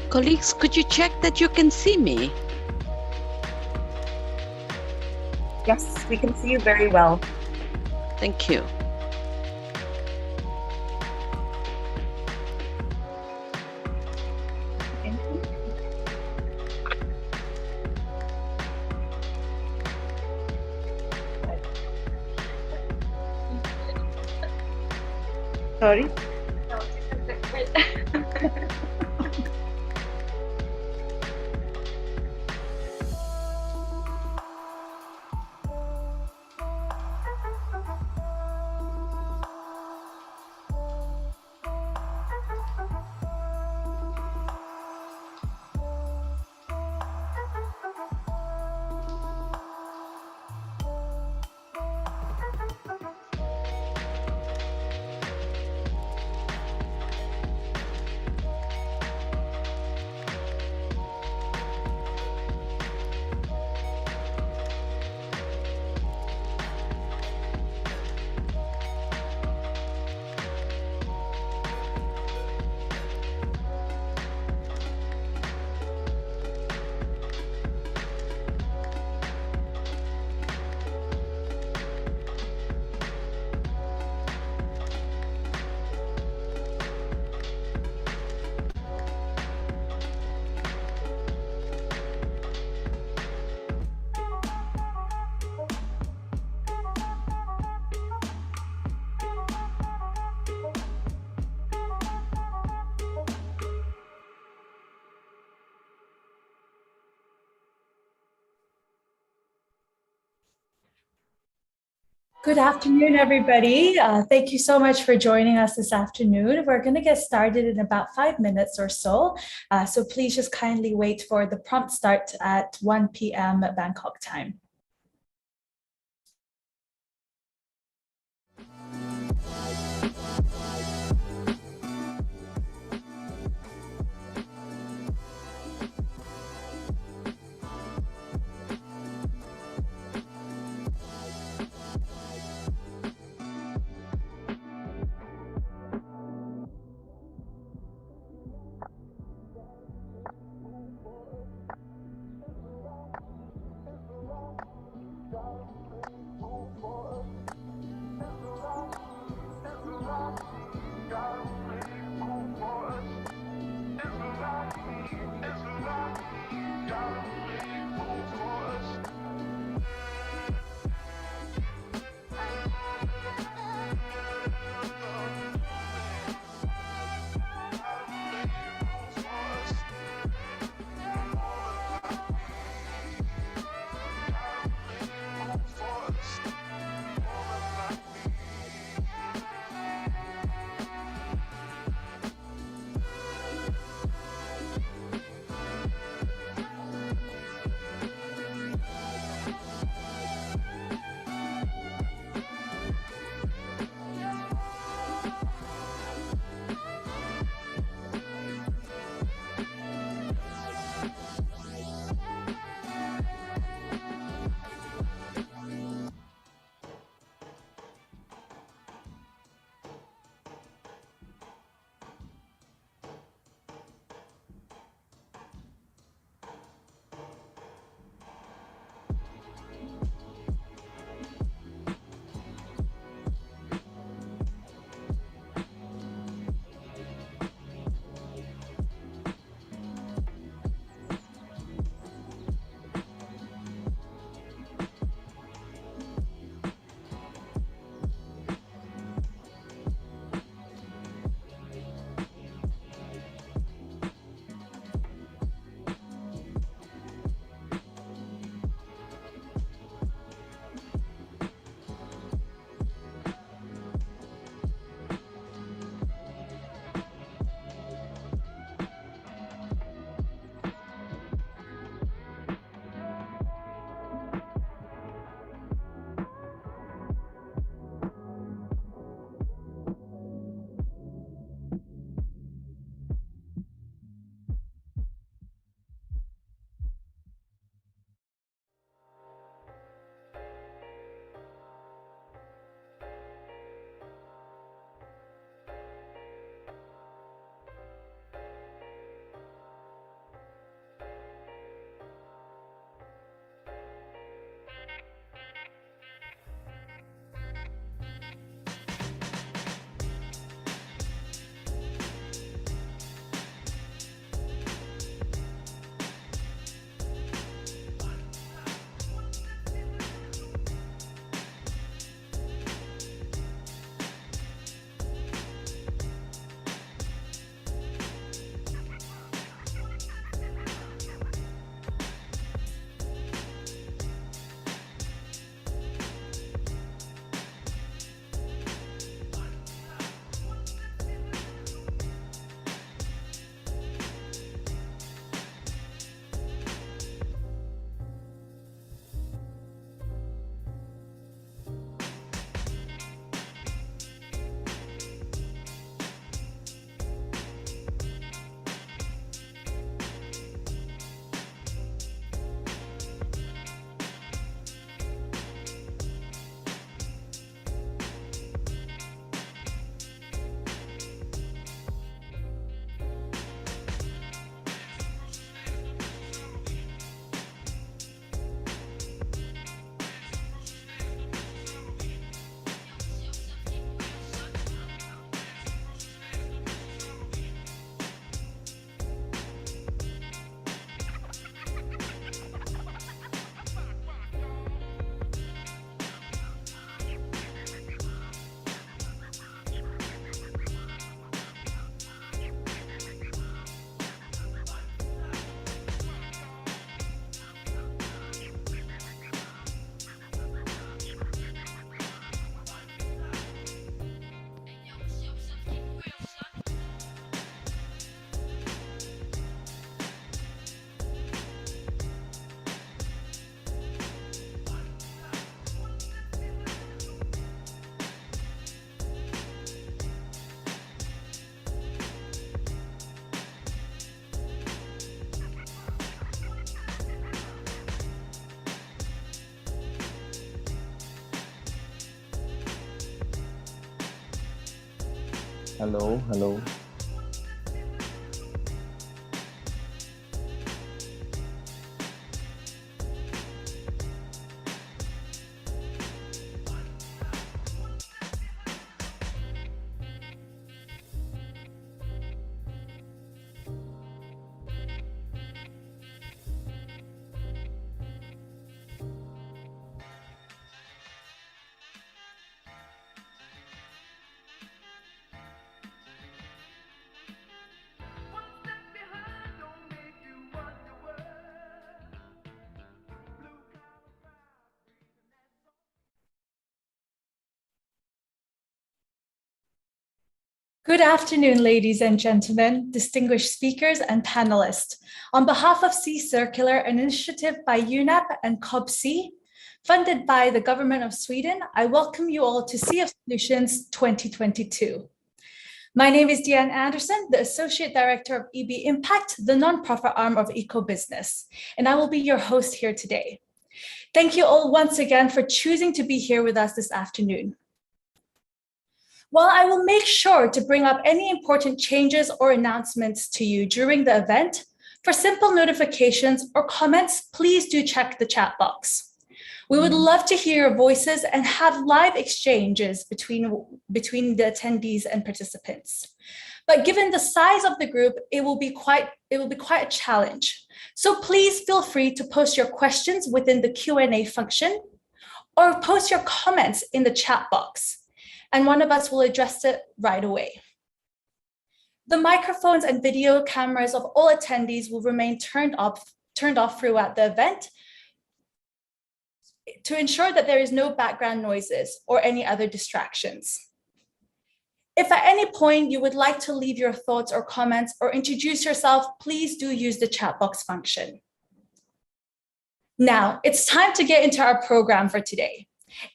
Colleagues, could you check that you can see me? Yes, we can see you very well. Thank you. Sorry? Good afternoon, everybody. Thank you so much for joining us this afternoon. We're going to get started in about 5 minutes or so. So please just kindly wait for the prompt start at 1 p.m. Bangkok time. Hello, hello. Good afternoon, ladies and gentlemen, distinguished speakers and panelists. On behalf of Sea Circular, an initiative by UNEP and COBC, funded by the government of Sweden, I welcome you all to Sea of Solutions 2022. My name is Diane Anderson, the Associate Director of EB Impact, the nonprofit arm of EcoBusiness, and I will be your host here today. Thank you all once again for choosing to be here with us this afternoon. While I will make sure to bring up any important changes or announcements to you during the event, for simple notifications or comments, please do check the chat box. We would love to hear your voices and have live exchanges between the attendees and participants. But given the size of the group, it will be quite a challenge. So please feel free to post your questions within the Q&A function or post your comments in the chat box, and one of us will address it right away. The microphones and video cameras of all attendees will remain turned off throughout the event to ensure that there is no background noises or any other distractions. If at any point you would like to leave your thoughts or comments or introduce yourself, please do use the chat box function. Now, it's time to get into our program for today.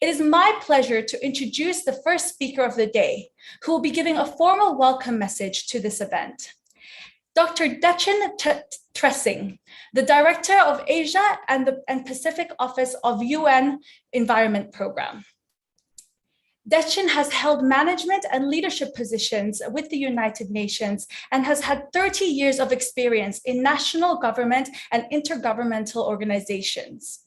It is my pleasure to introduce the first speaker of the day, who will be giving a formal welcome message to this event. Dr. Dechen Tressing, the Director of Asia and Pacific Office of UN Environment Program. Dechen has held management and leadership positions with the United Nations and has had 30 years of experience in national government and intergovernmental organizations.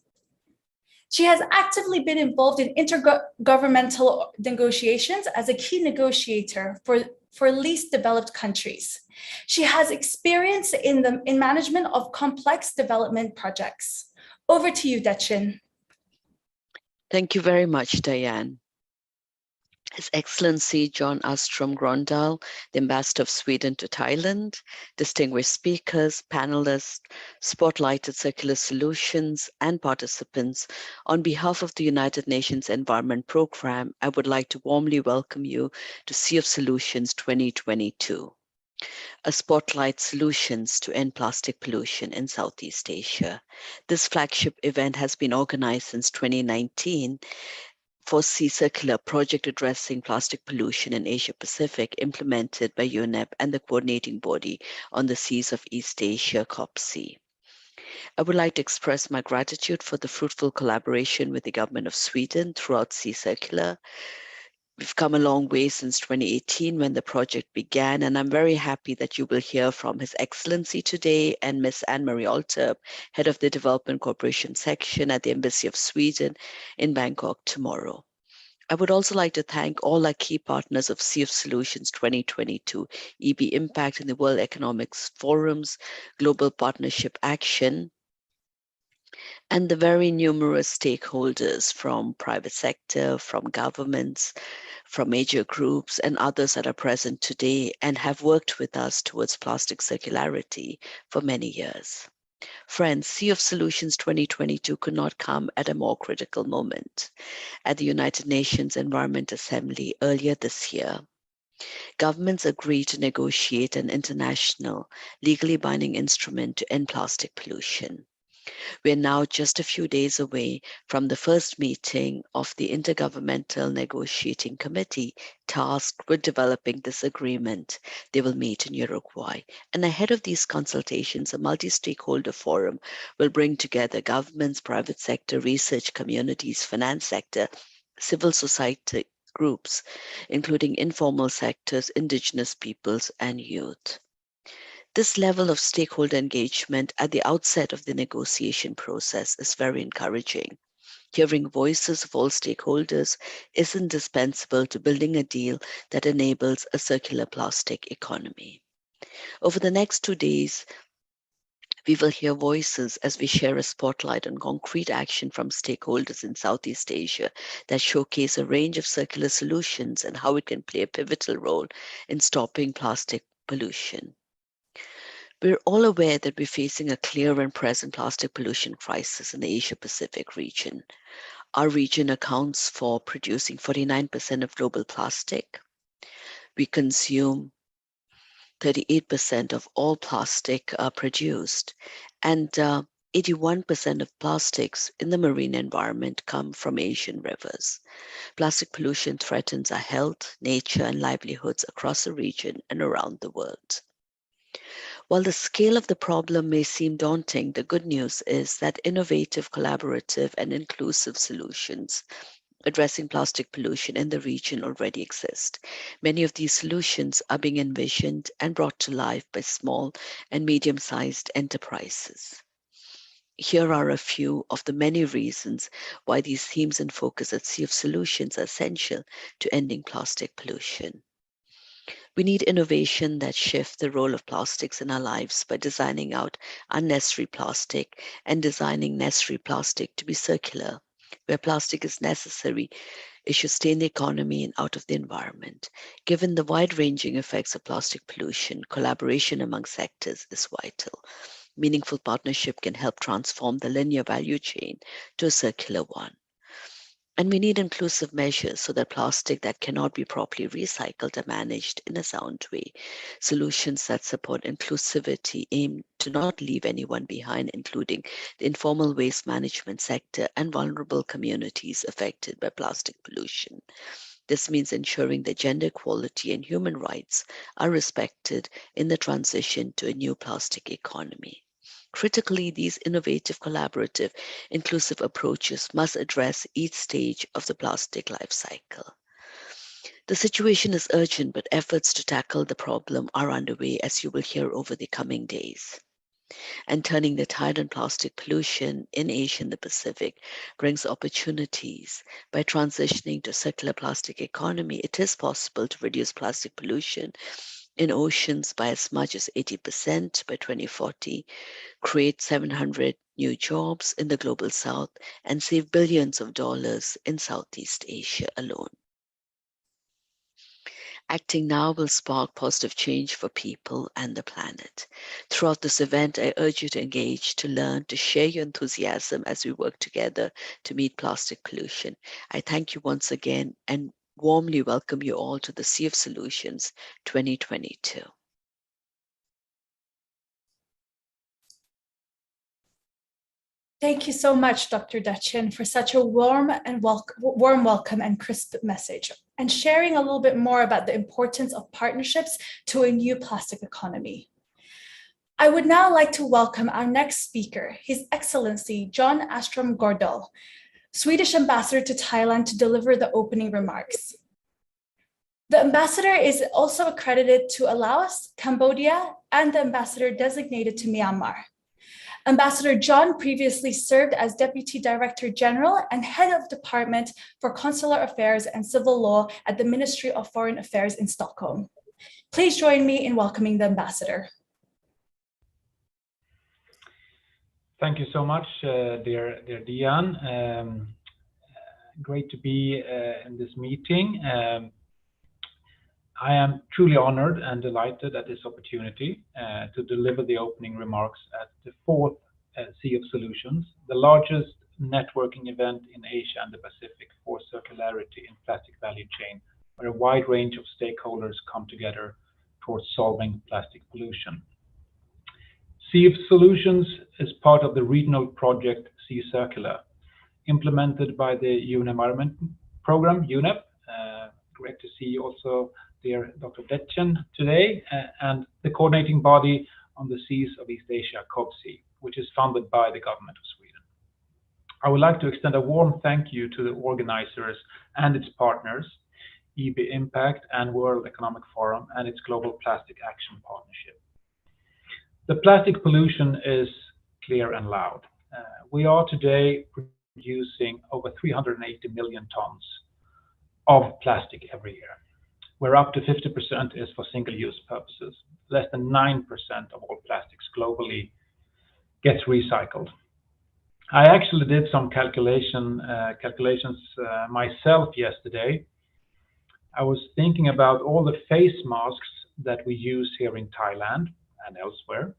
She has actively been involved in intergovernmental negotiations as a key negotiator for least developed countries. She has experience in management of complex development projects. Over to you, Dechen. Thank you very much, Diane. His Excellency John Astrom Grondal, the Ambassador of Sweden to Thailand, distinguished speakers, panelists, spotlighted circular solutions, and participants, on behalf of the United Nations Environment Programme, I would like to warmly welcome you to Sea of Solutions 2022, a spotlight solutions to end plastic pollution in Southeast Asia. This flagship event has been organized since 2019 for Sea Circular project addressing plastic pollution in Asia Pacific, implemented by UNEP and the coordinating body on the seas of East Asia, COPC. I would like to express my gratitude for the fruitful collaboration with the government of Sweden throughout Sea Circular. We've come a long way since 2018 when the project began, and I'm very happy that you will hear from His Excellency today and Ms. Anne-Marie Alterp, Head of the Development Cooperation Section at the Embassy of Sweden in Bangkok tomorrow. I would also like to thank all our key partners of Sea of Solutions 2022, EB Impact in the World Economic Forum's Global Partnership Action, and the very numerous stakeholders from private sector, from governments, from major groups and others that are present today and have worked with us towards plastic circularity for many years. Friends, Sea of Solutions 2022 could not come at a more critical moment. At the United Nations Environment Assembly earlier this year, governments agreed to negotiate an international, legally binding instrument to end plastic pollution. We are now just a few days away from the first meeting of the Intergovernmental Negotiating Committee tasked with developing this agreement. They will meet in Uruguay. And ahead of these consultations, a multi-stakeholder forum will bring together governments, private sector, research communities, finance sector, civil society groups, including informal sectors, indigenous peoples, and youth. This level of stakeholder engagement at the outset of the negotiation process is very encouraging. Hearing voices of all stakeholders is indispensable to building a deal that enables a circular plastic economy. Over the next 2 days, we will hear voices as we share a spotlight on concrete action from stakeholders in Southeast Asia that showcase a range of circular solutions and how it can play a pivotal role in stopping plastic pollution. We're all aware that we're facing a clear and present plastic pollution crisis in the Asia Pacific region. Our region accounts for producing 49% of global plastic. We consume 38% of all plastic produced, and 81% of plastics in the marine environment come from Asian rivers. Plastic pollution threatens our health, nature, and livelihoods across the region and around the world. While the scale of the problem may seem daunting, the good news is that innovative, collaborative, and inclusive solutions addressing plastic pollution in the region already exist. Many of these solutions are being envisioned and brought to life by small and medium-sized enterprises. Here are a few of the many reasons why these themes and focus at Sea of Solutions are essential to ending plastic pollution. We need innovation that shifts the role of plastics in our lives by designing out unnecessary plastic and designing necessary plastic to be circular. Where plastic is necessary, it should stay in the economy and out of the environment. Given the wide-ranging effects of plastic pollution, collaboration among sectors is vital. Meaningful partnership can help transform the linear value chain to a circular one. And we need inclusive measures so that plastic that cannot be properly recycled are managed in a sound way. Solutions that support inclusivity aim to not leave anyone behind, including the informal waste management sector and vulnerable communities affected by plastic pollution. This means ensuring that gender equality and human rights are respected in the transition to a new plastic economy. Critically, these innovative, collaborative, inclusive approaches must address each stage of the plastic life cycle. The situation is urgent, but efforts to tackle the problem are underway, as you will hear over the coming days. And turning the tide on plastic pollution in Asia and the Pacific brings opportunities. By transitioning to a circular plastic economy, it is possible to reduce plastic pollution in oceans by as much as 80% by 2040, create 700 new jobs in the global south, and save billions of dollars in Southeast Asia alone. Acting now will spark positive change for people and the planet. Throughout this event, I urge you to engage, to learn, to share your enthusiasm as we work together to meet plastic pollution. I thank you once again and warmly welcome you all to the Sea of Solutions 2022. Thank you so much, Dr. Dutchin, for such a warm welcome and crisp message, and sharing a little bit more about the importance of partnerships to a new plastic economy. I would now like to welcome our next speaker, His Excellency John Astrom Gordal, Swedish Ambassador to Thailand, to deliver the opening remarks. The ambassador is also accredited to Laos, Cambodia, and the ambassador designated to Myanmar. Ambassador John previously served as Deputy Director General and Head of Department for Consular Affairs and Civil Law at the Ministry of Foreign Affairs in Stockholm. Please join me in welcoming the ambassador. Thank you so much, dear Diane. Great to be in this meeting. I am truly honored and delighted at this opportunity to deliver the opening remarks at the fourth Sea of Solutions, the largest networking event in Asia and the Pacific for circularity in plastic value chain, where a wide range of stakeholders come together towards solving plastic pollution. Sea of Solutions is part of the regional project Sea Circular, implemented by the UN Environment Program, UNEP. Great to see also dear Dr. Detchen today, and the coordinating body on the Seas of East Asia, COBSEA, which is funded by the government of Sweden. I would like to extend a warm thank you to the organizers and its partners, EB Impact and World Economic Forum and its Global Plastic Action Partnership. The plastic pollution is clear and loud. We are today producing over 380 million tons of plastic every year, where up to 50% is for single-use purposes. Less than 9% of all plastics globally gets recycled. I actually did some calculations myself yesterday. I was thinking about all the face masks that we use here in Thailand and elsewhere.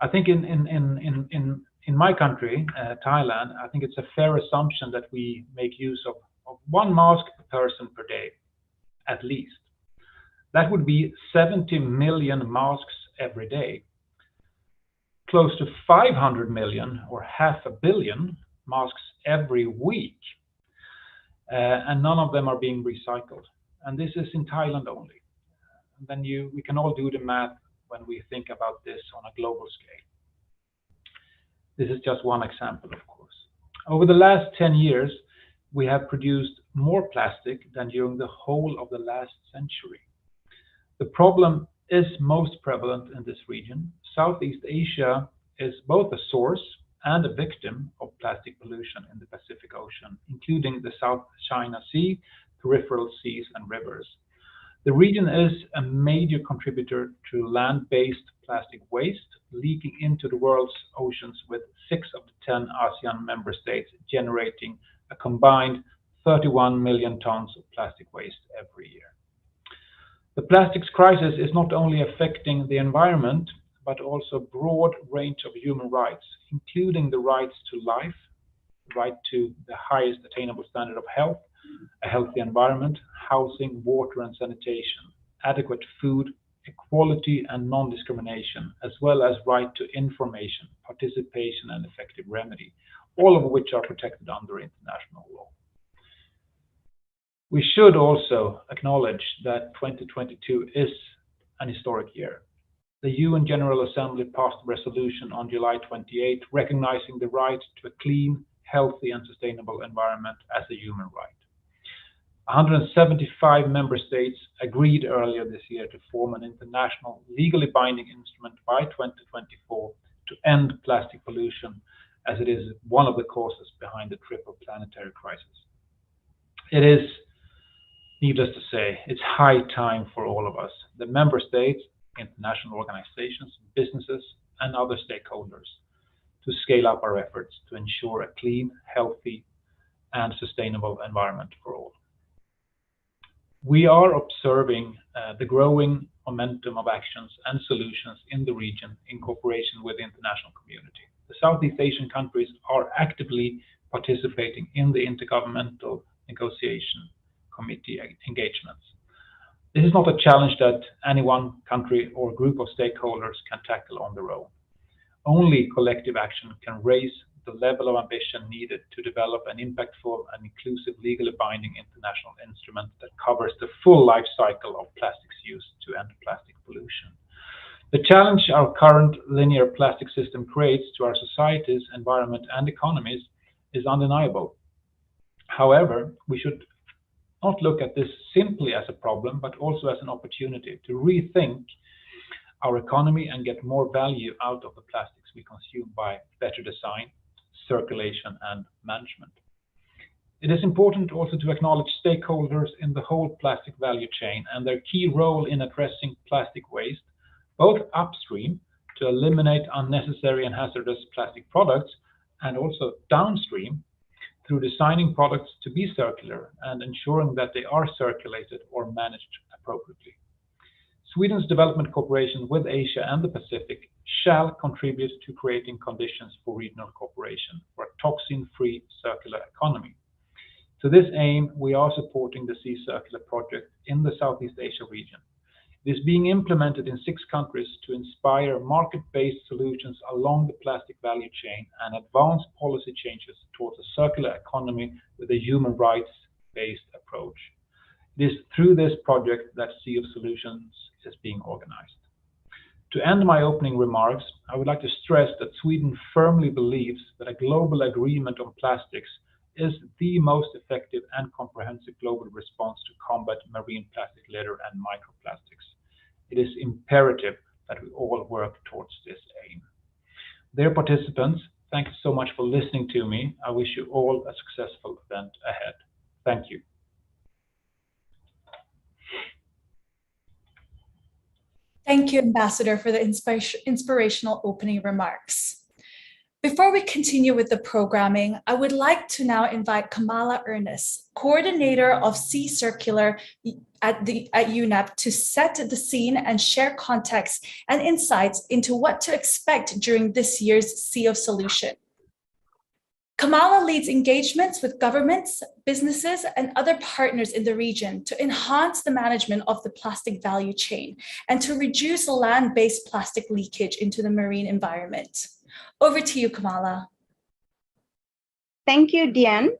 I think in my country, Thailand, I think it's a fair assumption that we make use of one mask per person per day, at least. That would be 70 million masks every day. Close to 500 million or 500 million masks every week. And none of them are being recycled. And this is in Thailand only. And then we can all do the math when we think about this on a global scale. This is just one example, of course. Over the last 10 years, we have produced more plastic than during the whole of the last century. The problem is most prevalent in this region. Southeast Asia is both a source and a victim of plastic pollution in the Pacific Ocean, including the South China Sea, peripheral seas, and rivers. The region is a major contributor to land-based plastic waste, leaking into the world's oceans, with 6 of the 10 ASEAN member states generating a combined 31 million tons of plastic waste every year. The plastics crisis is not only affecting the environment, but also a broad range of human rights, including the rights to life, the right to the highest attainable standard of health, a healthy environment, housing, water and sanitation, adequate food, equality and non-discrimination, as well as right to information, participation and effective remedy, all of which are protected under international law. We should also acknowledge that 2022 is an historic year. The UN General Assembly passed a resolution on July 28, recognizing the right to a clean, healthy and sustainable environment as a human right. 175 member states agreed earlier this year to form an international legally binding instrument by 2024 to end plastic pollution, as it is one of the causes behind the triple planetary crisis. It is, needless to say, it's high time for all of us, the member states, international organizations, businesses, and other stakeholders, to scale up our efforts to ensure a clean, healthy, and sustainable environment for all. We are observing the growing momentum of actions and solutions in the region in cooperation with the international community. The Southeast Asian countries are actively participating in the Intergovernmental Negotiation Committee engagements. This is not a challenge that any one country or group of stakeholders can tackle on their own. Only collective action can raise the level of ambition needed to develop an impactful and inclusive legally binding international instrument that covers the full life cycle of plastics used to end plastic pollution. The challenge our current linear plastic system creates to our societies, environment, and economies is undeniable. However, we should not look at this simply as a problem, but also as an opportunity to rethink our economy and get more value out of the plastics we consume by better design, circulation, and management. It is important also to acknowledge stakeholders in the whole plastic value chain and their key role in addressing plastic waste, both upstream to eliminate unnecessary and hazardous plastic products, and also downstream through designing products to be circular and ensuring that they are circulated or managed appropriately. Sweden's development cooperation with Asia and the Pacific shall contribute to creating conditions for regional cooperation for a toxin-free circular economy. To this aim, we are supporting the Sea Circular project in the Southeast Asia region. It is being implemented in 6 countries to inspire market-based solutions along the plastic value chain and advance policy changes towards a circular economy with a human rights-based approach. It is through this project that Sea of Solutions is being organized. To end my opening remarks, I would like to stress that Sweden firmly believes that a global agreement on plastics is the most effective and comprehensive global response to combat marine plastic litter and microplastics. It is imperative that we all work towards this aim. Dear participants, thank you so much for listening to me. I wish you all a successful event ahead. Thank you. Thank you, Ambassador, for the inspirational opening remarks. Before we continue with the programming, I would like to now invite Kamala Ernest, Coordinator of Sea Circular at UNEP, to set the scene and share context and insights into what to expect during this year's Sea of Solution. Kamala leads engagements with governments, businesses, and other partners in the region to enhance the management of the plastic value chain and to reduce land-based plastic leakage into the marine environment. Over to you, Kamala. Thank you, Diane.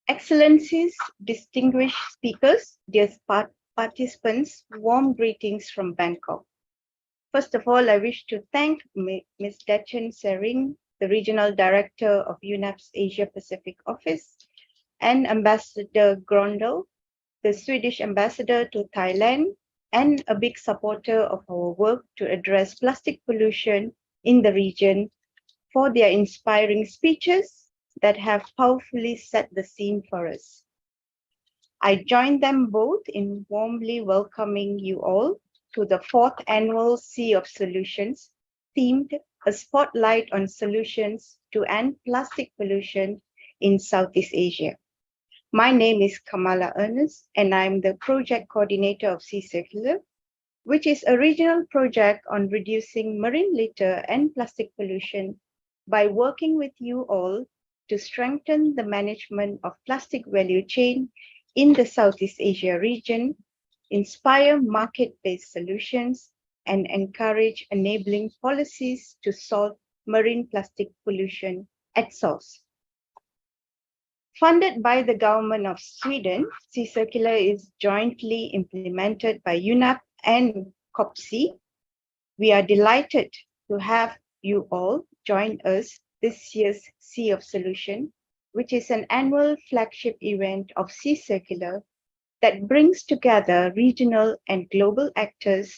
Excellencies, distinguished speakers, dear participants, warm greetings from Bangkok. First of all, I wish to thank Ms. Dachen Sering, the Regional Director of UNEP's Asia Pacific Office, and Ambassador Grondal, the Swedish Ambassador to Thailand, and a big supporter of our work to address plastic pollution in the region, for their inspiring speeches that have powerfully set the scene for us. I join them both in warmly welcoming you all to the 4th Annual Sea of Solutions, themed A Spotlight on Solutions to End Plastic Pollution in Southeast Asia. My name is Kamala Ernest, and I'm the Project Coordinator of Sea Circular, which is a regional project on reducing marine litter and plastic pollution by working with you all to strengthen the management of plastic value chain in the Southeast Asia region, inspire market-based solutions, and encourage enabling policies to solve marine plastic pollution at source. Funded by the government of Sweden, Sea Circular is jointly implemented by UNEP and COPSEA. We are delighted to have you all join us this year's Sea of Solution, which is an annual flagship event of Sea Circular that brings together regional and global actors,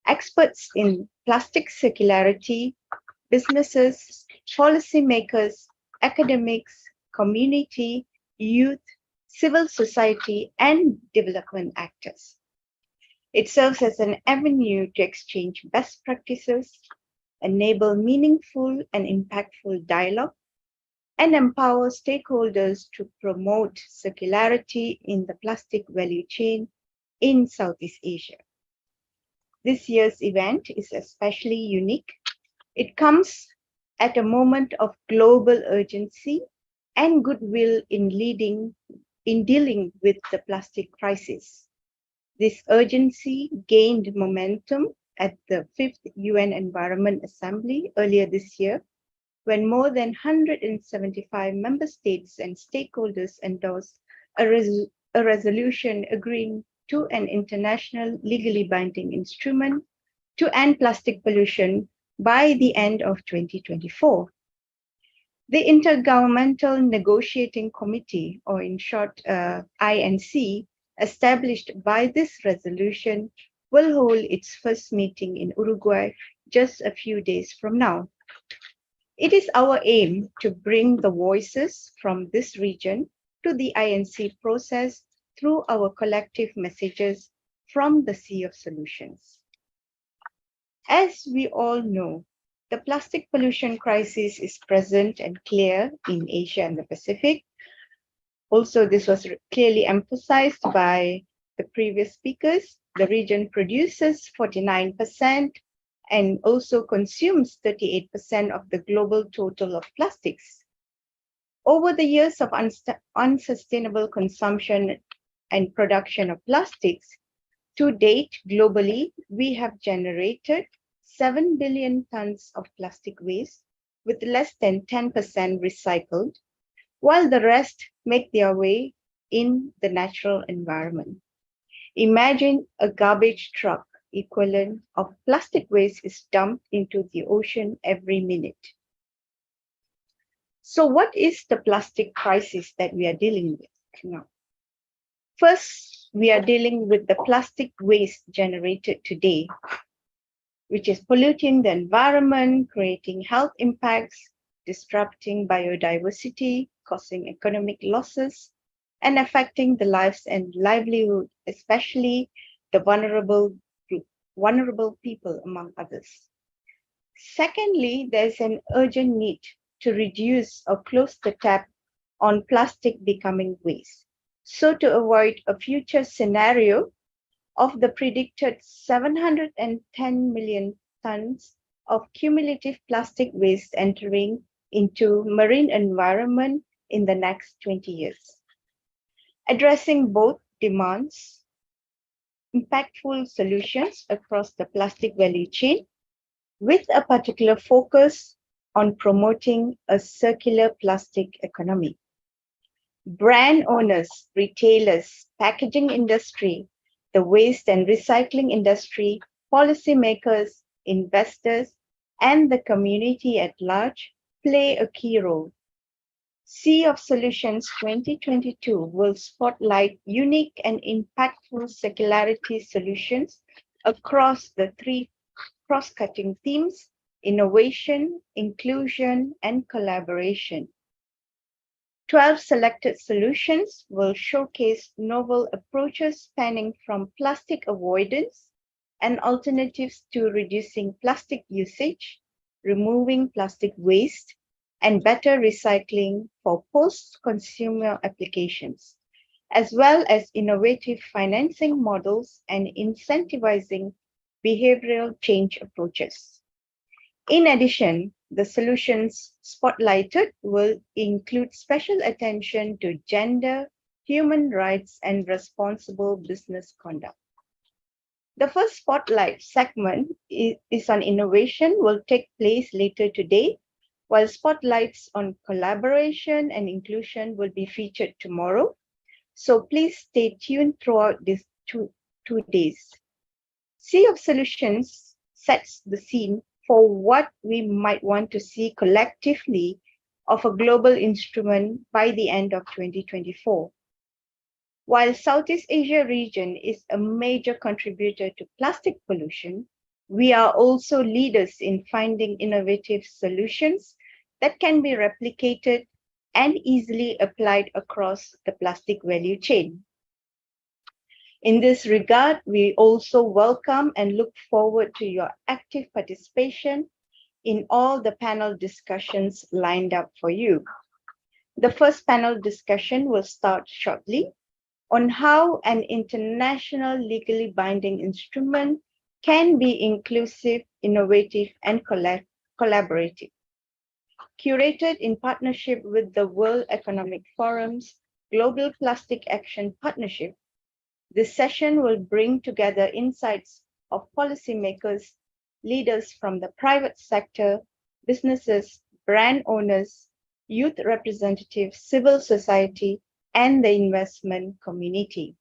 experts in plastic circularity, businesses, policymakers, academics, community, youth, civil society, and development actors. It serves as an avenue to exchange best practices, enable meaningful and impactful dialogue, and empower stakeholders to promote circularity in the plastic value chain in Southeast Asia. This year's event is especially unique. It comes at a moment of global urgency and goodwill in dealing with the plastic crisis. This urgency gained momentum at the 5th UN Environment Assembly earlier this year, when more than 175 member states and stakeholders endorsed a resolution agreeing to an international legally binding instrument to end plastic pollution by the end of 2024. The Intergovernmental Negotiating Committee, or in short, INC, established by this resolution, will hold its first meeting in Uruguay just a few days from now. It is our aim to bring the voices from this region to the INC process through our collective messages from the Sea of Solutions. As we all know, the plastic pollution crisis is present and clear in Asia and the Pacific. Also, this was clearly emphasized by the previous speakers. The region produces 49% and also consumes 38% of the global total of plastics. Over the years of unsustainable consumption and production of plastics, to date, globally, we have generated 7 billion tons of plastic waste, with less than 10% recycled, while the rest make their way in the natural environment. Imagine a garbage truck equivalent of plastic waste is dumped into the ocean every minute. So what is the plastic crisis that we are dealing with now? First, we are dealing with the plastic waste generated today, which is polluting the environment, creating health impacts, disrupting biodiversity, causing economic losses, and affecting the lives and livelihood, especially the vulnerable people, among others. Secondly, there's an urgent need to reduce or close the tap on plastic becoming waste. So to avoid a future scenario of the predicted 710 million tons of cumulative plastic waste entering into marine environment in the next 20 years. Addressing both demands, impactful solutions across the plastic value chain with a particular focus on promoting a circular plastic economy. Brand owners, retailers, packaging industry, the waste and recycling industry, policymakers, investors, and the community at large play a key role. Sea of Solutions 2022 will spotlight unique and impactful circularity solutions across the three cross-cutting themes: innovation, inclusion, and collaboration. 12 selected solutions will showcase novel approaches spanning from plastic avoidance and alternatives to reducing plastic usage, removing plastic waste, and better recycling for post-consumer applications, as well as innovative financing models and incentivizing behavioral change approaches. In addition, the solutions spotlighted will include special attention to gender, human rights, and responsible business conduct. The first spotlight segment is on innovation, will take place later today, while spotlights on collaboration and inclusion will be featured tomorrow. So please stay tuned throughout these two days. Sea of Solutions sets the scene for what we might want to see collectively of a global instrument by the end of 2024. While Southeast Asia region is a major contributor to plastic pollution, we are also leaders in finding innovative solutions that can be replicated and easily applied across the plastic value chain. In this regard, we also welcome and look forward to your active participation in all the panel discussions lined up for you. The first panel discussion will start shortly on how an international legally binding instrument can be inclusive, innovative, and collaborative. Curated in partnership with the World Economic Forum's Global Plastic Action Partnership, this session will bring together insights of policymakers, leaders from the private sector, businesses, brand owners, youth representatives, civil society, and the investment community.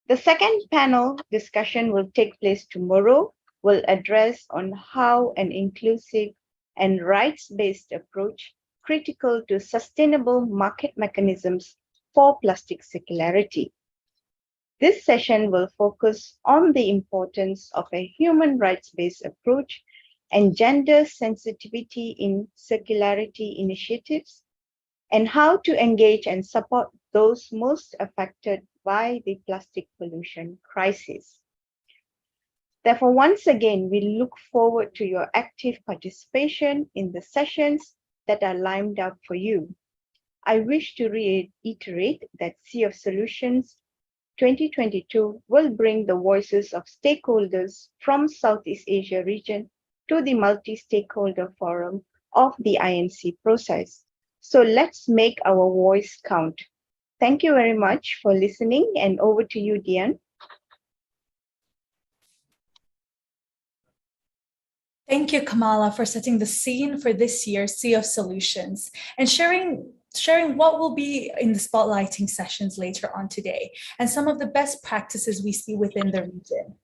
The second panel discussion will take place tomorrow, will address on how an inclusive and rights-based approach critical to sustainable market mechanisms for plastic circularity. This session will focus on the importance of a human rights-based approach and gender sensitivity in circularity initiatives, and how to engage and support those most affected by the plastic pollution crisis. Therefore, once again, we look forward to your active participation in the sessions that are lined up for you. I wish to reiterate that Sea of Solutions 2022 will bring the voices of stakeholders from Southeast Asia region to the multi-stakeholder forum of the INC process. So let's make our voice count. Thank you very much for listening, and over to you, Dian. Thank you, Kamala, for setting the scene for this year's Sea of Solutions and sharing what will be in the spotlighting sessions later on today and some of the best practices we see within the region.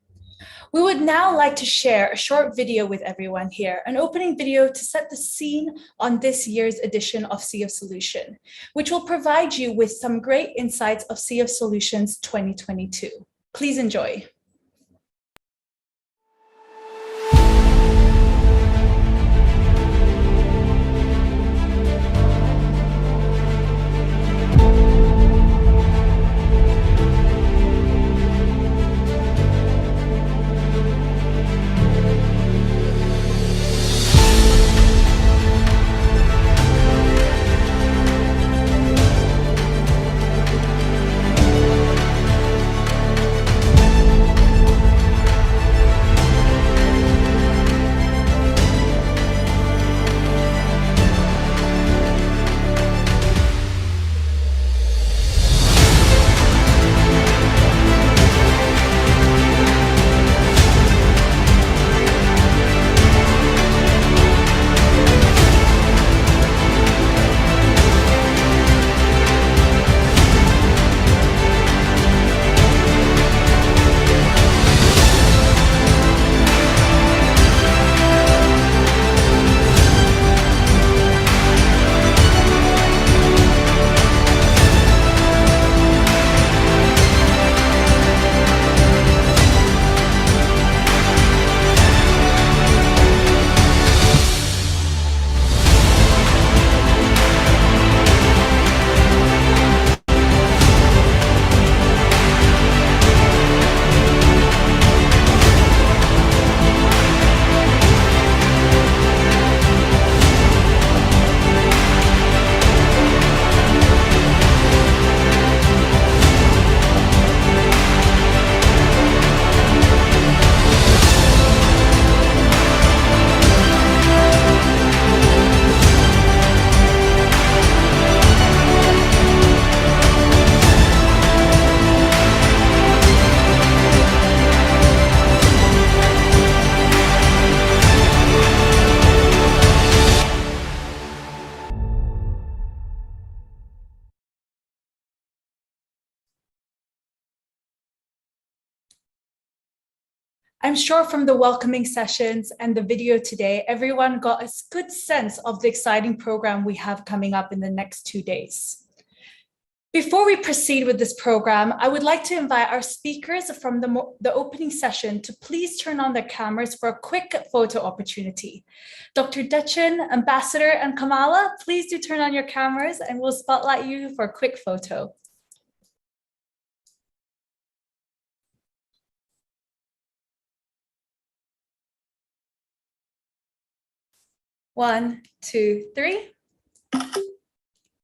We would now like to share a short video with everyone here, an opening video to set the scene on this year's edition of Sea of Solution, which will provide you with some great insights of Sea of Solutions 2022. Please enjoy. I'm sure from the welcoming sessions and the video today, everyone got a good sense of the exciting program we have coming up in the next 2 days. Before we proceed with this program, I would like to invite our speakers from the opening session to please turn on their cameras for a quick photo opportunity. Dr. Dechen, Ambassador, and Kamala, please do turn on your cameras and we'll spotlight you for a quick photo. One, two, three.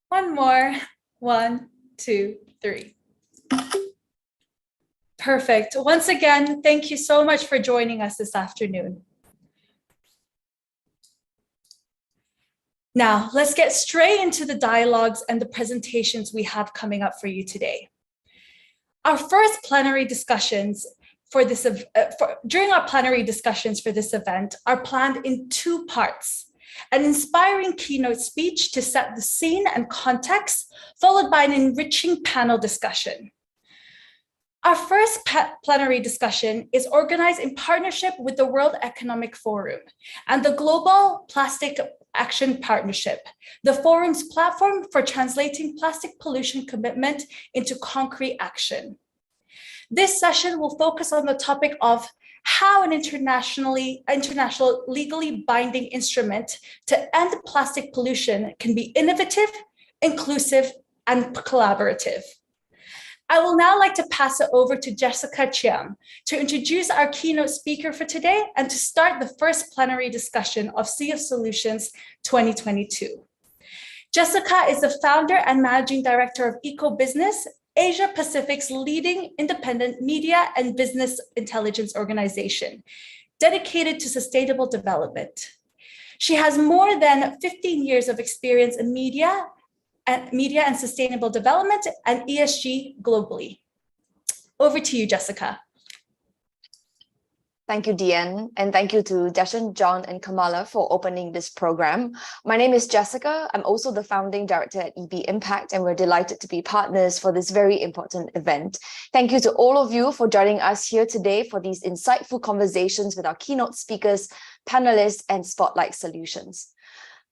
One more. 1, 2, 3. Perfect. Once again, thank you so much for joining us this afternoon. Now, let's get straight into the dialogues and the presentations we have coming up for you today. Our first plenary discussions during our plenary discussions for this event are planned in 2 parts. An inspiring keynote speech to set the scene and context, followed by an enriching panel discussion. Our first plenary discussion is organized in partnership with the World Economic Forum and the Global Plastic Action Partnership, the forum's platform for translating plastic pollution commitment into concrete action. This session will focus on the topic of how an international legally binding instrument to end plastic pollution can be innovative, inclusive, and collaborative. I will now like to pass it over to Jessica Chiam to introduce our keynote speaker for today and to start the first plenary discussion of Sea of Solutions 2022. Jessica is the founder and managing director of EcoBusiness, Asia Pacific's leading independent media and business intelligence organization, dedicated to sustainable development. She has more than 15 years of experience in media and sustainable development and ESG globally. Over to you, Jessica. Thank you, Diane, and thank you to Deshan, John, and Kamala for opening this program. My name is Jessica. I'm also the founding director at EB Impact, and we're delighted to be partners for this very important event. Thank you to all of you for joining us here today for these insightful conversations with our keynote speakers, panelists, and spotlight solutions.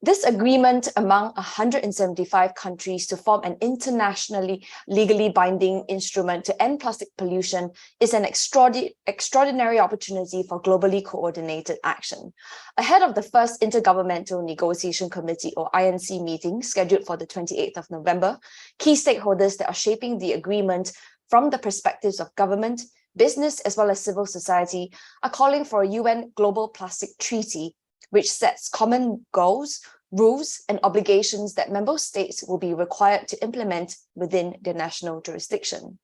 This agreement among 175 countries to form an internationally legally binding instrument to end plastic pollution is an extraordinary opportunity for globally coordinated action. Ahead of the first Intergovernmental Negotiation Committee or INC meeting scheduled for the 28th of November, key stakeholders that are shaping the agreement from the perspectives of government, business, as well as civil society are calling for a UN Global Plastic Treaty which sets common goals, rules, and obligations that member states will be required to implement within their national jurisdiction.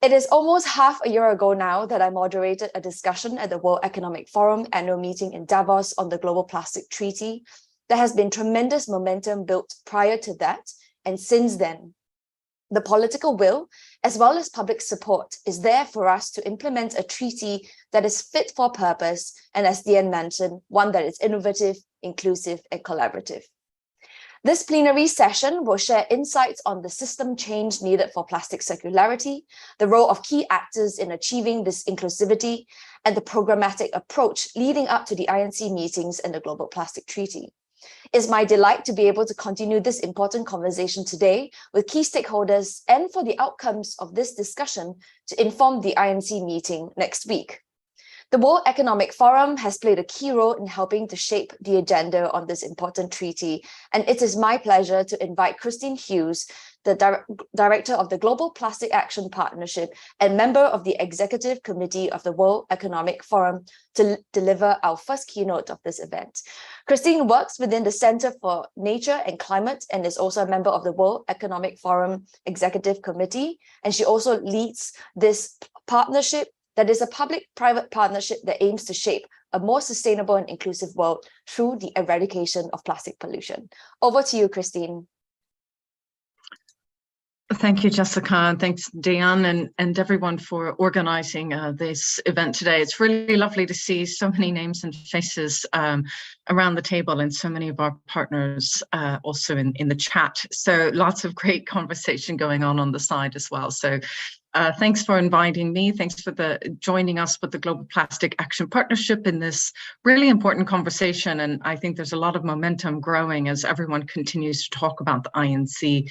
It is almost half a year ago now that I moderated a discussion at the World Economic Forum annual meeting in Davos on the Global Plastic Treaty. There has been tremendous momentum built prior to that, and since then. The political will, as well as public support, is there for us to implement a treaty that is fit for purpose, and as Diane mentioned, one that is innovative, inclusive, and collaborative. This plenary session will share insights on the system change needed for plastic circularity, the role of key actors in achieving this inclusivity, and the programmatic approach leading up to the INC meetings and the Global Plastic Treaty. It's my delight to be able to continue this important conversation today with key stakeholders and for the outcomes of this discussion to inform the INC meeting next week. The World Economic Forum has played a key role in helping to shape the agenda on this important treaty, and it is my pleasure to invite Christine Hughes, the Director of the Global Plastic Action Partnership and member of the Executive Committee of the World Economic Forum, to deliver our first keynote of this event. Christine works within the Center for Nature and Climate and is also a member of the World Economic Forum Executive Committee, and she also leads this partnership that is a public-private partnership that aims to shape a more sustainable and inclusive world through the eradication of plastic pollution. Over to you, Christine. Thank you, Jessica, and thanks, Diane, and everyone for organizing this event today. It's really lovely to see so many names and faces around the table, and so many of our partners also in the chat. So lots of great conversation going on the side as well. So thanks for inviting me. Thanks for joining us with the Global Plastic Action Partnership in this really important conversation. And I think there's a lot of momentum growing as everyone continues to talk about the INC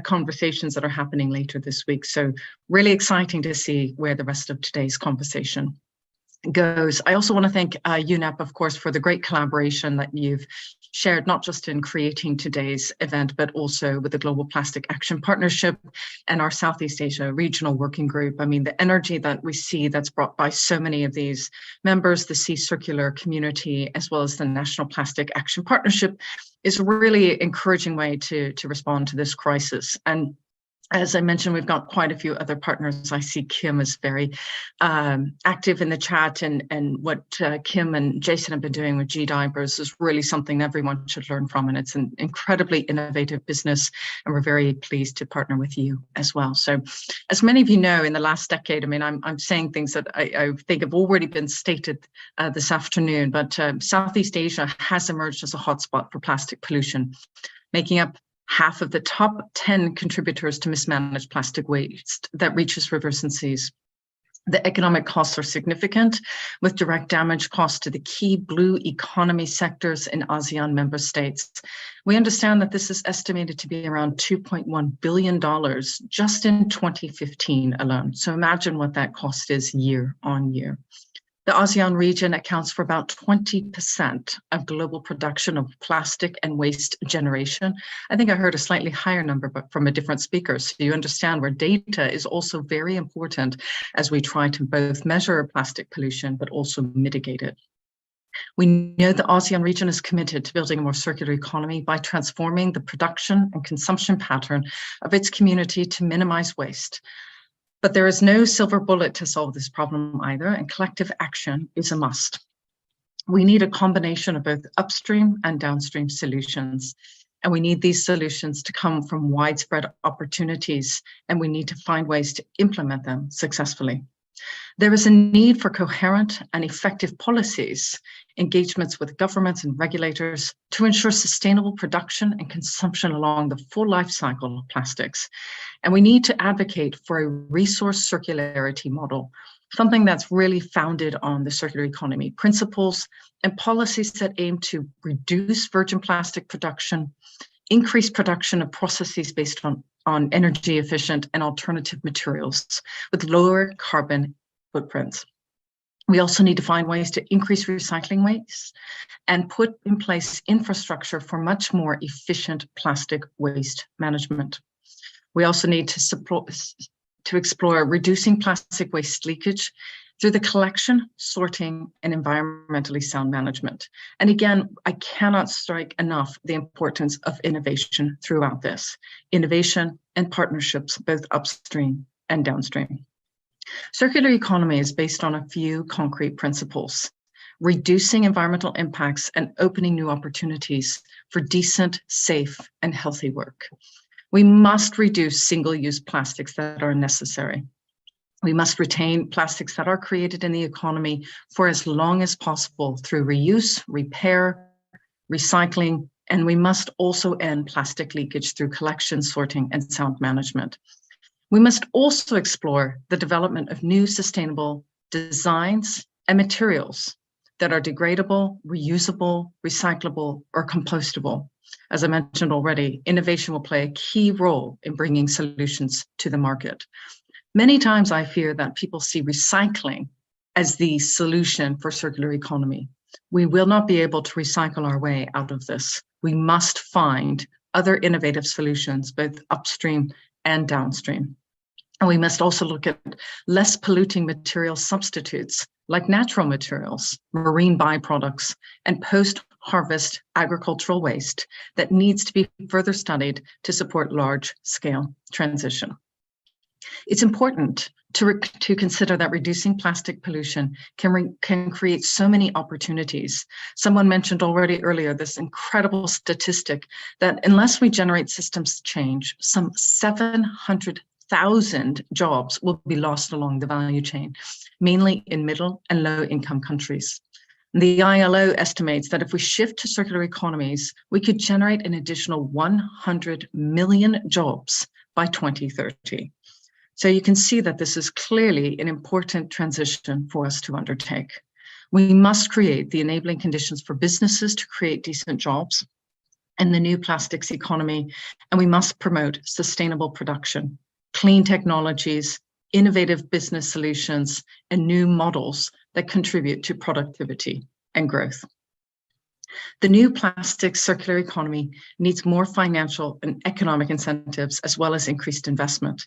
conversations that are happening later this week. So really exciting to see where the rest of today's conversation goes. I also want to thank UNEP, of course, for the great collaboration that you've shared, not just in creating today's event, but also with the Global Plastic Action Partnership and our Southeast Asia Regional Working Group. I mean, the energy that we see that's brought by so many of these members, the Sea Circular community, as well as the National Plastic Action Partnership, is a really encouraging way to respond to this crisis. And as I mentioned, we've got quite a few other partners. I see Kim is very active in the chat, and what Kim and Jason have been doing with G-Divers is really something everyone should learn from, and it's an incredibly innovative business, and we're very pleased to partner with you as well. So as many of you know, in the last decade, I mean, I'm saying things that I think have already been stated this afternoon, but Southeast Asia has emerged as a hotspot for plastic pollution, making up half of the top 10 contributors to mismanaged plastic waste that reaches rivers and seas. The economic costs are significant, with direct damage costs to the key blue economy sectors in ASEAN member states. We understand that this is estimated to be around $2.1 billion just in 2015 alone. So imagine what that cost is year on year. The ASEAN region accounts for about 20% of global production of plastic and waste generation. I think I heard a slightly higher number, but from a different speaker. So you understand where data is also very important as we try to both measure plastic pollution, but also mitigate it. We know the ASEAN region is committed to building a more circular economy by transforming the production and consumption pattern of its community to minimize waste. But there is no silver bullet to solve this problem either, and collective action is a must. We need a combination of both upstream and downstream solutions, and we need these solutions to come from widespread opportunities, and we need to find ways to implement them successfully. There is a need for coherent and effective policies, engagements with governments and regulators to ensure sustainable production and consumption along the full life cycle of plastics. And we need to advocate for a resource circularity model, something that's really founded on the circular economy principles and policies that aim to reduce virgin plastic production, increase production of processes based on energy efficient and alternative materials with lower carbon footprints. We also need to find ways to increase recycling rates and put in place infrastructure for much more efficient plastic waste management. We also need to explore reducing plastic waste leakage through the collection, sorting, and environmentally sound management. And again, I cannot strike enough the importance of innovation throughout this. Innovation and partnerships, both upstream and downstream. Circular economy is based on a few concrete principles: reducing environmental impacts and opening new opportunities for decent, safe, and healthy work. We must reduce single-use plastics that are unnecessary. We must retain plastics that are created in the economy for as long as possible through reuse, repair, recycling, and we must also end plastic leakage through collection, sorting, and sound management. We must also explore the development of new sustainable designs and materials that are degradable, reusable, recyclable, or compostable. As I mentioned already, innovation will play a key role in bringing solutions to the market. Many times I fear that people see recycling as the solution for circular economy. We will not be able to recycle our way out of this. We must find other innovative solutions, both upstream and downstream. And we must also look at less polluting material substitutes like natural materials, marine byproducts, and post-harvest agricultural waste that needs to be further studied to support large-scale transition. It's important to consider that reducing plastic pollution can create so many opportunities. Someone mentioned already earlier this incredible statistic that unless we generate systems change, some 700,000 jobs will be lost along the value chain, mainly in middle and low income countries. The ILO estimates that if we shift to circular economies, we could generate an additional 100 million jobs by 2030. So you can see that this is clearly an important transition for us to undertake. We must create the enabling conditions for businesses to create decent jobs in the new plastics economy, and we must promote sustainable production, clean technologies, innovative business solutions, and new models that contribute to productivity and growth. The new plastics circular economy needs more financial and economic incentives as well as increased investment.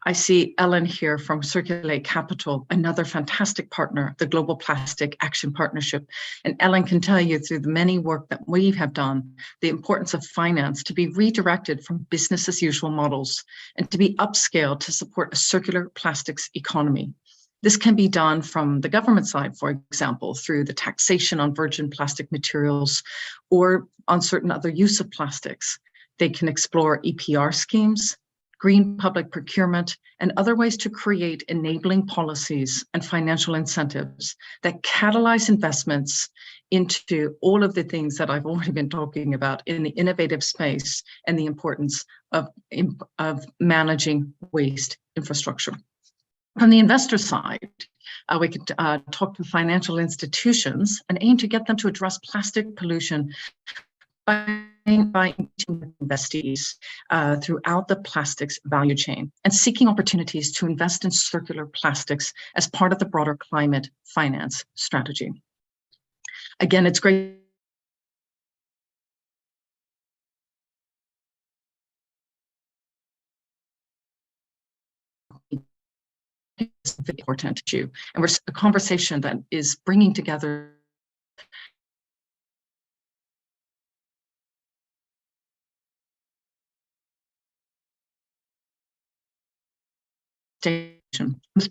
I see Ellen here from Circulate Capital, another fantastic partner, the Global Plastic Action Partnership. And Ellen can tell you through the many work that we have done, the importance of finance to be redirected from business as usual models and to be upscaled to support a circular plastics economy. This can be done from the government side, for example, through the taxation on virgin plastic materials or on certain other use of plastics. They can explore EPR schemes, green public procurement, and other ways to create enabling policies and financial incentives that catalyze investments into all of the things that I've already been talking about in the innovative space and the importance of managing waste infrastructure. From the investor side, we could talk to financial institutions and aim to get them to address plastic pollution by investees throughout the plastics value chain and seeking opportunities to invest in circular plastics as part of the broader climate finance strategy. Again, it's great. It's an important issue, and we're a conversation that is bringing together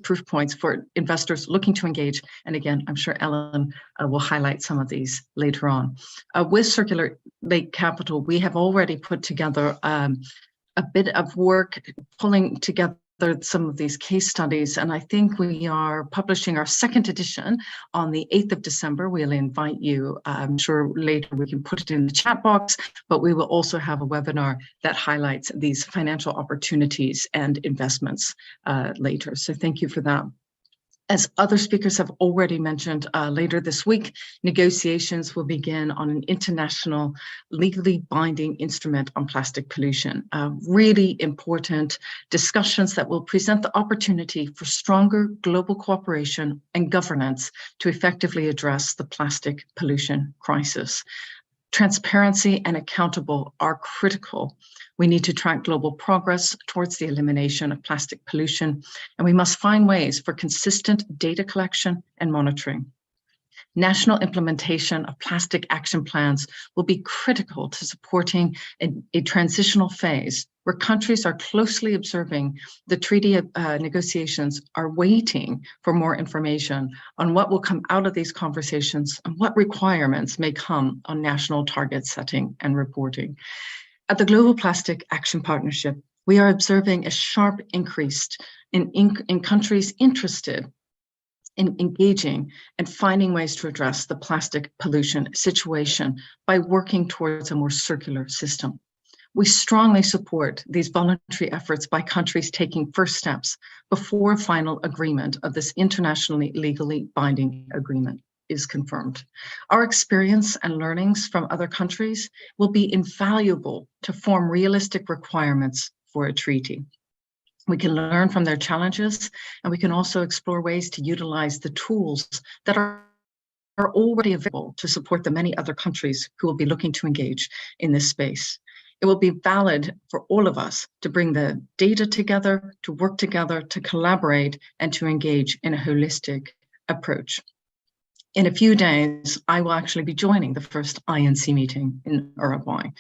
proof points for investors looking to engage. And again, I'm sure Ellen will highlight some of these later on. With Circular Lake Capital, we have already put together a bit of work pulling together some of these case studies, and I think we are publishing our second edition on the 8th of December. We'll invite you. I'm sure later we can put it in the chat box, but we will also have a webinar that highlights these financial opportunities and investments later. So thank you for that. As other speakers have already mentioned, later this week, negotiations will begin on an international legally binding instrument on plastic pollution. Really important discussions that will present the opportunity for stronger global cooperation and governance to effectively address the plastic pollution crisis. Transparency and accountable are critical. We need to track global progress towards the elimination of plastic pollution, and we must find ways for consistent data collection and monitoring. National implementation of plastic action plans will be critical to supporting a transitional phase where countries are closely observing the treaty negotiations, are waiting for more information on what will come out of these conversations and what requirements may come on national target setting and reporting. At the Global Plastic Action Partnership, we are observing a sharp increase in countries interested in engaging and finding ways to address the plastic pollution situation by working towards a more circular system. We strongly support these voluntary efforts by countries taking first steps before final agreement of this internationally legally binding agreement is confirmed. Our experience and learnings from other countries will be invaluable to form realistic requirements for a treaty. We can learn from their challenges, and we can also explore ways to utilize the tools that are already available to support the many other countries who will be looking to engage in this space. It will be valid for all of us to bring the data together, to work together, to collaborate, and to engage in a holistic approach. In a few days, I will actually be joining the first INC meeting in Uruguay.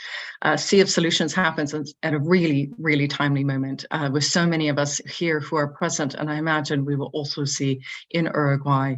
Sea of Solutions happens at a really, really timely moment with so many of us here who are present, and I imagine we will also see in Uruguay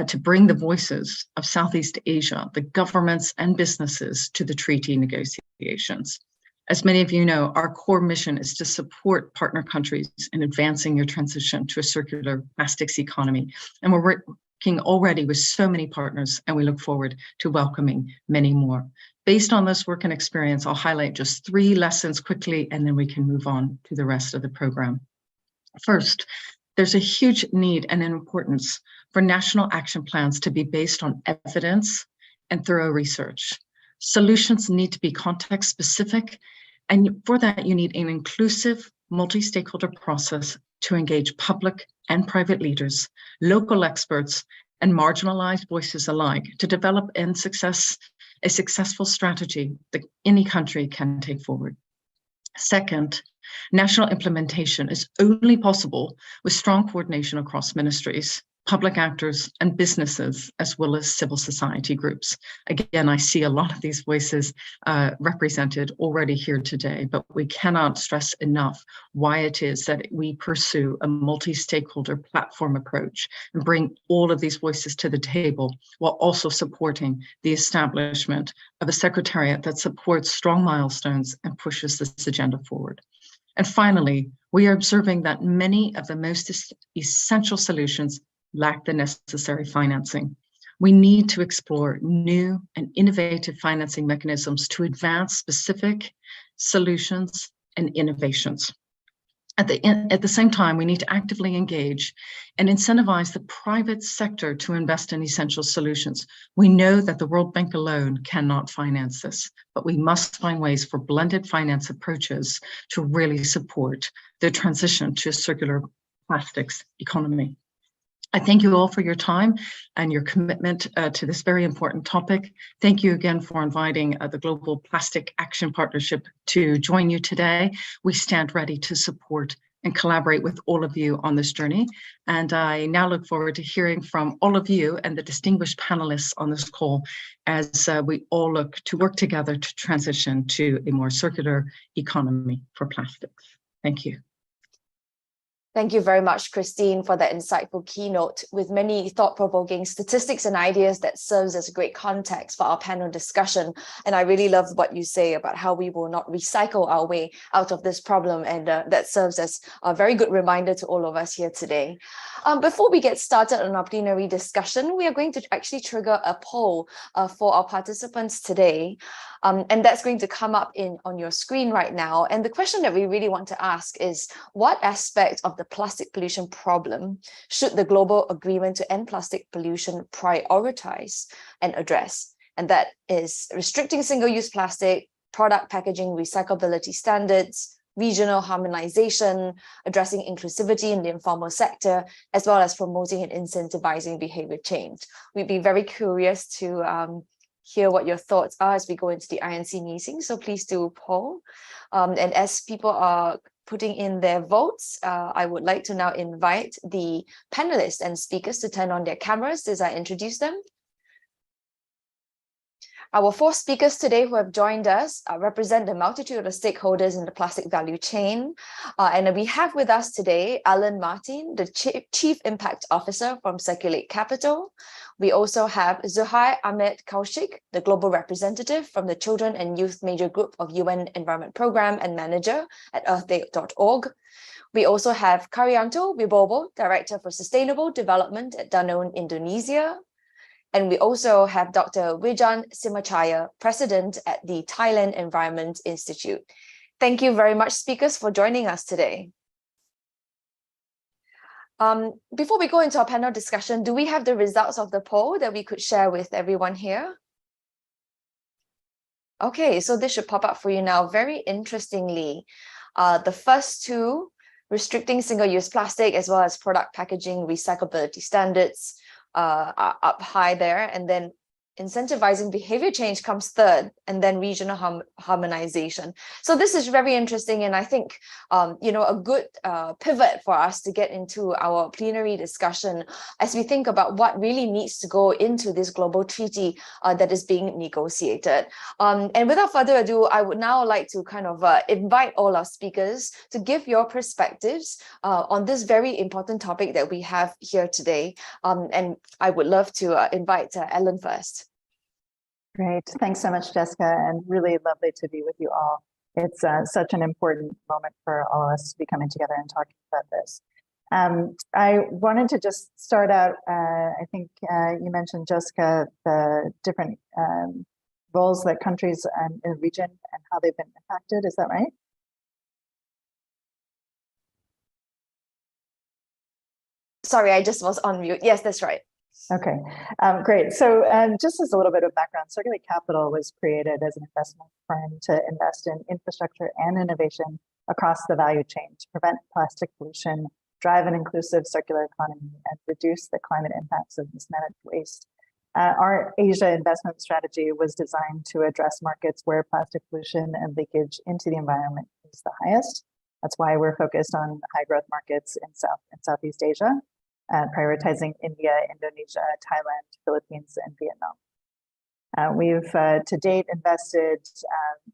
to bring the voices of Southeast Asia, the governments and businesses to the treaty negotiations. As many of you know, our core mission is to support partner countries in advancing your transition to a circular plastics economy, and we're working already with so many partners, and we look forward to welcoming many more. Based on this work and experience, I'll highlight just 3 lessons quickly, and then we can move on to the rest of the program. First, there's a huge need and an importance for national action plans to be based on evidence and thorough research. Solutions need to be context specific, and for that you need an inclusive, multi-stakeholder process to engage public and private leaders, local experts, and marginalized voices alike to develop a successful strategy that any country can take forward. Second, national implementation is only possible with strong coordination across ministries, public actors, and businesses, as well as civil society groups. Again, I see a lot of these voices represented already here today, but we cannot stress enough why it is that we pursue a multi-stakeholder platform approach and bring all of these voices to the table while also supporting the establishment of a secretariat that supports strong milestones and pushes this agenda forward. And finally, we are observing that many of the most essential solutions lack the necessary financing. We need to explore new and innovative financing mechanisms to advance specific solutions and innovations. At the same time, we need to actively engage and incentivize the private sector to invest in essential solutions. We know that the World Bank alone cannot finance this, but we must find ways for blended finance approaches to really support the transition to a circular plastics economy. I thank you all for your time and your commitment to this very important topic. Thank you again for inviting the Global Plastic Action Partnership to join you today. We stand ready to support and collaborate with all of you on this journey. And I now look forward to hearing from all of you and the distinguished panelists on this call as we all look to work together to transition to a more circular economy for plastics. Thank you. Thank you very much, Christine, for that insightful keynote with many thought-provoking statistics and ideas that serves as a great context for our panel discussion. And I really love what you say about how we will not recycle our way out of this problem. And that serves as a very good reminder to all of us here today. Before we get started on our plenary discussion, we are going to actually trigger a poll for our participants today. And that's going to come up on your screen right now. And the question that we really want to ask is, what aspect of the plastic pollution problem should the global agreement to end plastic pollution prioritize and address? And that is restricting single-use plastic, product packaging recyclability standards, regional harmonization, addressing inclusivity in the informal sector, as well as promoting and incentivizing behavior change. We'd be very curious to hear what your thoughts are as we go into the INC meeting. So please do poll. And as people are putting in their votes, I would like to now invite the panelists and speakers to turn on their cameras as I introduce them. Our four speakers today who have joined us represent the multitude of the stakeholders in the plastic value chain. And we have with us today Alan Martin, the Chief Impact Officer from Circulate Capital. We also have Zuhair Ahmed Kaushik, the Global Representative from the Children and Youth Major Group of UN Environment Program and Manager at earthday.org. We also have Karyanto Wibowo, Director for Sustainable Development at Danone, Indonesia. And we also have Dr. Wijan Simachaya, President at the Thailand Environment Institute. Thank you very much, speakers, for joining us today. Before we go into our panel discussion, do we have the results of the poll that we could share with everyone here? Okay, so this should pop up for you now. Very interestingly, the first two, restricting single-use plastic as well as product packaging recyclability standards, are up high there, and then incentivizing behavior change comes third, and then regional harmonization. So this is very interesting, and I think a good pivot for us to get into our plenary discussion as we think about what really needs to go into this global treaty that is being negotiated. And without further ado, I would now like to kind of invite all our speakers to give your perspectives on this very important topic that we have here today. And I would love to invite Ellen first. Great. Thanks so much, Jessica, and really lovely to be with you all. It's such an important moment for all of us to be coming together and talking about this. I wanted to just start out, I think you mentioned, Jessica, the different roles that countries in the region and how they've been impacted. Is that right? Sorry, I just was on mute. Yes, that's right. Okay, great. So just as a little bit of background, Circulate Capital was created as an investment firm to invest in infrastructure and innovation across the value chain to prevent plastic pollution, drive an inclusive circular economy, and reduce the climate impacts of mismanaged waste. Our Asia investment strategy was designed to address markets where plastic pollution and leakage into the environment is the highest. That's why we're focused on high growth markets in South and Southeast Asia, prioritizing India, Indonesia, Thailand, Philippines, and Vietnam. We've to date invested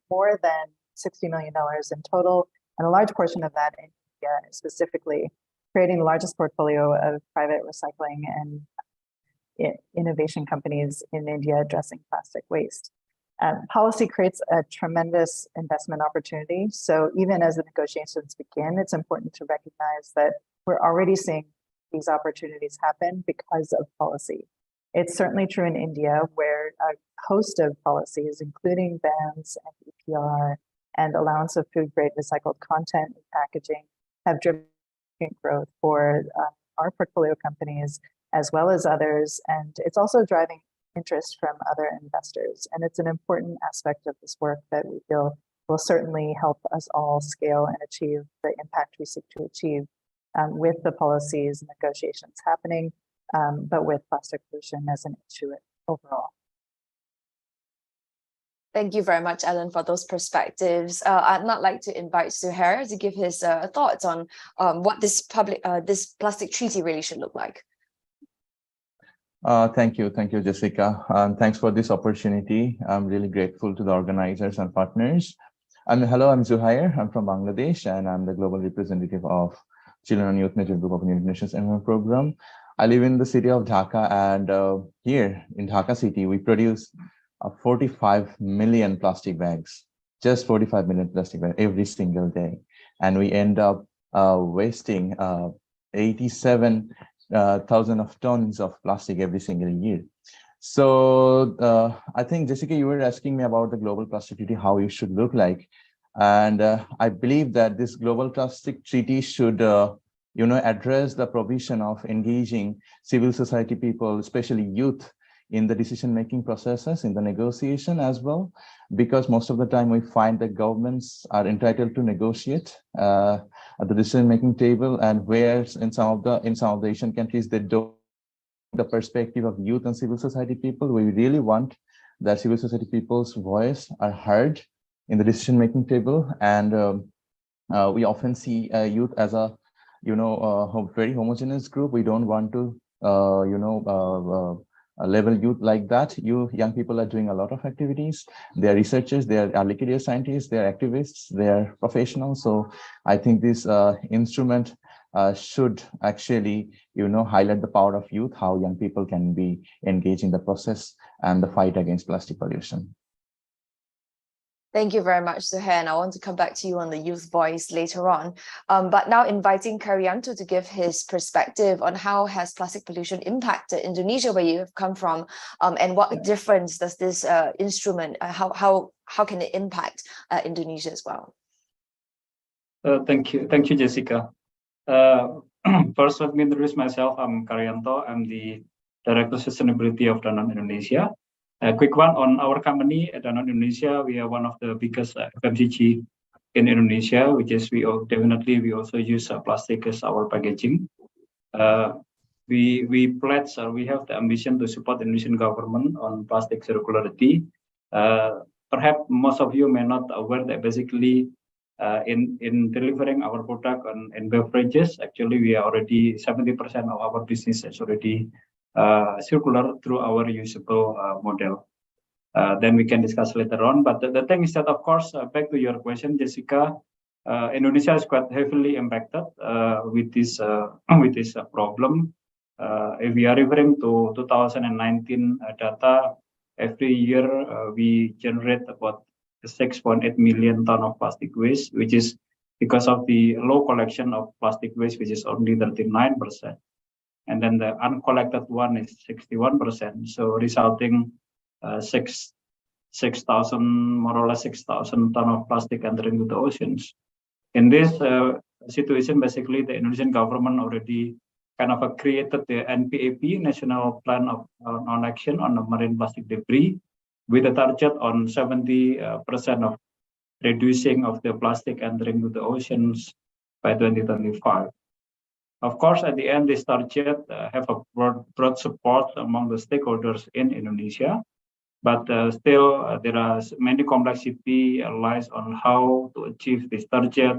more than $60 million in total, and a large portion of that in India, specifically creating the largest portfolio of private recycling and innovation companies in India addressing plastic waste. Policy creates a tremendous investment opportunity. So even as the negotiations begin, it's important to recognize that we're already seeing these opportunities happen because of policy. It's certainly true in India, where a host of policies, including bans and EPR and allowance of food-grade recycled content and packaging, have driven growth for our portfolio companies as well as others. And it's also driving interest from other investors. And it's an important aspect of this work that we feel will certainly help us all scale and achieve the impact we seek to achieve with the policies and negotiations happening, but with plastic pollution as an issue overall. Thank you very much, Ellen, for those perspectives. I'd not like to invite Zuhair to give his thoughts on what this plastic treaty really should look like. Thank you, Jessica. Thanks for this opportunity. I'm really grateful to the organizers and partners. And hello, I'm Zuhair. I'm from Bangladesh, and I'm the global representative of Children and Youth Network Group of United Nations Environment Program. I live in the city of Dhaka, and here in Dhaka city, we produce 45 million plastic bags, just 45 million plastic bags every single day. And we end up wasting 87,000 of tons of plastic every single year. So I think, Jessica, you were asking me about the global plastic treaty, how it should look like. And I believe that this global plastic treaty should address the provision of engaging civil society people, especially youth, in the decision-making processes, in the negotiation as well, because most of the time we find that governments are entitled to negotiate at the decision-making table, and where in some of the Asian countries they don't the perspective of youth and civil society people. We really want that civil society people's voice are heard in the decision-making table, and we often see youth as a very homogeneous group. We don't want to level youth like that. Young people are doing a lot of activities. They are researchers, they are early career scientists, they are activists, they are professionals. So I think this instrument should actually highlight the power of youth, how young people can be engaged in the process and the fight against plastic pollution. Thank you very much, Suhair, and I want to come back to you on the youth voice later on. But now inviting Karyanto to give his perspective on how has plastic pollution impacted Indonesia, where you have come from, and what difference does this instrument, how can it impact Indonesia as well? Thank you, Jessica. First, let me introduce myself. I'm Karyanto. I'm the Director of Sustainability of Danone Indonesia. A quick one on our company at Danone Indonesia. We are one of the biggest FMCG in Indonesia, which is we also use plastic as our packaging. We pledge, or we have the ambition to support the Indonesian government on plastic circularity. Perhaps most of you may not aware that basically in delivering our product in beverages, actually we are already 70% of our business is already circular through our usable model. Then we can discuss later on. But the thing is that, of course, back to your question, Jessica, Indonesia is quite heavily impacted with this problem. If we are referring to 2019 data, every year we generate about 6.8 million tons of plastic waste, which is because of the low collection of plastic waste, which is only 39%. And then the uncollected one is 61%. So resulting 6,000, more or less 6,000 tons of plastic entering into the oceans. In this situation, basically the Indonesian government already kind of created the NPAP, National Plan on Action on the Marine Plastic Debris, with a target on 70% of reducing of the plastic entering into the oceans by 2025. Of course, at the end, this target have a broad support among the stakeholders in Indonesia, but still there are many complexity lies on how to achieve this target,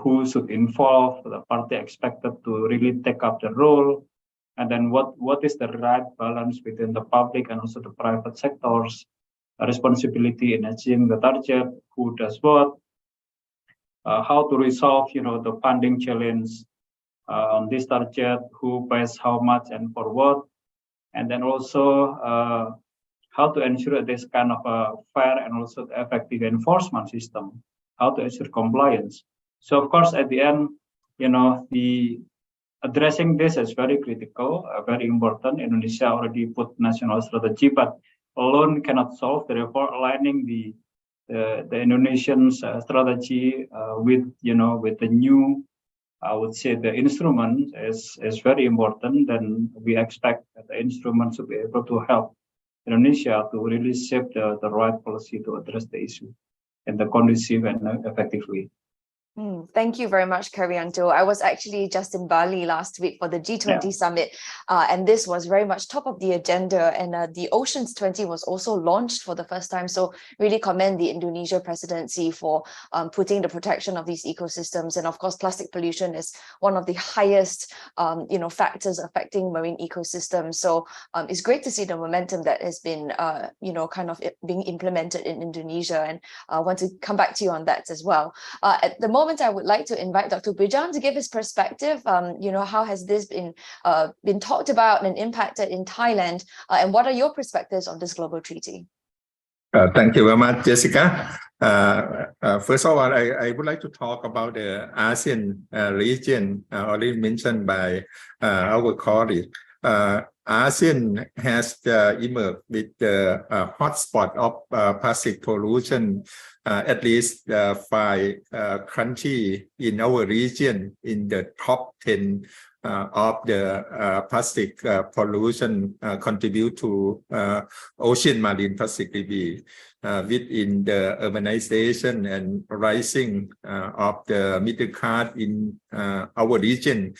who should involve, the party expected to really take up the role, and then what is the right balance between the public and also the private sectors, responsibility in achieving the target, who does what, how to resolve, the funding challenge on this target, who pays how much and for what, and then also how to ensure this kind of a fair and also effective enforcement system, how to ensure compliance. So of course, at the end, the addressing this is very critical, very important. Indonesia already put national strategy, but alone cannot solve. Therefore, aligning the Indonesian strategy with the new, I would say, the instrument is very important. Then we expect that the instrument to be able to help Indonesia to really shape the right policy to address the issue in the conducive and effective way. Thank you very much, Karyanto. I was actually just in Bali last week for the G20 summit, and this was very much top of the agenda, and the Oceans 20 was also launched for the first time. So really commend the Indonesia presidency for putting the protection of these ecosystems. And of course, plastic pollution is one of the highest factors affecting marine ecosystems. So it's great to see the momentum that has been kind of being implemented in Indonesia, and I want to come back to you on that as well. At the moment, moment, I would like to invite Dr. Bijan to give his perspective. How has this been talked about and impacted in Thailand? And what are your perspectives on this global treaty? Thank you very much, Jessica. First of all, I would like to talk about the ASEAN region already mentioned by our colleague. ASEAN has emerged with the hotspot of plastic pollution. At least 5 countries in our region in the top 10 of the plastic pollution contribute to ocean marine plastic debris within the urbanization and rising of the middle class in our region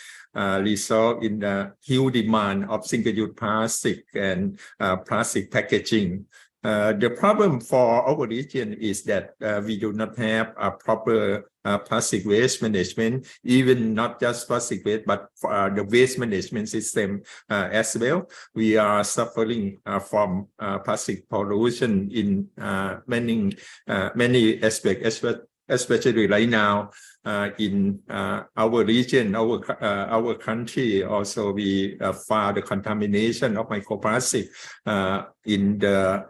result in the huge demand of single-use plastic and plastic packaging. The problem for our region is that we do not have a proper plastic waste management, even not just plastic waste, but the waste management system as well. We are suffering from plastic pollution in many aspects, especially right now in our region, our country. Also, we found the contamination of microplastic in the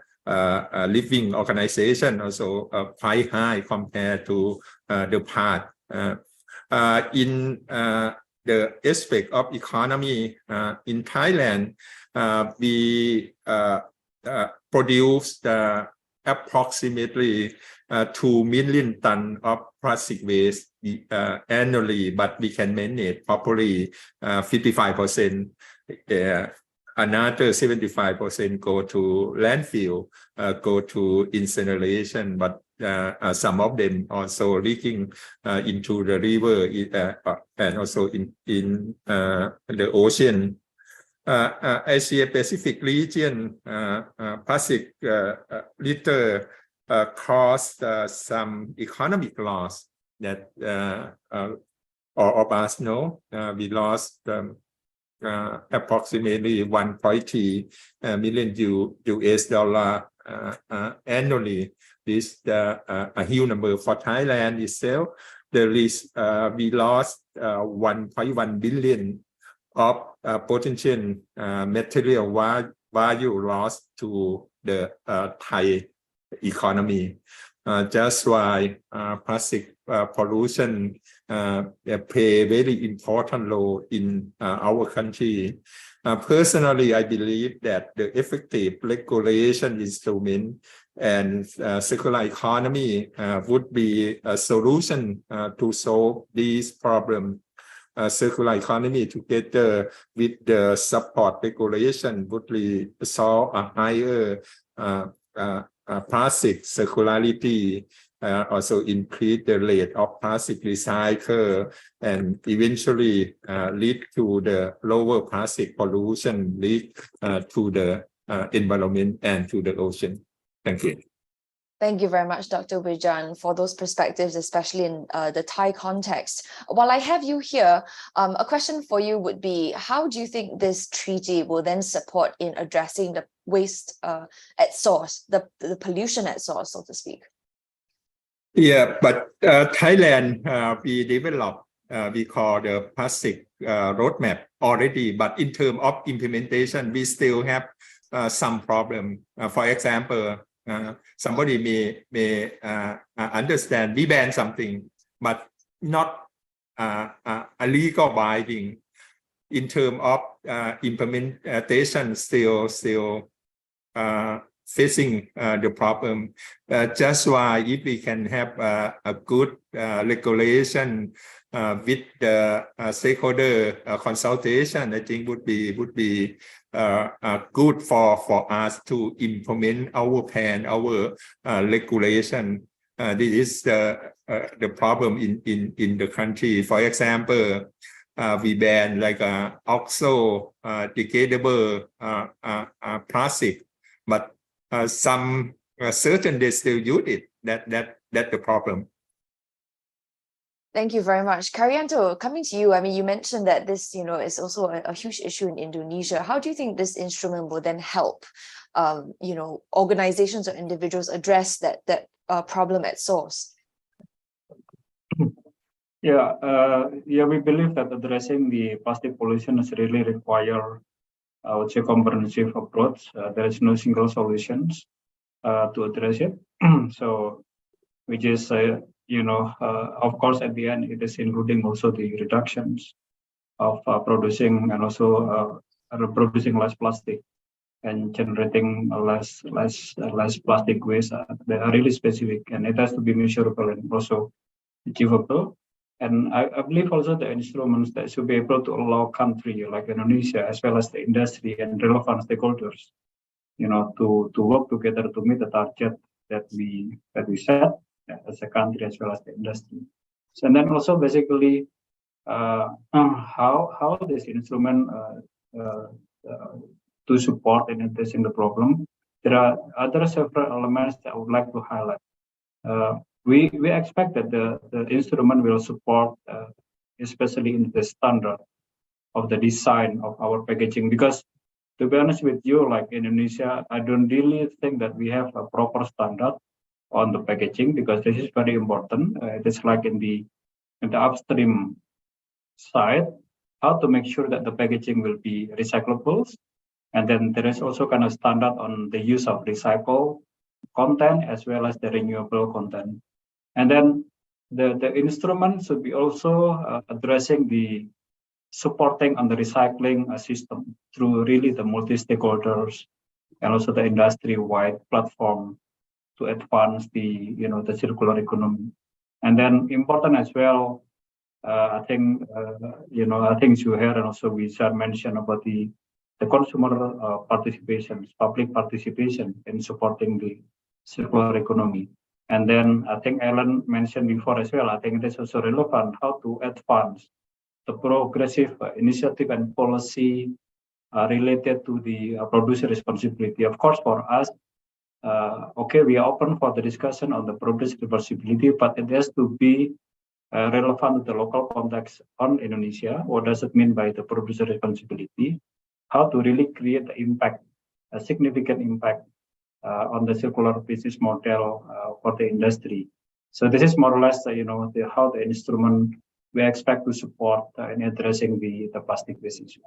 living organization also quite high compared to the past. In the aspect of economy in Thailand, we produce approximately 2 million tons of plastic waste annually, but we can manage properly 55%. Another 75% go to landfill, go to incineration, but some of them also leaking into the river and also in the ocean. Asia Pacific region, plastic litter caused some economic loss that all of us know. We lost approximately 1.3 million US dollar annually. This is a huge number for Thailand itself. We lost 1.1 billion of potential material value lost to the Thai economy. Just why plastic pollution play a very important role in our country. Personally, I believe that the effective regulation instrument and circular economy would be a solution to solve these problems. Circular economy together with the support regulation would solve a higher plastic circularity, also increase the rate of plastic recycle, and eventually lead to the lower plastic pollution, lead to the environment and to the ocean. Thank you. Thank you very much, Dr. Bijan, for those perspectives, especially in the Thai context. While I have you here, a question for you would be, how do you think this treaty will then support in addressing the waste at source, the pollution at source, so to speak? Yeah, but Thailand, we developed, we call the plastic roadmap already, but in terms of implementation, we still have some problem. For example, somebody may understand we ban something, but not a legal binding. In terms of implementation, still facing the problem. Just why if we can have a good regulation with the stakeholder consultation, I think would be good for us to implement our plan, our regulation. This is the problem in the country. For example, we ban like oxo degradable plastic, but some certain they still use it. That's the problem. Thank you very much. Karyanto, coming to you, I mean, you mentioned that this, is also a huge issue in Indonesia. How do you think this instrument will then help, organizations or individuals address that problem at source? Yeah, we believe that addressing the plastic pollution is really require, I would say, comprehensive approach. There is no single solutions to address it. So, which is, of course, at the end, it is including also the reductions of producing and also producing less plastic and generating less plastic waste. They are really specific, and it has to be measurable and also achievable. And I believe also the instruments that should be able to allow country like Indonesia as well as the industry and relevant stakeholders, to work together to meet the target that we set as a country as well as the industry. So, and then also basically how this instrument to support in addressing the problem. There are other several elements that I would like to highlight. We expect that the instrument will support, especially in the standard of the design of our packaging. Because to be honest with you, like Indonesia, I don't really think that we have a proper standard on the packaging, because this is very important. It is like in the upstream side, how to make sure that the packaging will be recyclable. And then there is also kind of standard on the use of recycled content as well as the renewable content. And then the instrument should be also addressing the supporting on the recycling system through really the multi-stakeholders and also the industry-wide platform to advance the circular economy. And then important as well, I think Zuhair and also Wisa mentioned about the consumer participation, public participation in supporting the circular economy. And then I think Ellen mentioned before as well, I think it is also relevant how to advance the progressive initiative and policy related to the producer responsibility. Of course, for us, we are open for the discussion on the producer responsibility, but it has to be relevant to the local context on Indonesia. What does it mean by the producer responsibility? How to really create the impact, a significant impact on the circular business model for the industry. So this is more or less, how the instrument we expect to support in addressing the plastic waste issue.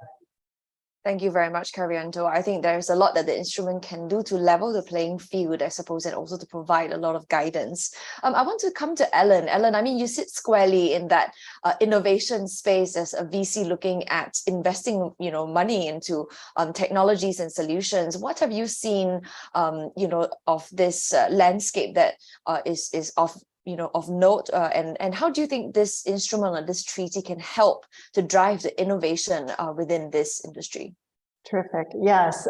Thank you very much, Karyanto. I think there's a lot that the instrument can do to level the playing field, I suppose, and also to provide a lot of guidance. I want to come to Ellen. Ellen, I mean, you sit squarely in that innovation space as a VC looking at investing, money into technologies and solutions. What have you seen, of this landscape that is of note, and how do you think this instrument or this treaty can help to drive the innovation within this industry? Terrific. Yes.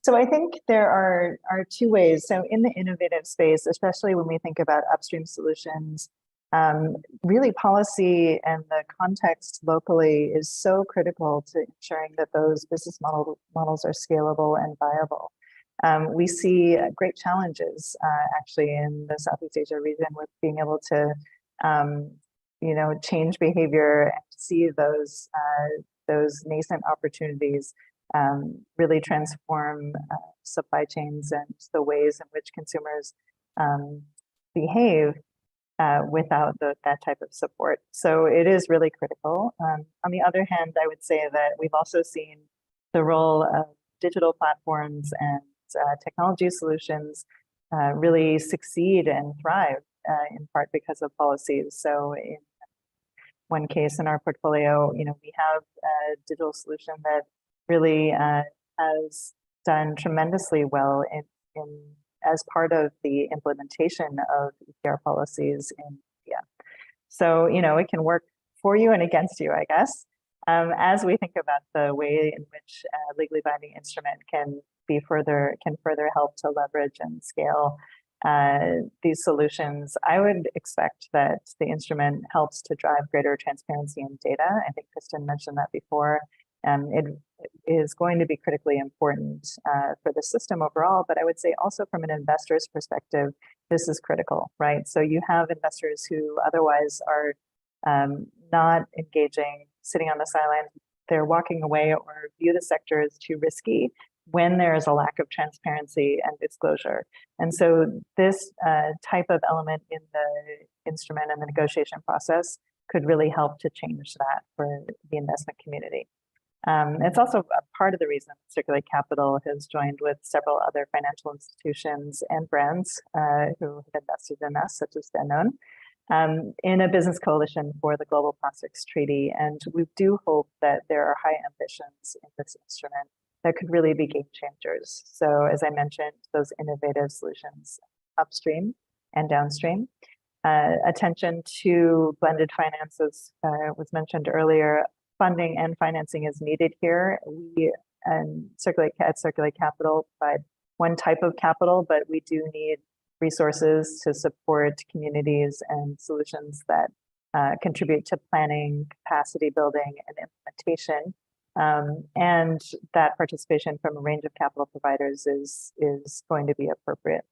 So I think there are two ways. So in the innovative space, especially when we think about upstream solutions, really policy and the context locally is so critical to ensuring that those business models are scalable and viable. We see great challenges actually in the Southeast Asia region with being able to, change behavior and see those nascent opportunities really transform supply chains and the ways in which consumers behave without that type of support. So it is really critical. On the other hand, I would say that we've also seen the role of digital platforms and technology solutions really succeed and thrive in part because of policies. So in one case in our portfolio, we have a digital solution that really has done tremendously well in as part of the implementation of EPR policies in India. So, it can work for you and against you, I guess. As we think about the way in which a legally binding instrument can further help to leverage and scale these solutions, I would expect that the instrument helps to drive greater transparency in data. I think Kristen mentioned that before. It is going to be critically important for the system overall, but I would say also from an investor's perspective, this is critical, right? So you have investors who otherwise are not engaging, sitting on the sidelines, they're walking away or view the sector as too risky when there is a lack of transparency and disclosure. And so this type of element in the instrument and the negotiation process could really help to change that for the investment community. It's also a part of the reason Circular Capital has joined with several other financial institutions and brands who have invested in us, such as Danone, in a business coalition for the Global Plastics Treaty. And we do hope that there are high ambitions in this instrument that could really be game changers. So as I mentioned, those innovative solutions upstream and downstream. Attention to blended finances was mentioned earlier. Funding and financing is needed here. We at Circular Capital provide one type of capital, but we do need resources to support communities and solutions that contribute to planning, capacity building, and implementation. And that participation from a range of capital providers is going to be appropriate.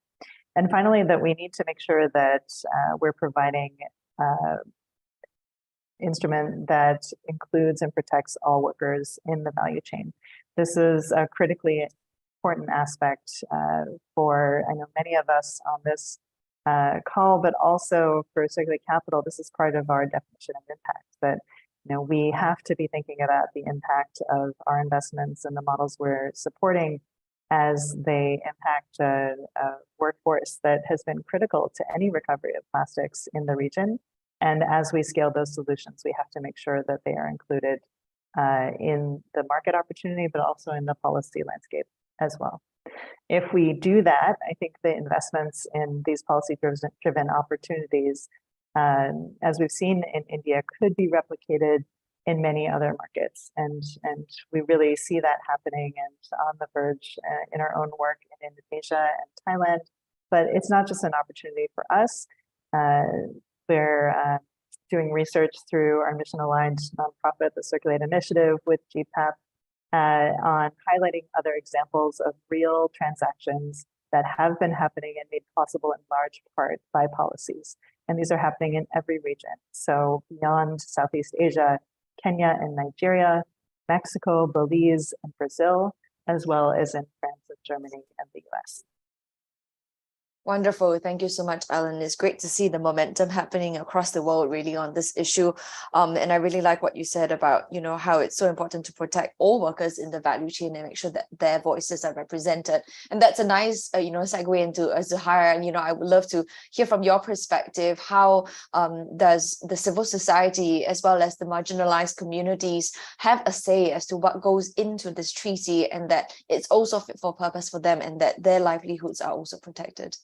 And finally, that we need to make sure that we're providing instrument that includes and protects all workers in the value chain. This is a critically important aspect for, I know, many of us on this call, but also for Circular Capital. This is part of our definition of impact, that we have to be thinking about the impact of our investments and the models we're supporting as they impact a workforce that has been critical to any recovery of plastics in the region. And as we scale those solutions, we have to make sure that they are included in the market opportunity, but also in the policy landscape as well. If we do that, I think the investments in these policy-driven opportunities, as we've seen in India, could be replicated in many other markets. And we really see that happening and on the verge in our own work in Indonesia and Thailand. But it's not just an opportunity for us. We're doing research through our mission-aligned nonprofit, the Circulate Initiative, with GPAP on highlighting other examples of real transactions that have been happening and made possible in large part by policies. And these are happening in every region. So beyond Southeast Asia, Kenya and Nigeria, Mexico, Belize, and Brazil, as well as in France and Germany and the US. Wonderful. Thank you so much, Ellen. It's great to see the momentum happening across the world really on this issue. And I really like what you said about, how it's so important to protect all workers in the value chain and make sure that their voices are represented. And that's a nice, segue into Zuhaira. And, I would love to hear from your perspective, how does the civil society as well as the marginalized communities have a say as to what goes into this treaty and that it's also fit for purpose for them and that their livelihoods are also protected?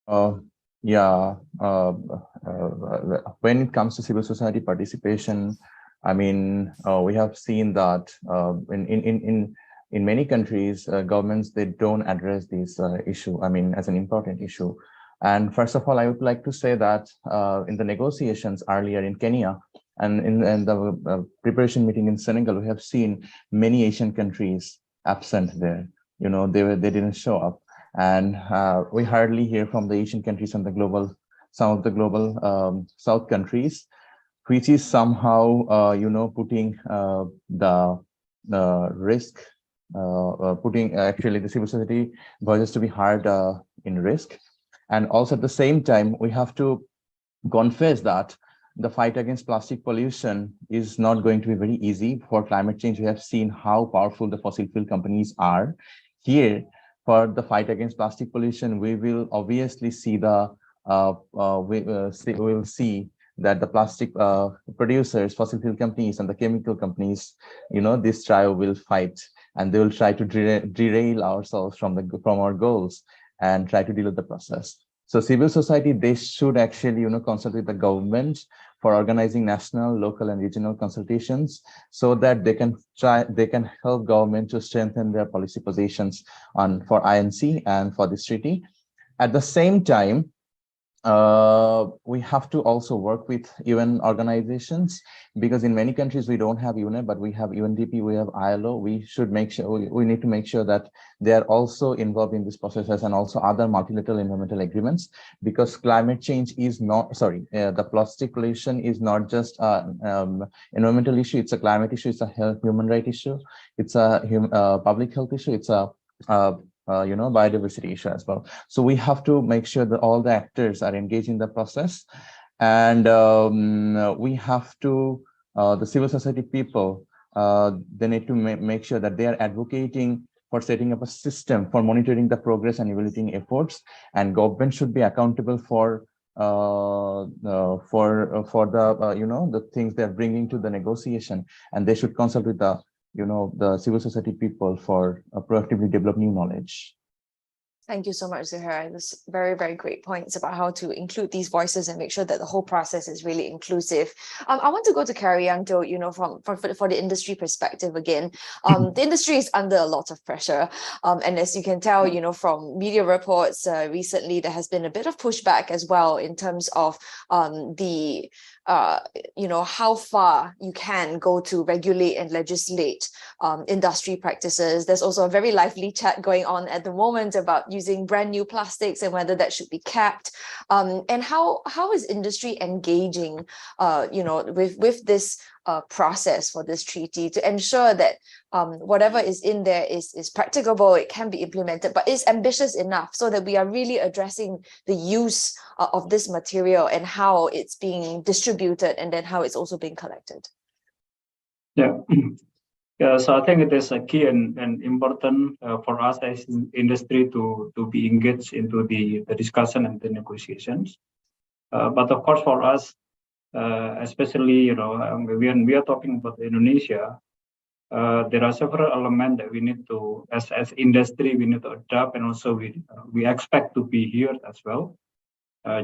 When it comes to civil society participation, we have seen that in many countries, governments, they don't address this issue, as an important issue. And first of all, I would like to say that in the negotiations earlier in Kenya and in the preparation meeting in Senegal, we have seen many Asian countries absent there. They didn't show up. And we hardly hear from the Asian countries and some of the global South countries, which is somehow, putting the risk, putting actually the civil society voices to be heard in risk. And also at the same time, we have to confess that the fight against plastic pollution is not going to be very easy. For climate change, we have seen how powerful the fossil fuel companies are. Here, for the fight against plastic pollution, we will obviously see we'll see that the plastic producers, fossil fuel companies, and the chemical companies, this trio will fight, and they will try to derail ourselves from our goals and try to deal with the process. So civil society, they should actually, consult with the government for organizing national, local, and regional consultations so that they can help government to strengthen their policy positions for INC and for this treaty. At the same time, we have to also work with UN organizations, because in many countries we don't have UNEP, but we have UNDP, we have ILO. We need to make sure that they are also involved in these processes, and also other multilateral environmental agreements, because climate change is not, the plastic pollution is not just an environmental issue, it's a climate issue, it's a human rights issue, it's a public health issue, it's a biodiversity issue as well. So we have to make sure that all the actors are engaged in the process. And we have to, the civil society people, they need to make sure that they are advocating for setting up a system for monitoring the progress and evaluating efforts, and government should be accountable for the the things they're bringing to the negotiation, and they should consult with the the civil society people for proactively develop new knowledge. Thank you so much, Zuhair. This very, very great points about how to include these voices and make sure that the whole process is really inclusive. I want to go to Karyanto, for the industry perspective again. The industry is under a lot of pressure. And as you can tell, from media reports recently, there has been a bit of pushback as well in terms of how far you can go to regulate and legislate industry practices. There's also a very lively chat going on at the moment about using brand new plastics and whether that should be capped. And how is industry engaging, with this process for this treaty to ensure that whatever is in there is practicable, it can be implemented, but is ambitious enough so that we are really addressing the use of this material and how it's being distributed and then how it's also being collected. Yeah. Yeah, so I think it is a key and important for us as industry to be engaged into the discussion and the negotiations. But of course, for us, especially when we are talking about Indonesia, there are several elements that we need to, as industry, we need to adapt, and also we expect to be here as well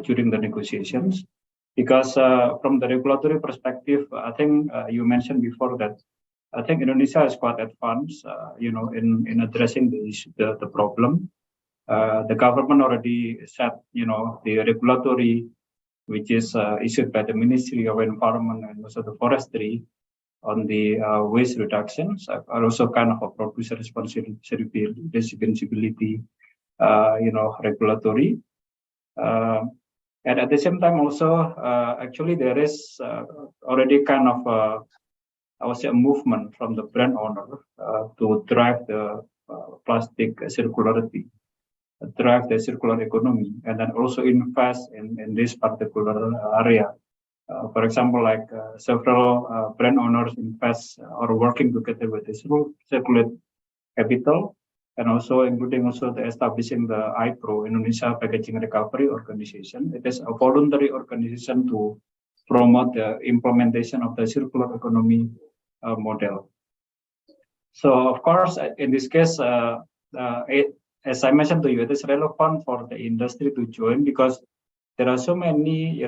during the negotiations. Because from the regulatory perspective, I think you mentioned before that I think Indonesia is quite advanced, in addressing the problem. The government already set, the regulatory, which is issued by the Ministry of Environment and also the Forestry on the waste reductions, are also kind of a producer responsibility, regulatory. And at the same time also, actually there is already kind of I would say a movement from the brand owner to drive the plastic circularity, drive the circular economy, and then also invest in this particular area. For example, like several brand owners invest or working together with the circular capital, and also including also the establishing the IPRO, Indonesia Packaging Recovery Organization. It is a voluntary organization to promote the implementation of the circular economy model. So of course, in this case, as I mentioned to you, it is relevant for the industry to join because there are so many,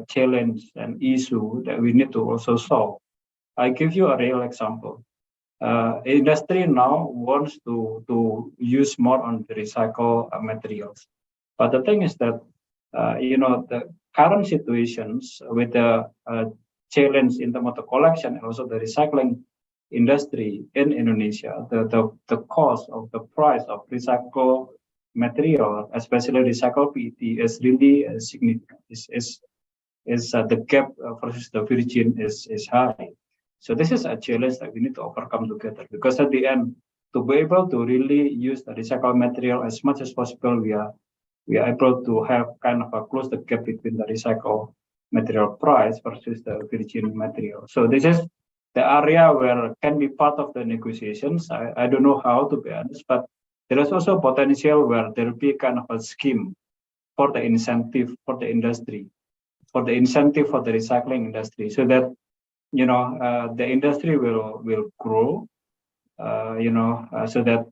challenge and issue that we need to also solve. I give you a real example. Industry now wants to use more on the recycled materials, but the thing is that the current situations with the challenge in terms of the collection and also the recycling industry in Indonesia, the cost of the price of recycled material, especially recycled PET, is really significant. The gap versus the virgin is high. So this is a challenge that we need to overcome together, because at the end, to be able to really use the recycled material as much as possible, we are able to have kind of a close the gap between the recycled material price versus the virgin material. So this is the area where can be part of the negotiations. I don't know how, to be honest, but there is also potential where there will be kind of a scheme for the incentive for the industry, for the incentive for the recycling industry, so that the industry will grow, so that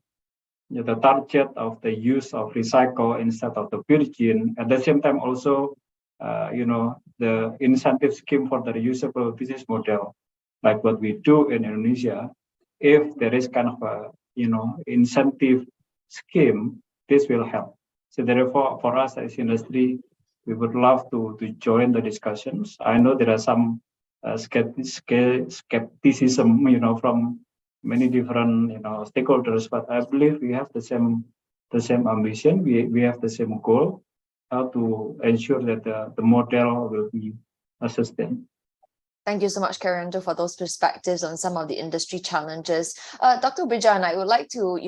the target of the use of recycle instead of the virgin. At the same time, also, the incentive scheme for the reusable business model, like what we do in Indonesia. If there is kind of a incentive scheme, this will help. So therefore, for us as industry, we would love to join the discussions. I know there are some skepticism, from many different stakeholders, but I believe we have the same ambition. We have the same goal, how to ensure that the model will be sustained. Thank you so much, Karanto, for those perspectives on some of the industry challenges. Dr. Brijan, I would like to,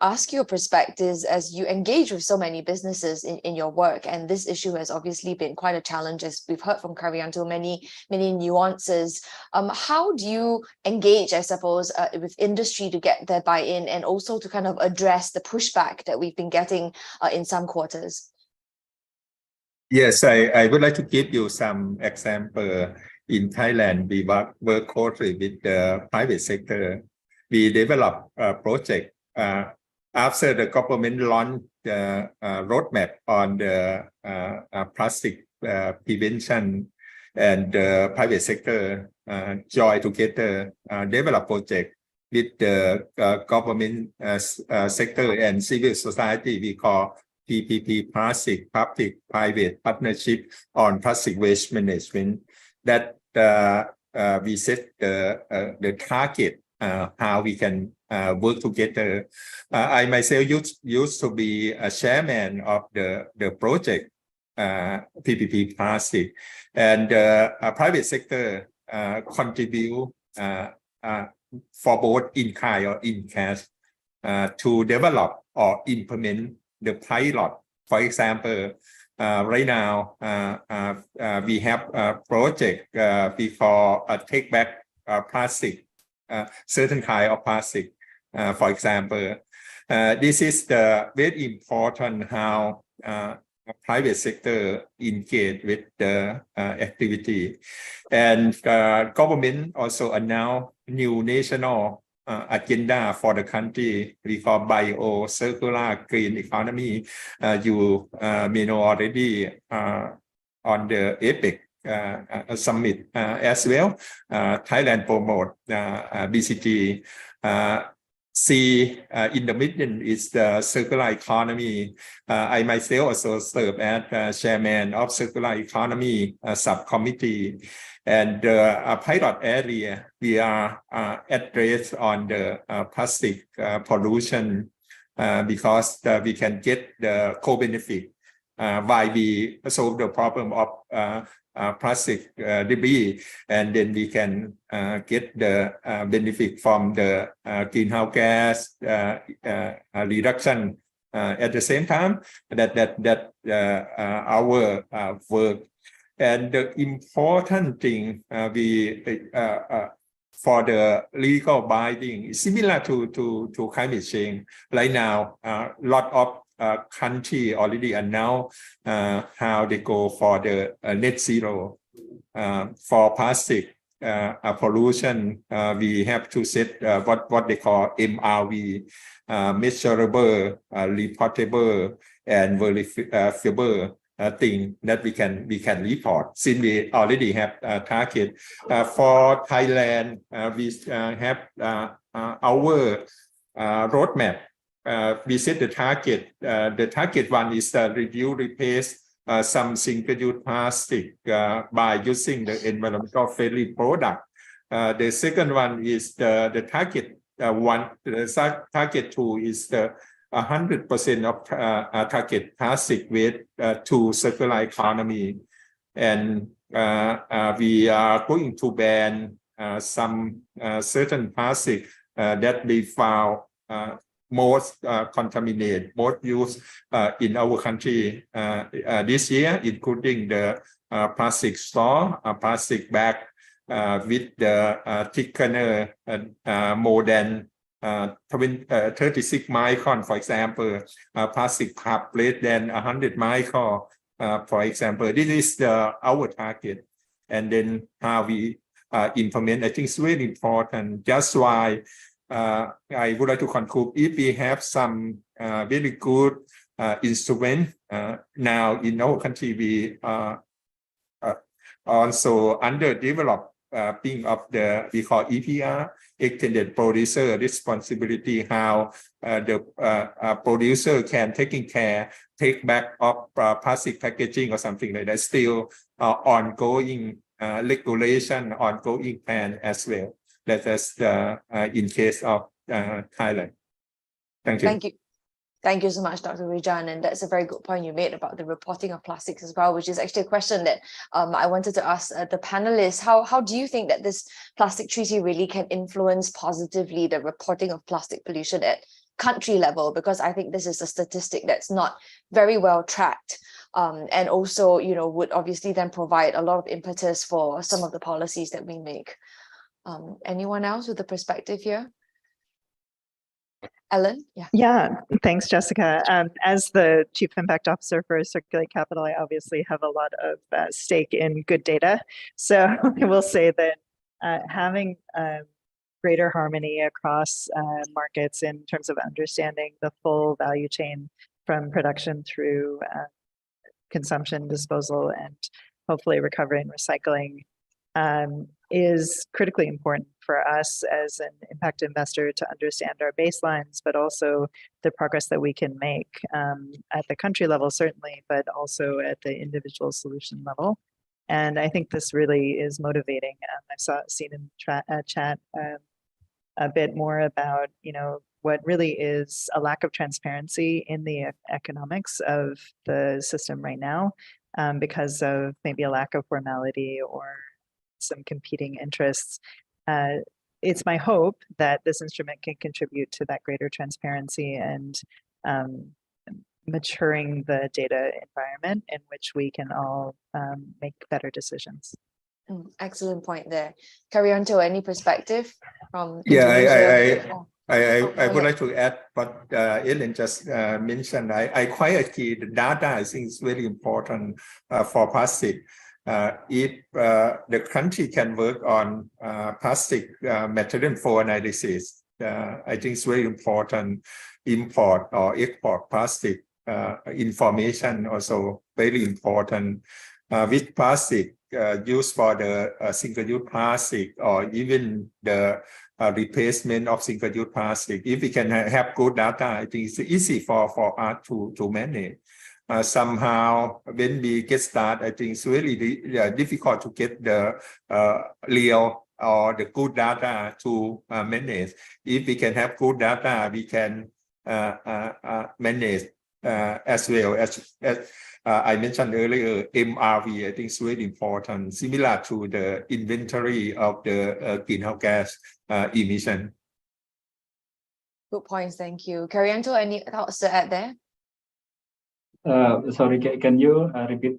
ask your perspectives as you engage with so many businesses in your work. And this issue has obviously been quite a challenge, as we've heard from Karanto, many nuances. How do you engage, I suppose, with industry to get their buy-in and also to kind of address the pushback that we've been getting in some quarters? Yes, I would like to give you some example. In Thailand, we work closely with the private sector. We develop a project after the government launched the roadmap on the plastic prevention, and the private sector join together, develop project with the government sector and civil society. We call PPP, Plastic Public-Private Partnership on Plastic Waste Management. That we set the target, how we can work together. I myself used to be a chairman of the project PPP Plastic, and private sector contribute for both in kind or in cash to develop or implement the pilot. For example, right now we have a project we call take back plastic, certain kind of plastic. For example, this is the very important how private sector engage with the activity, and government also announced new national agenda for the country. We call bio circular green economy. You may know already on the APEC summit as well. Thailand promote BCG. C in the middle is the circular economy. I myself also serve as chairman of circular economy subcommittee. And a pilot area, we are addressed on the plastic pollution because we can get the co-benefit while we solve the problem of plastic debris, and then we can get the benefit from the greenhouse gas reduction at the same time. That our work. And the important thing for the legal binding is similar to climate change. Right now, a lot of countries already announced how they go for the net zero. For plastic pollution, we have to set what they call MRV, measurable, reportable, and verifiable thing that we can report. Since we already have a target for Thailand, we have our roadmap. We set the target. The target one is replace some single-use plastic by using the environmental friendly product. The second one is the target one. The target two is the 100% of target plastic waste to circular economy, and we are going to ban some certain plastic that we found most contaminated, most used in our country this year, including the plastic straw, plastic bag with the thickener more than 36 micron, for example, plastic cup less than 100 micron, for example. This is our target. And then how we implement, I think it's very important. Just why I would like to conclude, if we have some very good instrument now in our country, we also underdeveloped being of the we call EPR, extended producer responsibility, how the producer can take back of plastic packaging or something like that. Still ongoing regulation, ongoing plan as well. That is in case of Thailand. Thank you. Thank you. Thank you so much, Dr. Rijan. And that's a very good point you made about the reporting of plastics as well, which is actually a question that I wanted to ask the panelists. How do you think that this plastic treaty really can influence positively the reporting of plastic pollution at country level? Because I think this is a statistic that's not very well tracked. And also, would obviously then provide a lot of impetus for some of the policies that we make. Anyone else with a perspective here? Ellen? Yeah, thanks, Jessica. As the Chief Impact Officer for Circulate Capital, I obviously have a lot of stake in good data. So I will say that having greater harmony across markets in terms of understanding the full value chain from production through consumption, disposal, and hopefully recovery and recycling is critically important for us as an impact investor to understand our baselines, but also the progress that we can make at the country level, certainly, but also at the individual solution level. And I think this really is motivating. I've seen in chat a bit more about, what really is a lack of transparency in the economics of the system right now because of maybe a lack of formality or some competing interests. It's my hope that this instrument can contribute to that greater transparency and maturing the data environment in which we can all make better decisions. Excellent point there. Karyanto, any perspective from Indonesia? I would like to add what Ellen just mentioned. I quite agree. The data, I think, is very important for plastic. If the country can work on plastic material flow analysis, I think it's very important. Import or export plastic information also very important. With plastic used for the single-use plastic or even the replacement of single-use plastic, if we can have good data, I think it's easy for us to manage. Somehow, when we get started, I think it's really difficult to get the real or the good data to manage. If we can have good data, we can manage as well as I mentioned earlier, MRV, I think is really important, similar to the inventory of the greenhouse gas emission. Good points, thank you. Karyanto, any thoughts to add there? Sorry, can you repeat?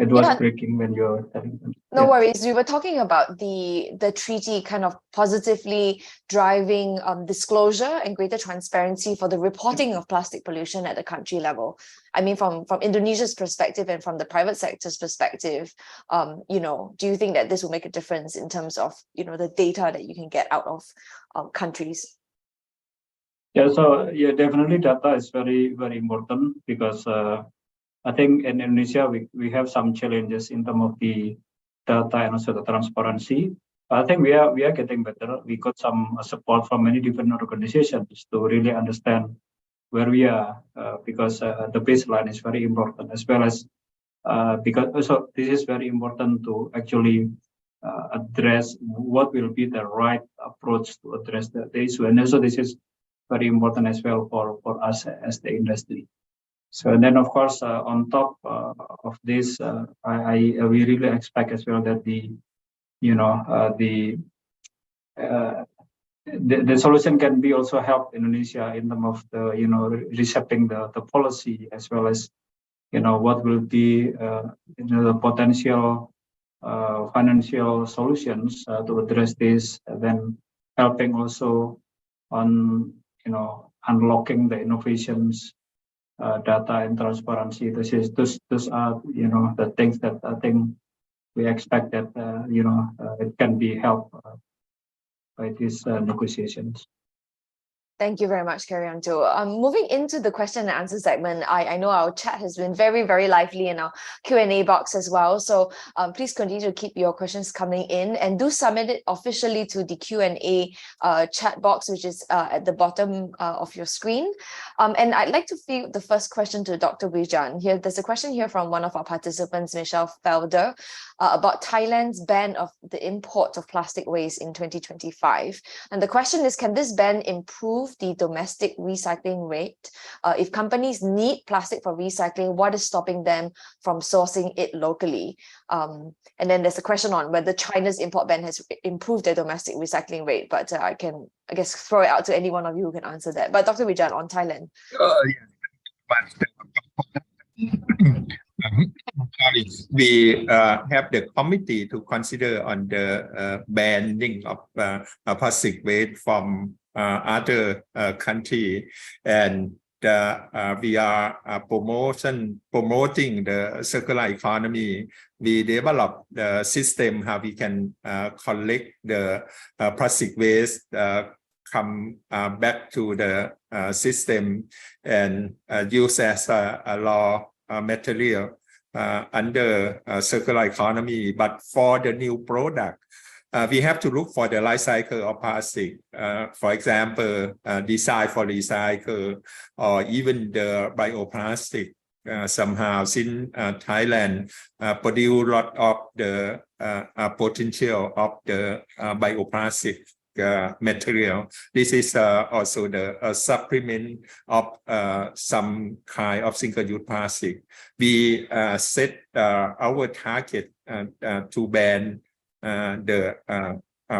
It was breaking when you were telling them. No worries. We were talking about the treaty kind of positively driving disclosure and greater transparency for the reporting of plastic pollution at the country level. I mean, from Indonesia's perspective and from the private sector's perspective, do you think that this will make a difference in terms of, the data that you can get out of countries? Yeah, so definitely data is very, very important because I think in Indonesia, we have some challenges in terms of the data and also the transparency. I think we are getting better. We got some support from many different organizations to really understand where we are because the baseline is very important, as well as because also this is very important to actually address what will be the right approach to address the issue. And also this is very important as well for us as the industry. So and then of course on top of this, we really expect as well that the solution can be also help Indonesia in terms of the reshaping the policy, as well as what will be the potential financial solutions to address this, and then helping also on unlocking the innovations, data and transparency. Those are the things that I think we expect that it can be helped by these negotiations. Thank you very much, Karyanto. Moving into the question and answer segment, I know our chat has been very, very lively in our Q&A box as well. So please continue to keep your questions coming in and do submit it officially to the Q&A chat box, which is at the bottom of your screen. And I'd like to field the first question to Dr. Wijan. Here, there's a question here from one of our participants, Michelle Felder, about Thailand's ban of the import of plastic waste in 2025. And the question is, can this ban improve improve the domestic recycling rate? If companies need plastic for recycling, what is stopping them from sourcing it locally? And then there's a question on whether China's import ban has improved their domestic recycling rate, but I guess, throw it out to any one of you who can answer that. But Dr. Wijan, on Thailand. We have the committee to consider on the banning of plastic waste from other country, and we are promoting the circular economy. We develop the system how we can collect the plastic waste, come back to the system and use as a raw material under circular economy. But for the new product, we have to look for the life cycle of plastic. For example, design for recycle, or even the bioplastic. Somehow, since Thailand produce a lot of the potential of the bioplastic material. This is also the supplement of some kind of single-use plastic. We set our target to ban the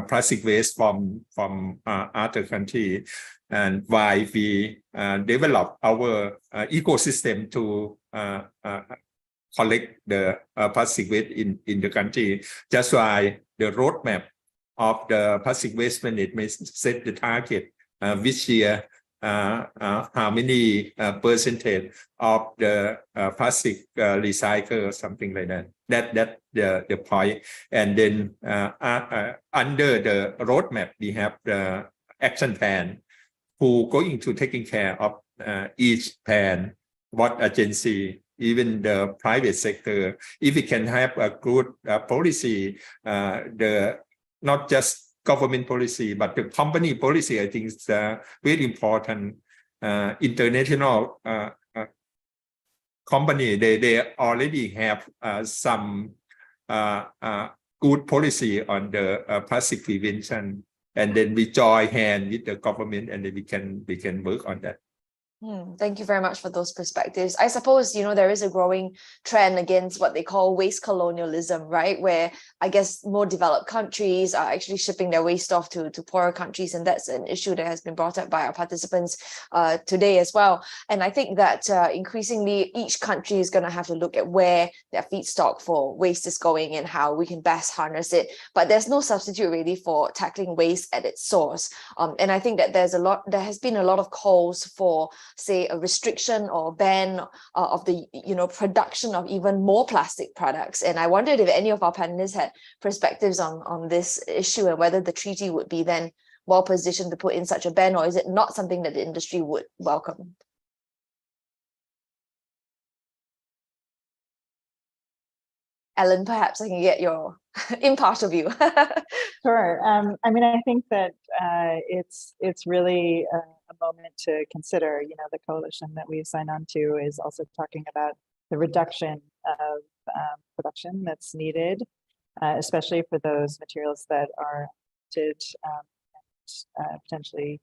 plastic waste from other countries, and why we develop our ecosystem to collect the plastic waste in the country. Just why the roadmap of the plastic waste management set the target which year how many percentage of the plastic recycle or something like that. That's the point. And then under the roadmap, we have the action plan who going to taking care of each plan, what agency, even the private sector. If we can have a good policy, not just government policy, but the company policy, I think is very important. International company, they already have some good policy on the plastic prevention, and then we join hand with the government, and then we can work on that. Thank you very much for those perspectives. I suppose, there is a growing trend against what they call waste colonialism, right? Where I guess more developed countries are actually shipping their waste off to poorer countries. And that's an issue that has been brought up by our participants today as well. And I think that increasingly each country is going to have to look at where their feedstock for waste is going and how we can best harness it. But there's no substitute really for tackling waste at its source. And I think that there has been a lot of calls for, say, a restriction or ban of the production of even more plastic products. And I wondered if any of our panelists had perspectives on this issue and whether the treaty would be then well positioned to put in such a ban, or is it not something that the industry would welcome? Ellen, perhaps I can get your impartial view. Sure. I mean, I think that it's really a moment to consider. The coalition that we signed on to is also talking about the reduction of production that's needed, especially for those materials that are potentially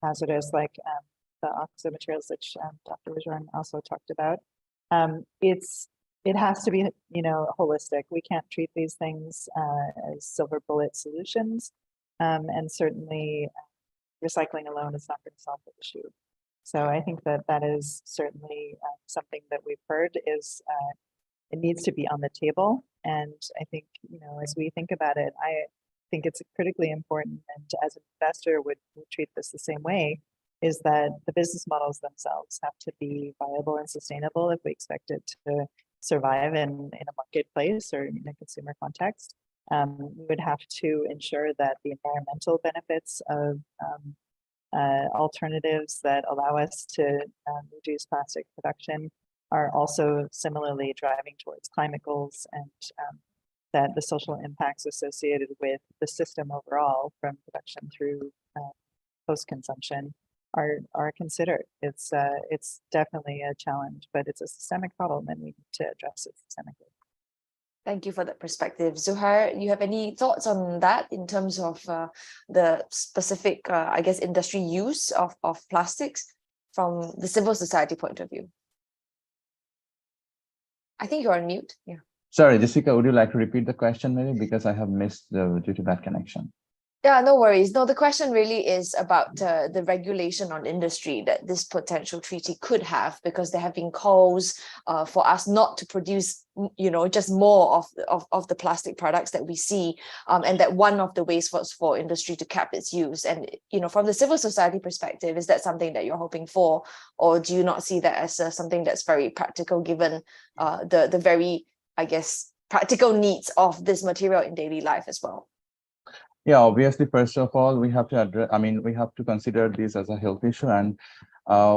hazardous, like the oxo materials, which Dr. Wijan also talked about. It has to be, holistic. We can't treat these things as silver bullet solutions, and certainly recycling alone is not going to solve the issue. So I think that is certainly something that we've heard is it needs to be on the table. And I think, as we think about it, I think it's critically important, and as an investor would treat this the same way, is that the business models themselves have to be viable and sustainable if we expect it to survive in a marketplace or in a consumer context. We would have to ensure that the environmental benefits of alternatives that allow us to reduce plastic production are also similarly driving towards climate goals, and that the social impacts associated with the system overall, from production through post-consumption, are considered. It's definitely a challenge, but it's a systemic problem, and we need to address it systemically. Thank you for that perspective. Zuhair, you have any thoughts on that in terms of the specific, I guess, industry use of plastics from the civil society point of view? I think you're on mute. Yeah. Sorry, Jessica, would you like to repeat the question maybe, because I have missed due to bad connection? Yeah, no worries. No, the question really is about the regulation on industry that this potential treaty could have, because there have been calls for us not to produce, just more of the plastic products that we see, and that one of the ways was for industry to cap its use. And, from the civil society perspective, is that something that you're hoping for, or do you not see that as something that's very practical, given the very, I guess, practical needs of this material in daily life as well? Yeah, obviously, first of all, we have to address, we have to consider this as a health issue. And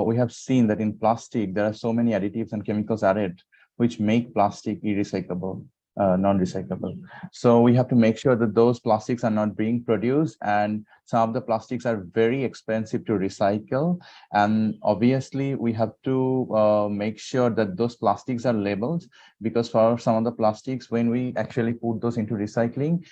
we have seen that in plastic, there are so many additives and chemicals added, which make plastic irrecyclable, non-recyclable. So we have to make sure that those plastics are not being produced. And some of the plastics are very expensive to recycle. And obviously, we have to make sure that those plastics are labeled, because for some of the plastics, when we actually put those into recycling,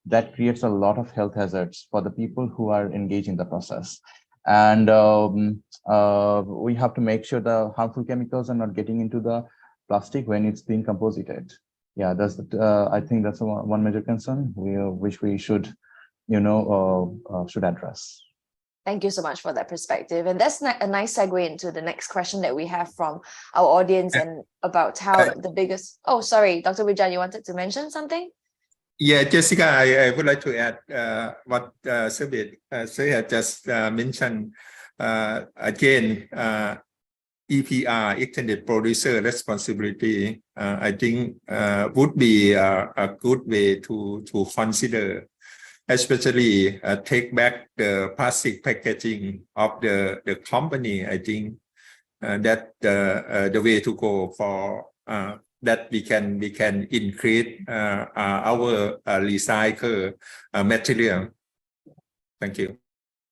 that creates a lot of health hazards for the people who are engaged in the process. And we have to make sure the harmful chemicals are not getting into the plastic when it's being composited. Yeah, that's I think that's one major concern which we should, should address. Thank you so much for that perspective. And that's a nice segue into the next question that we have from our audience, and about how the biggest... Oh, sorry, Dr. Wijan, you wanted to mention something? Yeah, Jessica, I would like to add what Sue just mentioned. Again, EPR, extended producer responsibility, I think would be a good way to consider, especially take back the plastic packaging of the company. I think that the way to go for that we can increase our recycle material. Thank you.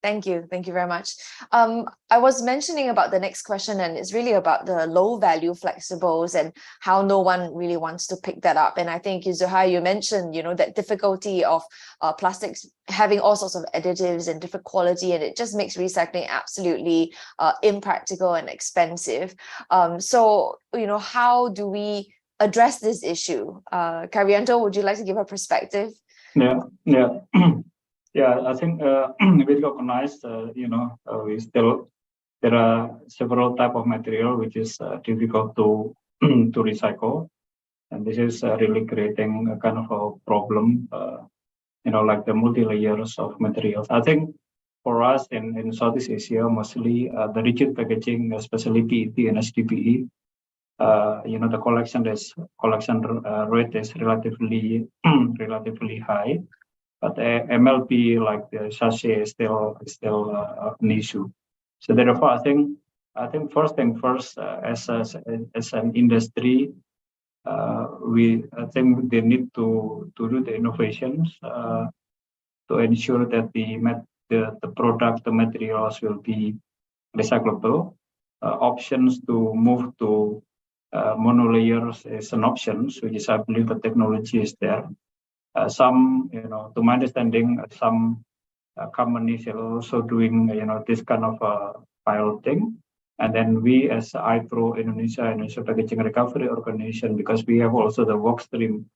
Thank you. Thank you very much. I was mentioning about the next question, and it's really about the low value flexibles and how no one really wants to pick that up. And I think, Zuhair, you mentioned, that difficulty of plastics having all sorts of additives and different quality, and it just makes recycling absolutely impractical and expensive. So, how do we address this issue? Karyanto, would you like to give a perspective? Yeah. Yeah, I think we recognize, there are several types of material which is difficult to recycle, and this is really creating a kind of a problem, like the multi-layers of materials. I think for us in Southeast Asia, mostly the rigid packaging, especially PET and HDPE, the collection rate is relatively high. But MLP, like the sachet, is still an issue. So therefore, I think first thing first, as an industry, I think they need to do the innovations to ensure that the product, the materials will be recyclable. Options to move to monolayers is an option, which is, I believe, the technology is there. Some, to my understanding, some companies are also doing, this kind of piloting. And then we, as IPRO Indonesia Packaging Recovery Organization, because we have also the work stream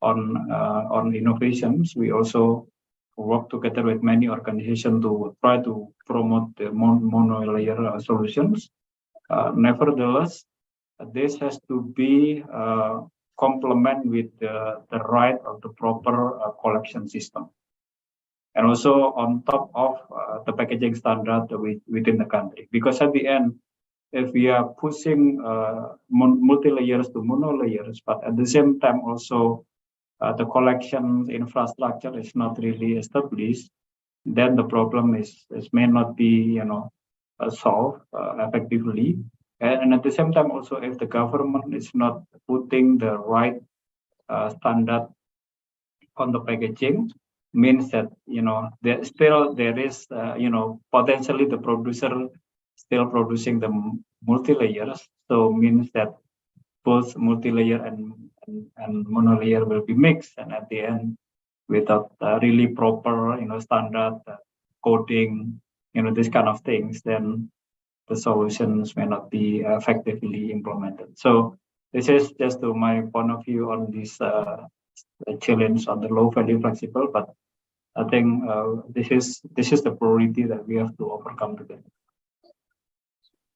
on innovations, we also work together with many organizations to try to promote the monolayer solutions. Nevertheless, this has to be complement with the right of the proper collection system, and also on top of the packaging standard within the country. Because at the end, if we are pushing multi-layers to monolayers, but at the same time also the collection infrastructure is not really established, then the problem may not be solved effectively. And at the same time, also, if the government is not putting the right standard on the packaging, means that there is potentially the producer still producing the multi-layers. So means that both multi-layer and and monolayer will be mixed, and at the end, without really proper, standard coding, this kind of things, then the solutions may not be effectively implemented. So this is just to my point of view on this challenge on the low value flexible, but I think this is the priority that we have to overcome together.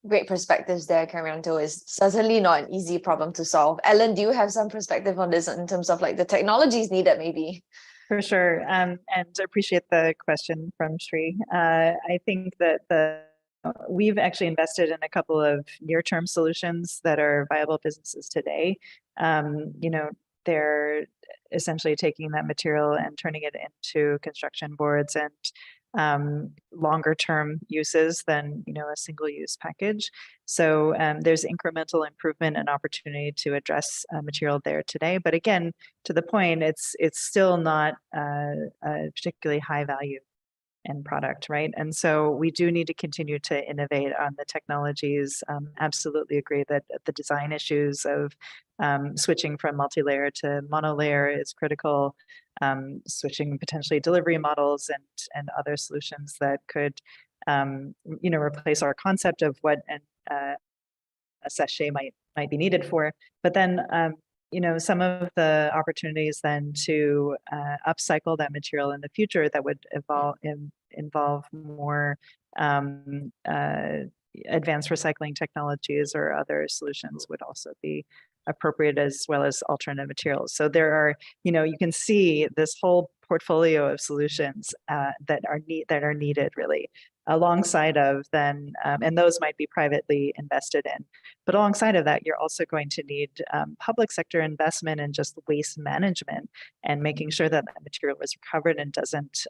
Great perspectives there, Carianto. Is certainly not an easy problem to solve. Ellen, do you have some perspective on this in terms of like the technologies needed maybe? For sure, and I appreciate the question from Sri. I think that we've actually invested in a couple of near-term solutions that are viable businesses today. They're essentially taking that material and turning it into construction boards and longer-term uses than a single-use package. So there's incremental improvement and opportunity to address material there today. But again, to the point, it's still not a particularly high value end product, right? And so we do need to continue to innovate on the technologies. Absolutely agree that the design issues of switching from multi-layer to monolayer is critical. Switching potentially delivery models and other solutions that could replace our concept of what a sachet might be needed for. But then some of the opportunities then to upcycle that material in the future that would involve more advanced recycling technologies or other solutions would also be appropriate, as well as alternative materials. So there are, you can see this whole portfolio of solutions that are needed really alongside of then, and those might be privately invested in. But alongside of that, you're also going to need public sector investment in just waste management and making sure that that material is recovered and doesn't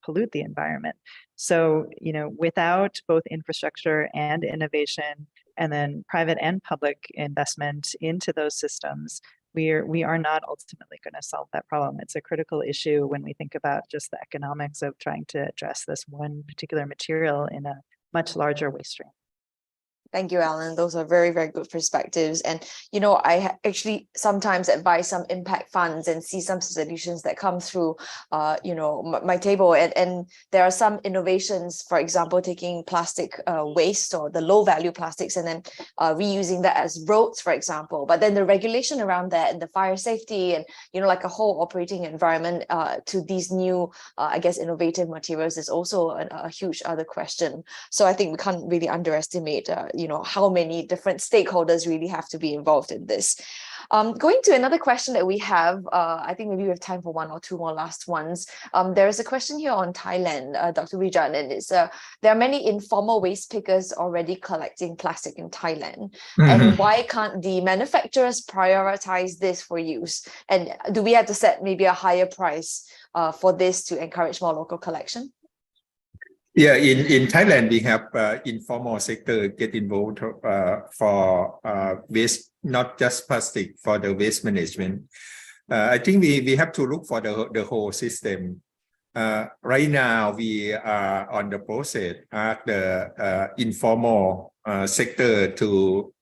pollute the environment. So, without both infrastructure and innovation, and then private and public investment into those systems, we are not ultimately going to solve that problem. It's a critical issue when we think about just the economics of trying to address this one particular material in a much larger waste stream. Thank you, Alan. Those are very, very good perspectives. And, I actually sometimes advise some impact funds and see some solutions that come through, my table. And there are some innovations, for example, taking plastic waste or the low value plastics and then reusing that as roads, for example. But then the regulation around that and the fire safety and, like a whole operating environment to these new, innovative materials is also a huge other question. So I think we can't really underestimate how many different stakeholders really have to be involved in this. Going to another question that we have, I think maybe we have time for one or two more last ones. There is a question here on Thailand, Dr. Wijan, and it's there are many informal waste pickers already collecting plastic in Thailand. And why can't the manufacturers prioritize this for use? And do we have to set maybe a higher price for this to encourage more local collection? Yeah, in Thailand, we have informal sector get involved for waste, not just plastic, for the waste management. I think we have to look for the whole system. Right now, we are on the process of the informal sector to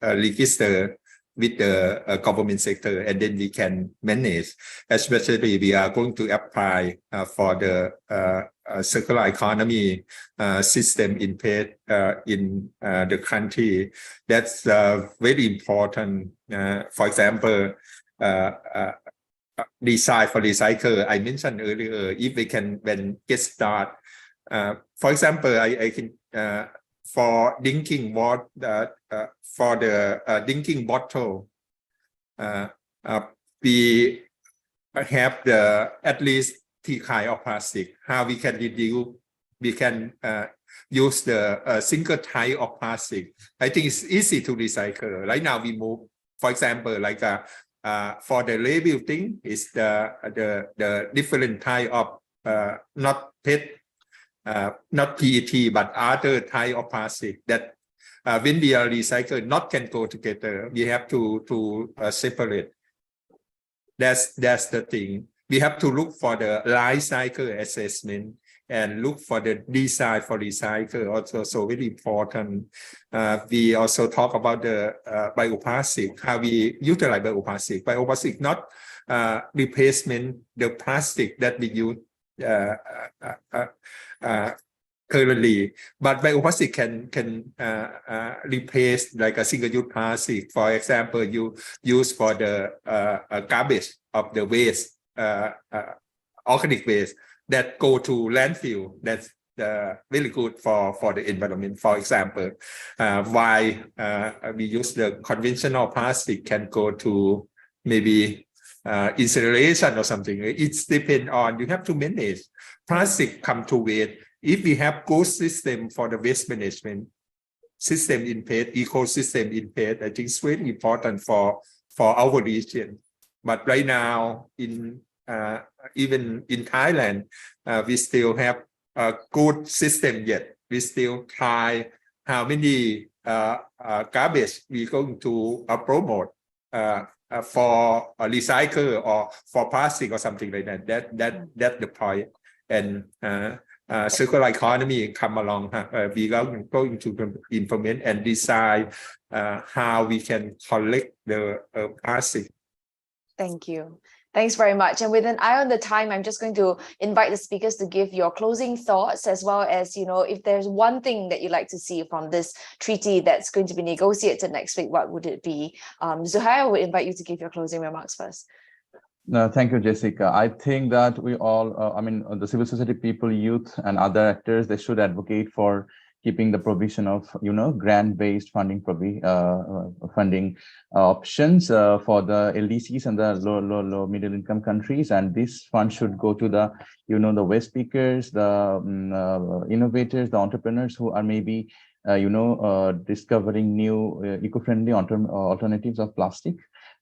register with the government sector, and then we can manage. Especially, we are going to apply for the circular economy system in place in the country. That's very important. For example, design for recycle. I mentioned earlier, if we can get started. For example, I can for drinking water, for the drinking bottle, we have at least 3 kinds of plastic. How we can reduce? We can use the single type of plastic. I think it's easy to recycle. Right now, we move. For example, like for the label thing, is the different type of not PET. Not PET, but other type of plastic that when we are recycled, not can go together. We have to separate. That's the thing. We have to look for the life cycle assessment and look for the design for recycle also so very important. We also talk about the bioplastic, how we utilize bioplastic. Bioplastic not replacement the plastic that we use currently, but bioplastic can replace like a single-use plastic. For example, you use for the garbage of the waste, organic waste that go to landfill. That's really good for the environment. For example, why we use the conventional plastic can go to maybe incineration or something. It's depend on, you have to manage. Plastic come to waste. If we have good system for the waste management, system in place, ecosystem in place, I think it's very important for our region. But right now, in even in Thailand, we still have a good system yet. We still try how many garbage we're going to promote for a recycle or for plastic or something like that. That's the point. And circular economy come along. We are going to implement and decide how we can collect the plastic. Thank you. Thanks very much. And with an eye on the time, I'm just going to invite the speakers to give your closing thoughts, as well as, if there's one thing that you'd like to see from this treaty that's going to be negotiated next week, what would it be? Zuhair, I would invite you to give your closing remarks first. No, thank you, Jessica. I think that we all, the civil society people, youth, and other actors, they should advocate for keeping the provision of, grant-based funding options for the LDCs and the low middle income countries. And this fund should go to the, the waste speakers, the innovators, the entrepreneurs who are maybe, discovering new eco-friendly alternatives of plastic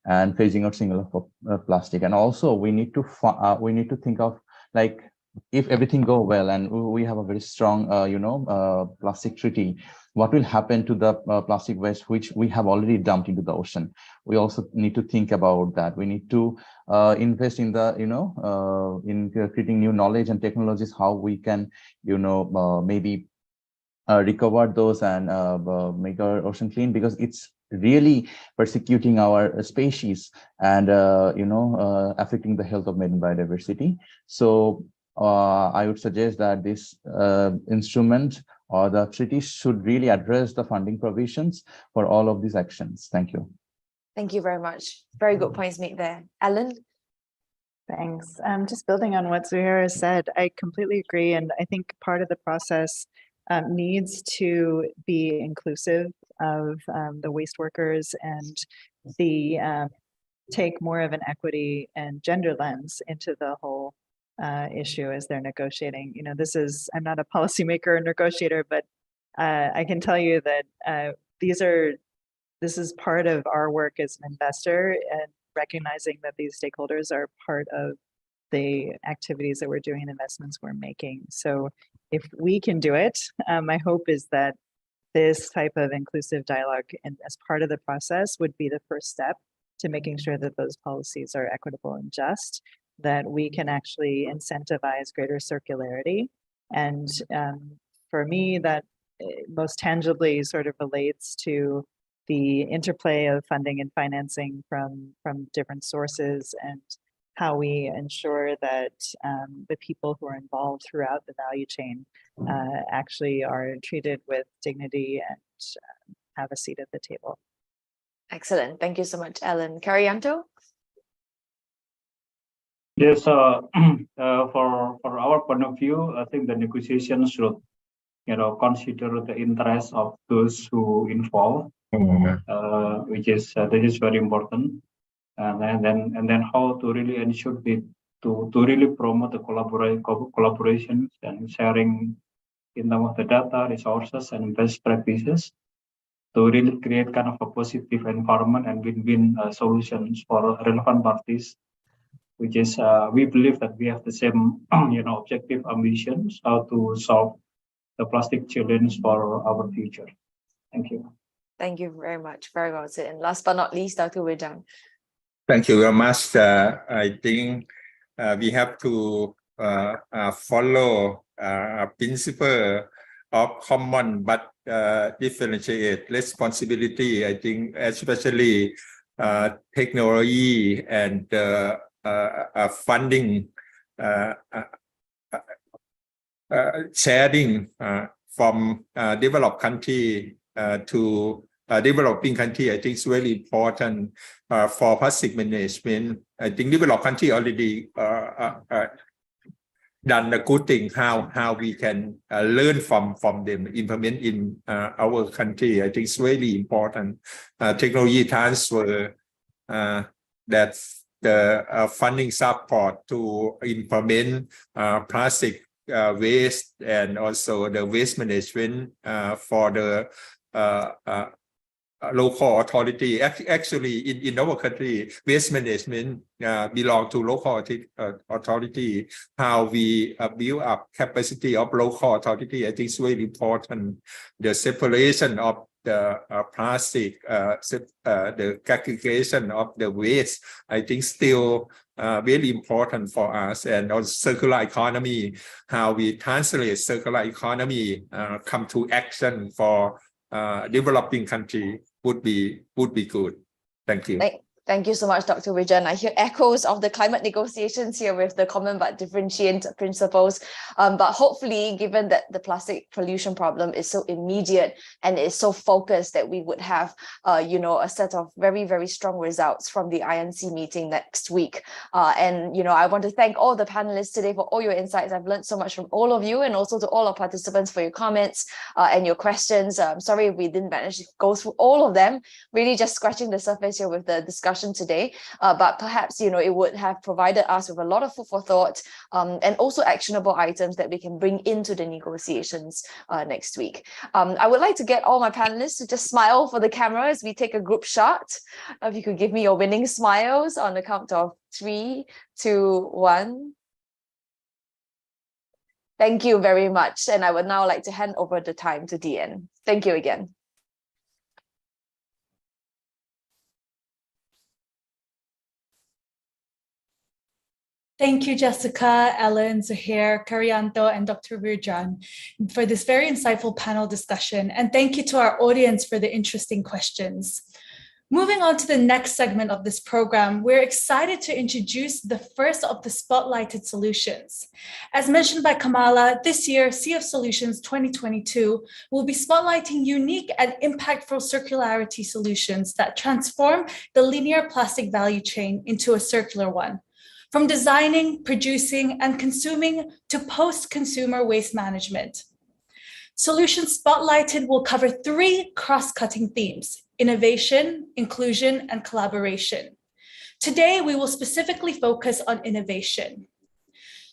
and phasing out single plastic. And also we need to think of, like, if everything go well and we have a very strong plastic treaty, what will happen to the plastic waste which we have already dumped into the ocean? We also need to think about that. We need to invest in the in creating new knowledge and technologies, how we can maybe recover those and make our ocean clean, because it's really persecuting our species and affecting the health of marine biodiversity. So I would suggest that this instrument or the treaty should really address the funding provisions for all of these actions. Thank you. Thank you very much. Very good points made there. Ellen? Thanks. Just building on what Zuhair said, I completely agree. And I think part of the process needs to be inclusive of the waste workers and take more of an equity and gender lens into the whole issue as they're negotiating. I'm not a policymaker or negotiator, but I can tell you that this is part of our work as an investor, and recognizing that these stakeholders are part of the activities that we're doing and investments we're making. So if we can do it, my hope is that this type of inclusive dialogue and as part of the process would be the first step to making sure that those policies are equitable and just, that we can actually incentivize greater circularity. And for me, that most tangibly sort of relates to the interplay of funding and financing from different sources, and how we ensure that the people who are involved throughout the value chain actually are treated with dignity and have a seat at the table. Excellent. Thank you so much, Ellen. Karyanto? Yes, for our point of view, I think the negotiations should, consider the interests of those who involved, which is that is very important. And then how to really ensure to really promote the collaborations and sharing in terms of the data, resources, and best practices to really create kind of a positive environment and win-win solutions for relevant parties. Which is we believe that we have the same objective ambitions, how to solve the plastic challenge for our future. Thank you. Thank you very much. Very well said. And last but not least, Dr. Widang. Thank you very much. I think we have to follow principle of common but differentiate responsibility. I think especially technology and funding sharing from developed country to developing country, I think is really important for plastic management. I think developed country already done a good thing. How we can learn from them, implement in our country. I think it's really important. Technology transfer, that's the funding support to implement plastic waste and also the waste management for the local authority. Actually, in our country, waste management belong to local authority. How we build up capacity of local authority, I think is really important. The separation of the plastic, the aggregation of the waste, I think still very important for us. And also circular economy, how we translate circular economy come to action for developing country would be good. Thank you. Thank you so much, Dr. Wijan. I hear echoes of the climate negotiations here with the common but differentiate principles. But hopefully, given that the plastic pollution problem is so immediate and is so focused, that we would have, a set of very, very strong results from the INC meeting next week. And I want to thank all the panelists today for all your insights. I've learned so much from all of you, and also to all our participants for your comments and your questions. I'm sorry if we didn't manage to go through all of them. Really just scratching the surface here with the discussion today, but perhaps it would have provided us with a lot of food for thought and also actionable items that we can bring into the negotiations next week. I would like to get all my panelists to just smile for the camera as we take a group shot. If you could give me your winning smiles on the count of 3, 2, 1. Thank you very much, and I would now like to hand over the time to Deanne. Thank you again. Thank you, Jessica, Ellen, Zuhair, Karyanto, and Dr. Wirjan for this very insightful panel discussion. And thank you to our audience for the interesting questions. Moving on to the next segment of this program, we're excited to introduce the first of the spotlighted solutions. As mentioned by Kamala, this year, Sea of Solutions 2022 will be spotlighting unique and impactful circularity solutions that transform the linear plastic value chain into a circular one. From designing, producing, and consuming to post-consumer waste management. Solutions spotlighted will cover 3 cross-cutting themes: innovation, inclusion, and collaboration. Today, we will specifically focus on innovation.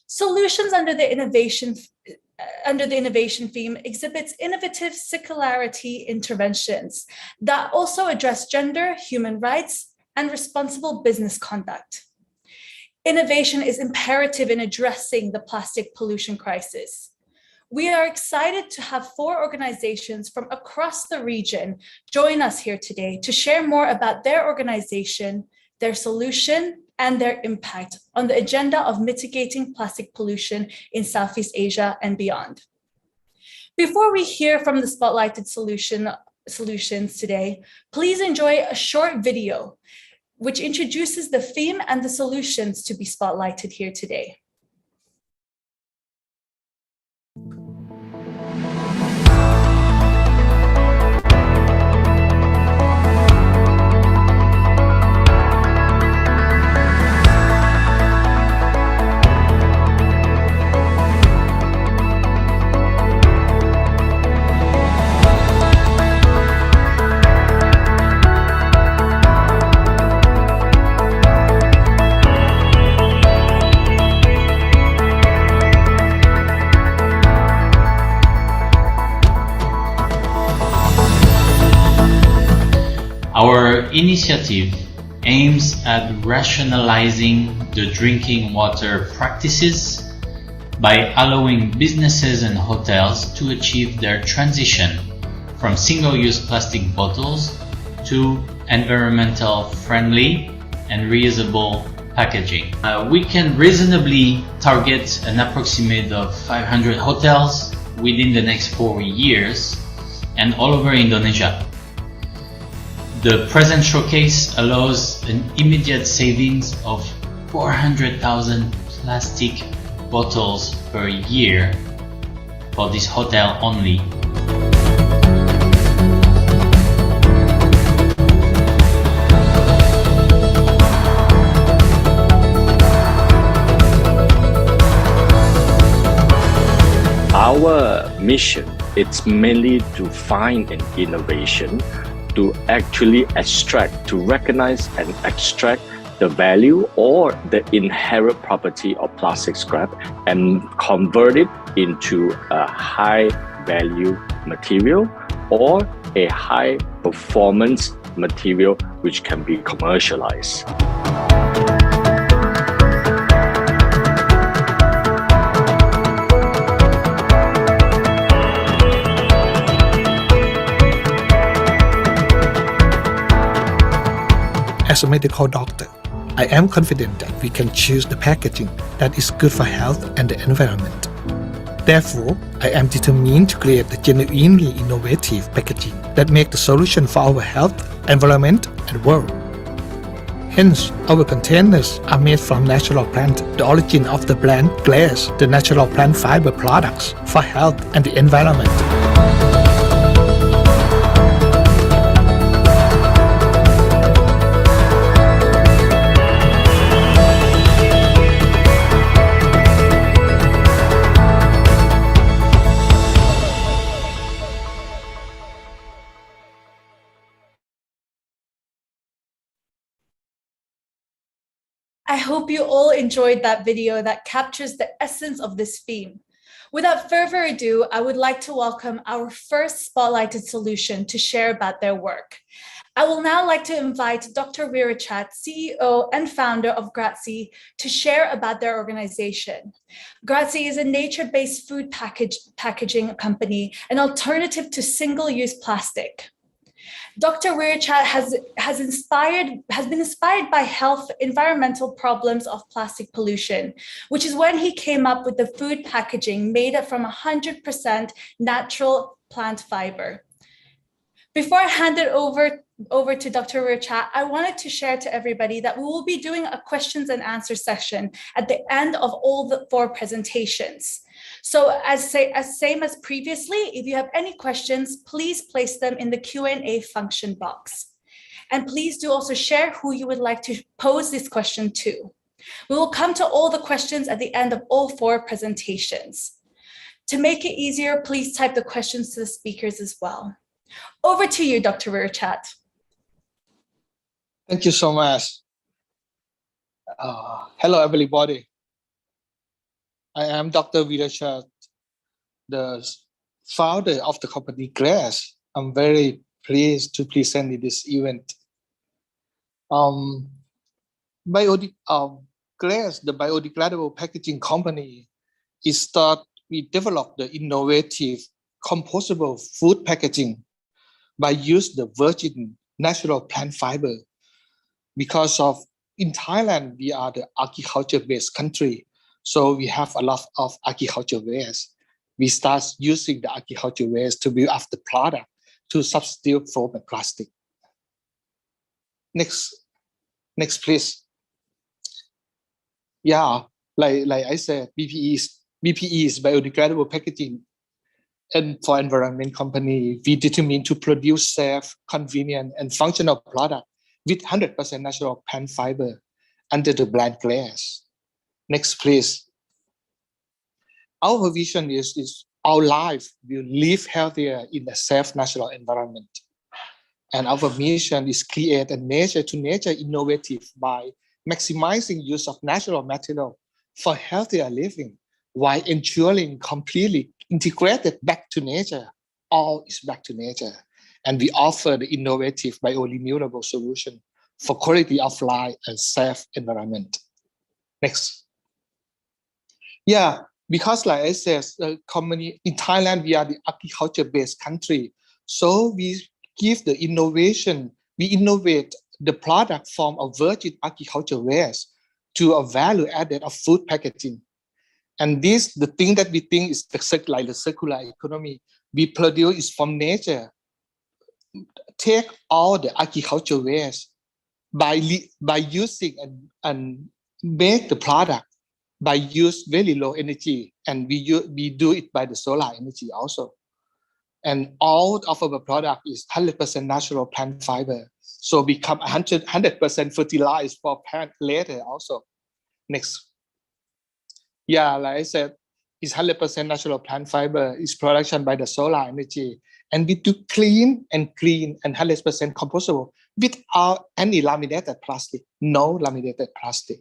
Solutions under the innovation theme exhibits innovative circularity interventions that also address gender, human rights, and responsible business conduct. Innovation is imperative in addressing the plastic pollution crisis. We are excited to have 4 organizations from across the region join us here today to share more about their organization, their solution, and their impact on the agenda of mitigating plastic pollution in Southeast Asia and beyond. Before we hear from the spotlighted solutions today, please enjoy a short video which introduces the theme and the solutions to be spotlighted here today. Our initiative aims at rationalizing the drinking water practices by allowing businesses and hotels to achieve their transition from single-use plastic bottles to environmental friendly and reusable packaging. We can reasonably target an approximate of 500 hotels within the next 4 years and all over Indonesia. The present showcase allows an immediate savings of 400,000 plastic bottles per year for this hotel only. Our mission is mainly to find an innovation to actually extract, to recognize and extract the value or the inherent property of plastic scrap and convert it into a high value material or a high performance material which can be commercialized. As a medical doctor, I am confident that we can choose the packaging that is good for health and the environment. Therefore, I am determined to create a genuinely innovative packaging that makes the solution for our health, environment, and world. Hence, our containers are made from natural plant, the origin of the plant glass, the natural plant fiber products for health and the environment. I hope you all enjoyed that video that captures the essence of this theme. Without further ado, I would like to welcome our first spotlighted solution to share about their work. I will now like to invite Dr. Virachat, CEO and founder of Grazie, to share about their organization. Grazie is a nature-based food packaging company, an alternative to single-use plastic. Dr. Virachat has been inspired by health environmental problems of plastic pollution, which is when he came up with the food packaging made from 100% natural plant fiber. Before I hand it over to Dr. Virachat, I wanted to share to everybody that we will be doing a questions and answer session at the end of all the 4 presentations. So same as previously, if you have any questions, please place them in the Q&A function box. And please do also share who you would like to pose this question to. We will come to all the questions at the end of all 4 presentations. To make it easier, please type the questions to the speakers as well. Over to you, Dr. Virachat. Thank you so much. Hello, everybody. I am Dr. Virachat, the founder of the company Glass. I'm very pleased to present in this event. Glass, the biodegradable packaging company, we developed the innovative compostable food packaging by use the virgin natural plant fiber. Because in Thailand, we are the agriculture-based country. So we have a lot of agriculture waste. We start using the agriculture waste to build up the product to substitute foam and plastic. Next, please. Yeah, like I said, BPE is biodegradable packaging. And for environment company, we determined to produce safe, convenient, and functional product with 100% natural plant fiber under the brand Glass. Next, please. Our vision is our life will live healthier in a safe natural environment. And our mission is create a nature-to-nature innovative by maximizing use of natural material for healthier living while ensuring completely integrated back to nature. All is back to nature. And we offer the innovative biorenewable solution for quality of life and safe environment. Next. Yeah, because like I said, in Thailand, we are the agriculture-based country. So we give the innovation, we innovate the product from a virgin agriculture waste to a value added of food packaging. And this, the thing that we think is the circular economy, we produce is from nature. Take all the agricultural waste by using and make the product by use very low energy, and we do it by the solar energy also. And all of our product is 100% natural plant fiber, so become 100% fertilized for plant later also. Next. Yeah, like I said, it's 100% natural plant fiber. It's production by the solar energy, and we do clean and 100% compostable without any laminated plastic. No laminated plastic.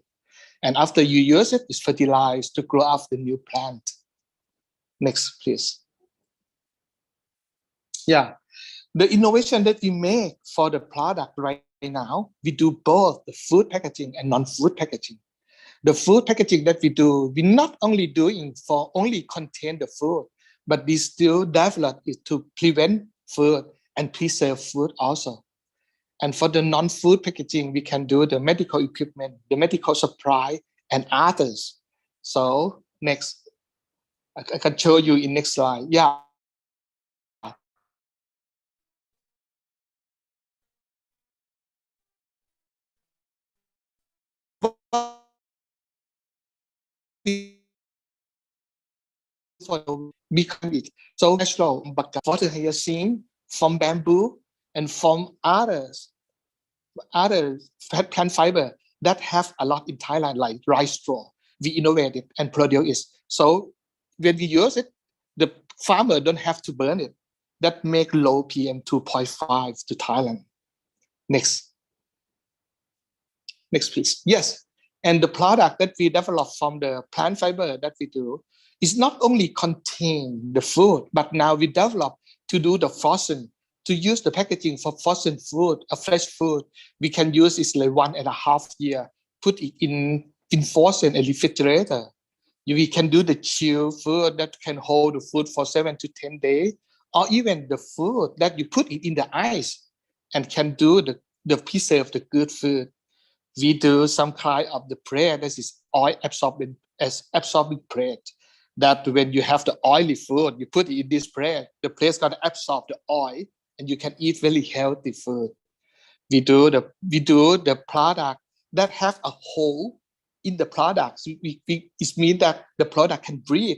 And after you use it, it's fertilized to grow up the new plant. Next, please. Yeah, the innovation that we make for the product right now, we do both the food packaging and non-food packaging. The food packaging that we do, we're not only doing for only contain the food, but we still develop it to prevent food and preserve food also. And for the non-food packaging, we can do the medical equipment, the medical supply, and others. So next, I can show you in next slide. Yeah. Become it so natural, but water hyacinth from bamboo and from other plant fiber that have a lot in Thailand, like rice straw. We innovate it and produce it. So when we use it, the farmer don't have to burn it. That make low PM 2.5 to Thailand. Next. Next, please. Yes. And the product that we develop from the plant fiber that we do is not only contain the food, but now we develop to do the frozen, to use the packaging for frozen food, a fresh food. We can use it like 1.5 years, put it in frozen and refrigerator. We can do the chill food that can hold the food for 7 to 10 days, or even the food that you put it in the ice and can do the preserve the good food. We do some kind of the bread that is oil absorbing bread. That when you have the oily food, you put it in this bread, the bread's gonna absorb the oil, and you can eat very healthy food. We do the product that have a hole in the product. It means that the product can breathe.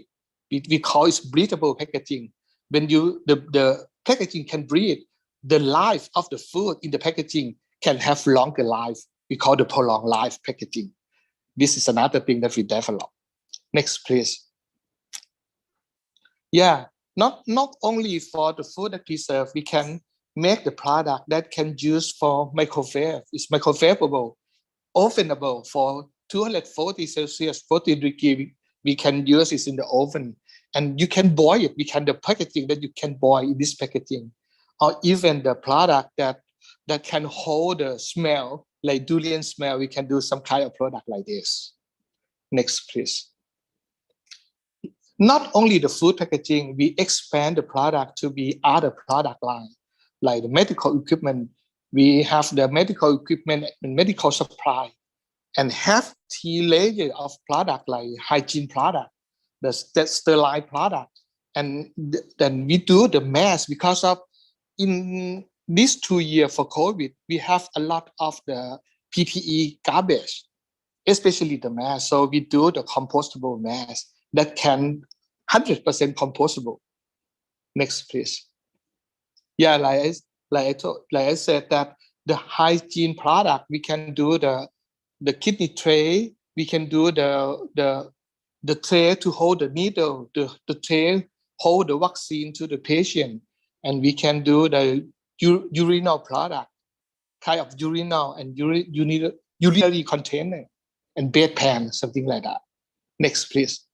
We call it breathable packaging. When the packaging can breathe, the life of the food in the packaging can have longer life. We call the prolonged life packaging. This is another thing that we develop. Next, please. Yeah, not only for the food that we serve, we can make the product that can use for microwave. It's microwavable, ovenable for 240 Celsius, 40 degrees. We can use it in the oven, and you can boil it. The packaging that you can boil in this packaging, or even the product that can hold the smell, like durian smell. We can do some kind of product like this. Next, please. Not only the food packaging, we expand the product to be other product line, like the medical equipment. We have the medical equipment and medical supply, and have 3 layers of product like hygiene product, the sterile product, and then we do the mask because of in these 2 years for COVID, we have a lot of the PPE garbage, especially the mask. So we do the compostable mask that can 100% compostable. Next, please. Yeah, like I said that the hygiene product, we can do the kidney tray. We can do the tray to hold the needle, the tray hold the vaccine to the patient, and we can do the urinal product, kind of urinal and urinary container and bedpan, something like that. Next, please.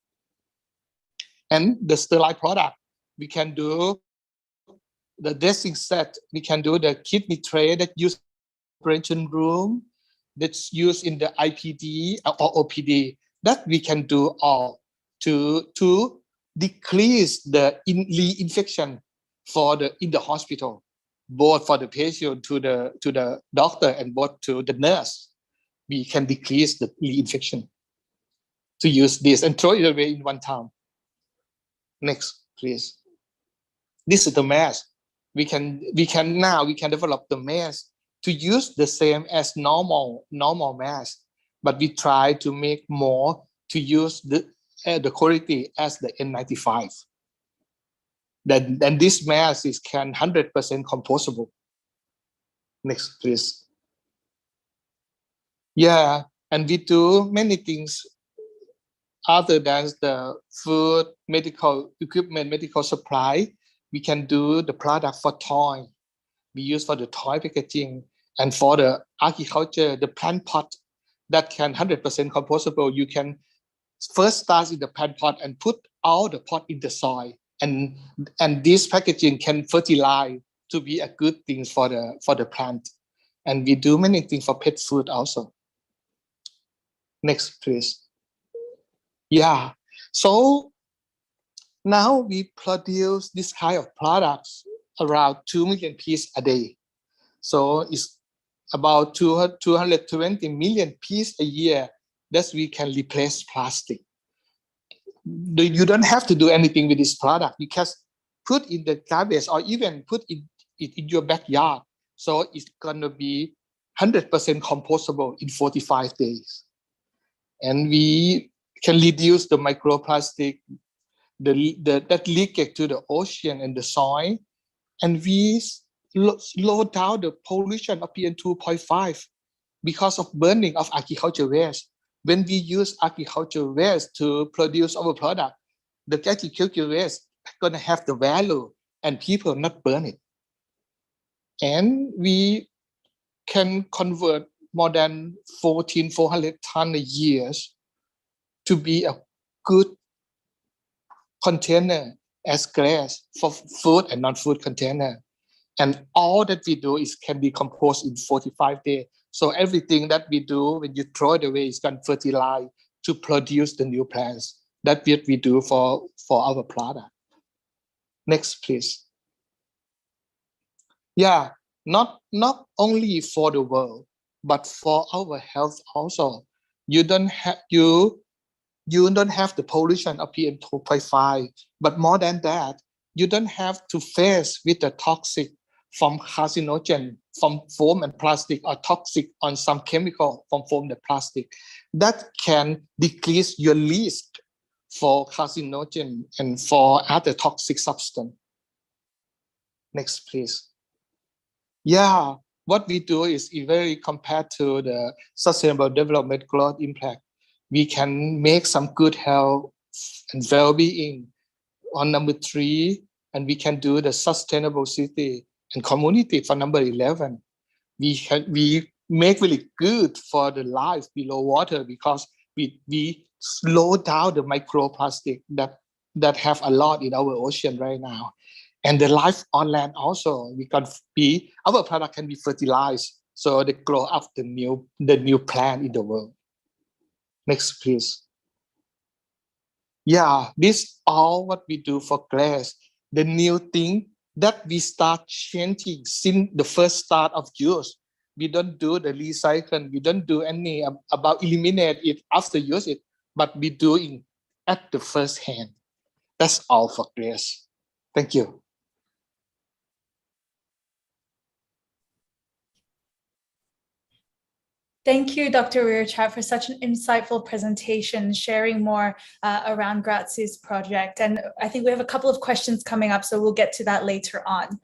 And the sterile product, we can do the dressing set. We can do the kidney tray that used in the operation room, that's used in the IPD or OPD. That we can do all to decrease the reinfection in the hospital, both for the patient to the doctor and both to the nurse. we can decrease the reinfection. To use this and throw it away in one time. Next, please. This is the mask. We can develop the mask to use the same as normal mask, but we try to make more to use the quality as the N95. Then this mask is 100% compostable. Next, please. Yeah, and we do many things other than the food, medical equipment, medical supply. We can do the product for toy. We use for the toy packaging, and for the agriculture, the plant pot that can 100% compostable. You can first start in the plant pot and put all the pot in the soil, and this packaging can fertilize to be a good thing for the plant. And we do many things for pet food also. Next, please. Yeah, so now we produce this kind of products around 2 million pieces a day. So it's about 220 million pieces a year that we can replace plastic. You don't have to do anything with this product. You can put in the garbage or even put it in your backyard. So it's gonna be 100% compostable in 45 days. And we can reduce the microplastic, that leakage to the ocean and the soil, and we slow down the pollution of PM2.5 because of burning of agricultural waste. When we use agricultural waste to produce our product, the agricultural waste is going to have the value and people not burn it. And we can convert more than 400 tons a year to be a good container as glass for food and non-food container. And all that we do is can be composed in 45 days. So everything that we do, when you throw it away, is going to fertilize to produce the new plants. That's what we do for our product. Next, please. Yeah, not only for the world, but for our health also. You don't have the pollution of PM2.5, but more than that, you don't have to face with the toxic from carcinogen, from foam and plastic, or toxic on some chemical from foam and plastic. That can decrease your risk for carcinogen and for other toxic substance. Next, please. Yeah, what we do is very compared to the Sustainable Development Goals impact. We can make some good health and well-being on number 3, and we can do the sustainable city and community for number 11. We make really good for the life below water because we slow down the microplastic that have a lot in our ocean right now. And the life on land also, our product can be fertilized, so they grow up the new plant in the world. Next, please. Yeah, this all what we do for glass. The new thing that we start changing since the first start of use. We don't do the recycle. We don't do any about eliminate it after use it, but we doing at the first hand. That's all for glass. Thank you. Thank you, Dr. Weerchat, for such an insightful presentation, sharing more around Grazie's project. And I think we have a couple of questions coming up, so we'll get to that later on.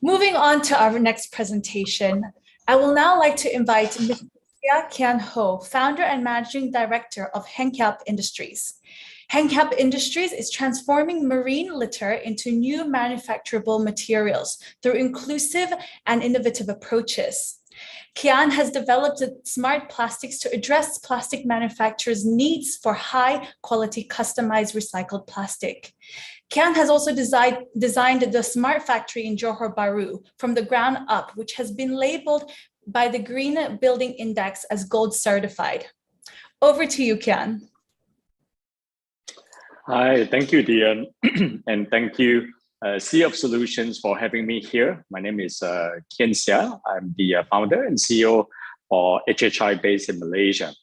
Moving on to our next presentation, I will now like to invite Ms. Sia Kian Ho, founder and managing director of Henkyap Industries. Henkyap Industries is transforming marine litter into new manufacturable materials through inclusive and innovative approaches. Kian has developed smart plastics to address plastic manufacturers' needs for high-quality customized recycled plastic. Kian has also designed the smart factory in Johor Bahru from the ground up, which has been labeled by the Green Building Index as gold certified. Over to you, Kian. Hi, thank you, Dian, and thank you, Sea of Solutions, for having me here. My name is Kian Sia. I'm the founder and CEO or HHI based in Malaysia.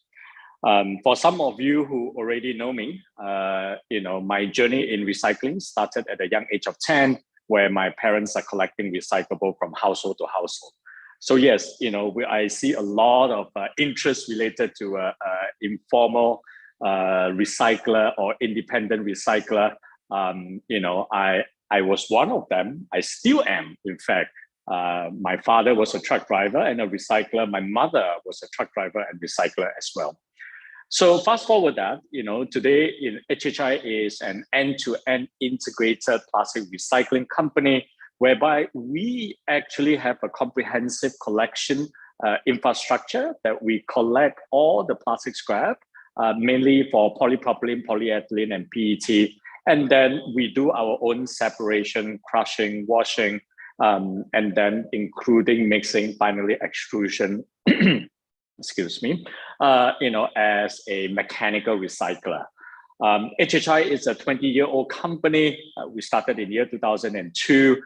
For some of you who already know me, my journey in recycling started at a young age of 10, where my parents are collecting recyclable from household to household. So yes, I see a lot of interest related to informal recycler or independent recycler. I was one of them. I still am, in fact. My father was a truck driver and a recycler. My mother was a truck driver and recycler as well. So fast forward that, today HHI is an end-to-end integrated plastic recycling company, whereby we actually have a comprehensive collection infrastructure that we collect all the plastic scrap, mainly for polypropylene, polyethylene, and PET. And then we do our own separation, crushing, washing, and then including mixing, finally extrusion, excuse me, as a mechanical recycler. HHI is a 20-year-old company. We started in year 2002.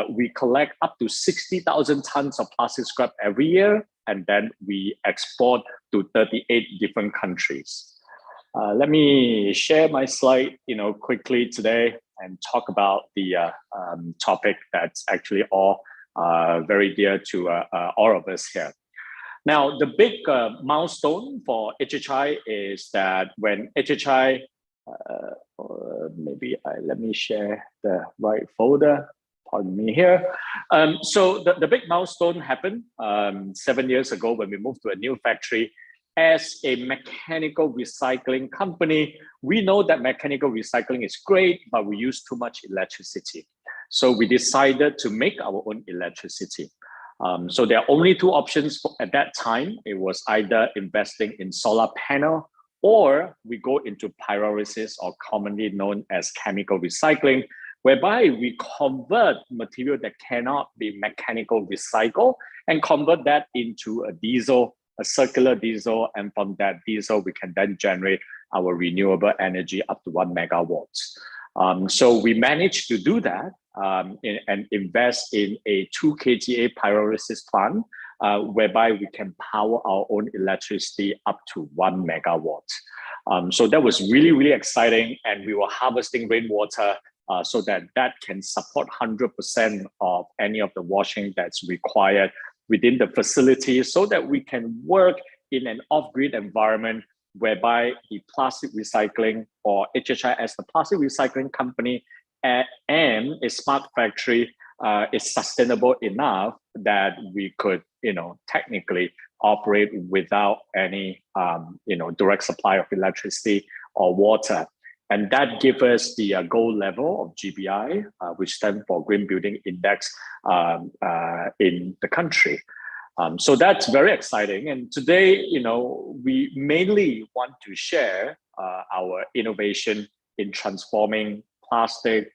We collect up to 60,000 tons of plastic scrap every year, and then we export to 38 different countries. Let me share my slide, quickly today and talk about the topic that's actually all very dear to all of us here. Now, the big milestone for HHI is that when HHI, let me share the right folder. Pardon me here. So the big milestone happened 7 years ago when we moved to a new factory. As a mechanical recycling company, we know that mechanical recycling is great, but we use too much electricity. So we decided to make our own electricity. So there are only two options at that time. It was either investing in solar panel, or we go into pyrolysis, or commonly known as chemical recycling, whereby we convert material that cannot be mechanical recycled and convert that into a diesel, a circular diesel, and from that diesel, we can then generate our renewable energy up to 1 megawatts. So we managed to do that and invest in a 2 kGA pyrolysis plant, whereby we can power our own electricity up to 1 megawatt. So that was really, really exciting, and we were harvesting rainwater so that can support 100% of any of the washing that's required within the facility, so that we can work in an off-grid environment whereby the plastic recycling, or HHI as the plastic recycling company and a smart factory is sustainable enough that we could, technically operate without any, direct supply of electricity or water. And that gives us the gold level of GBI, which stands for Green Building Index in the country. So that's very exciting. And today, we mainly want to share our innovation in transforming plastic,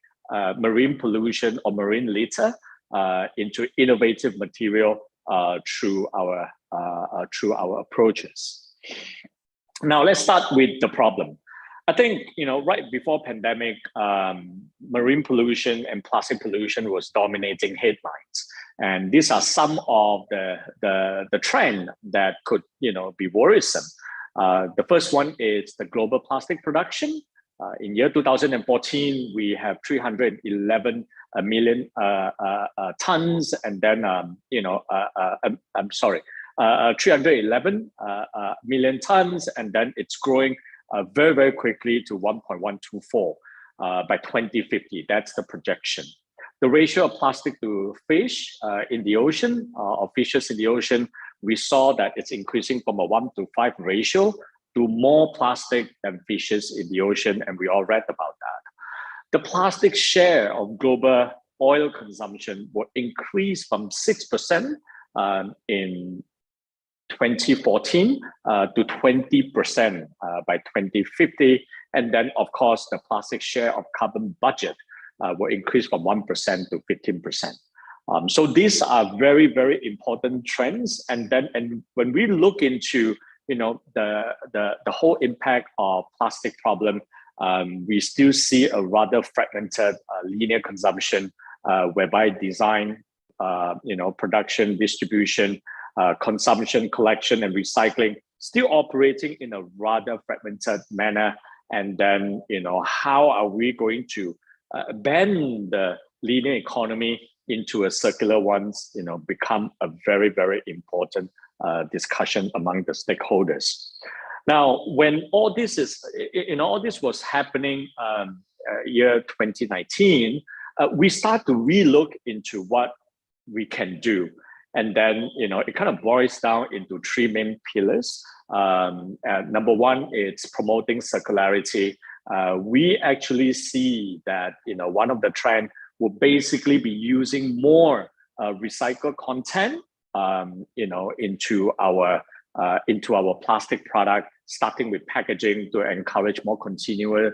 marine pollution, or marine litter into innovative material through our approaches. Now, let's start with the problem. I think, right before pandemic, marine pollution and plastic pollution was dominating headlines. And these are some of the trend that could, be worrisome. The first one is the global plastic production. In year 2014, we have 311 million tons, and then, 311 million tons, and then it's growing very, very quickly to 1.124 by 2050. That's the projection. The ratio of plastic to fish in the ocean, or fishes in the ocean, we saw that it's increasing from a 1:5 ratio to more plastic than fishes in the ocean, and we all read about that. The plastic share of global oil consumption will increase from 6% in 2014 to 20% by 2050. And then, of course, the plastic share of carbon budget will increase from 1% to 15%. So these are very, very important trends. And when we look into the whole impact of plastic problem, we still see a rather fragmented linear consumption, whereby design, production, distribution, consumption, collection, and recycling still operating in a rather fragmented manner. And then, how are we going to bend the linear economy into a circular one, become a very, very important discussion among the stakeholders. Now, when all this was happening year 2019, we start to relook into what we can do. And then, it kind of boils down into three main pillars. Number one, it's promoting circularity. We actually see that, one of the trends will basically be using more recycled content, into our plastic product, starting with packaging to encourage more continual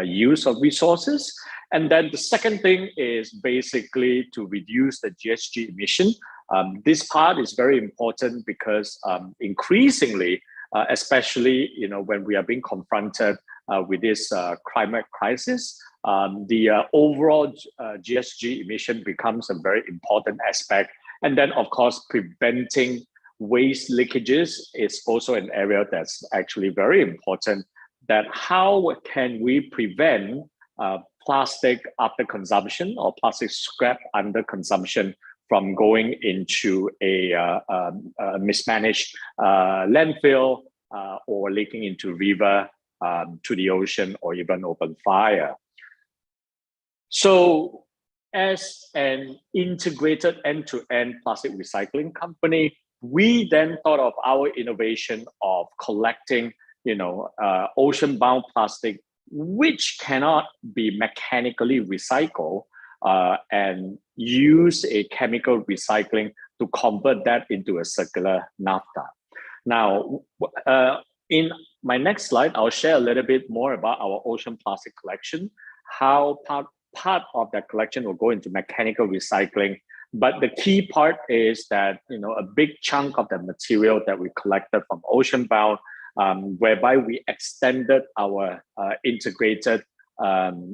use of resources. And then the second thing is basically to reduce the GHG emission. This part is very important because increasingly, especially when we are being confronted with this climate crisis, the overall GHG emission becomes a very important aspect. And then, of course, preventing waste leakages is also an area that's actually very important. That how can we prevent plastic after consumption or plastic scrap under consumption from going into a mismanaged landfill or leaking into river, to the ocean, or even open fire. So as an integrated end-to-end plastic recycling company, we then thought of our innovation of collecting, ocean-bound plastic, which cannot be mechanically recycled, and use a chemical recycling to convert that into a circular naphtha. Now, in my next slide, I'll share a little bit more about our ocean plastic collection, how part of that collection will go into mechanical recycling. But the key part is that, a big chunk of the material that we collected from ocean-bound, whereby we extended our integrated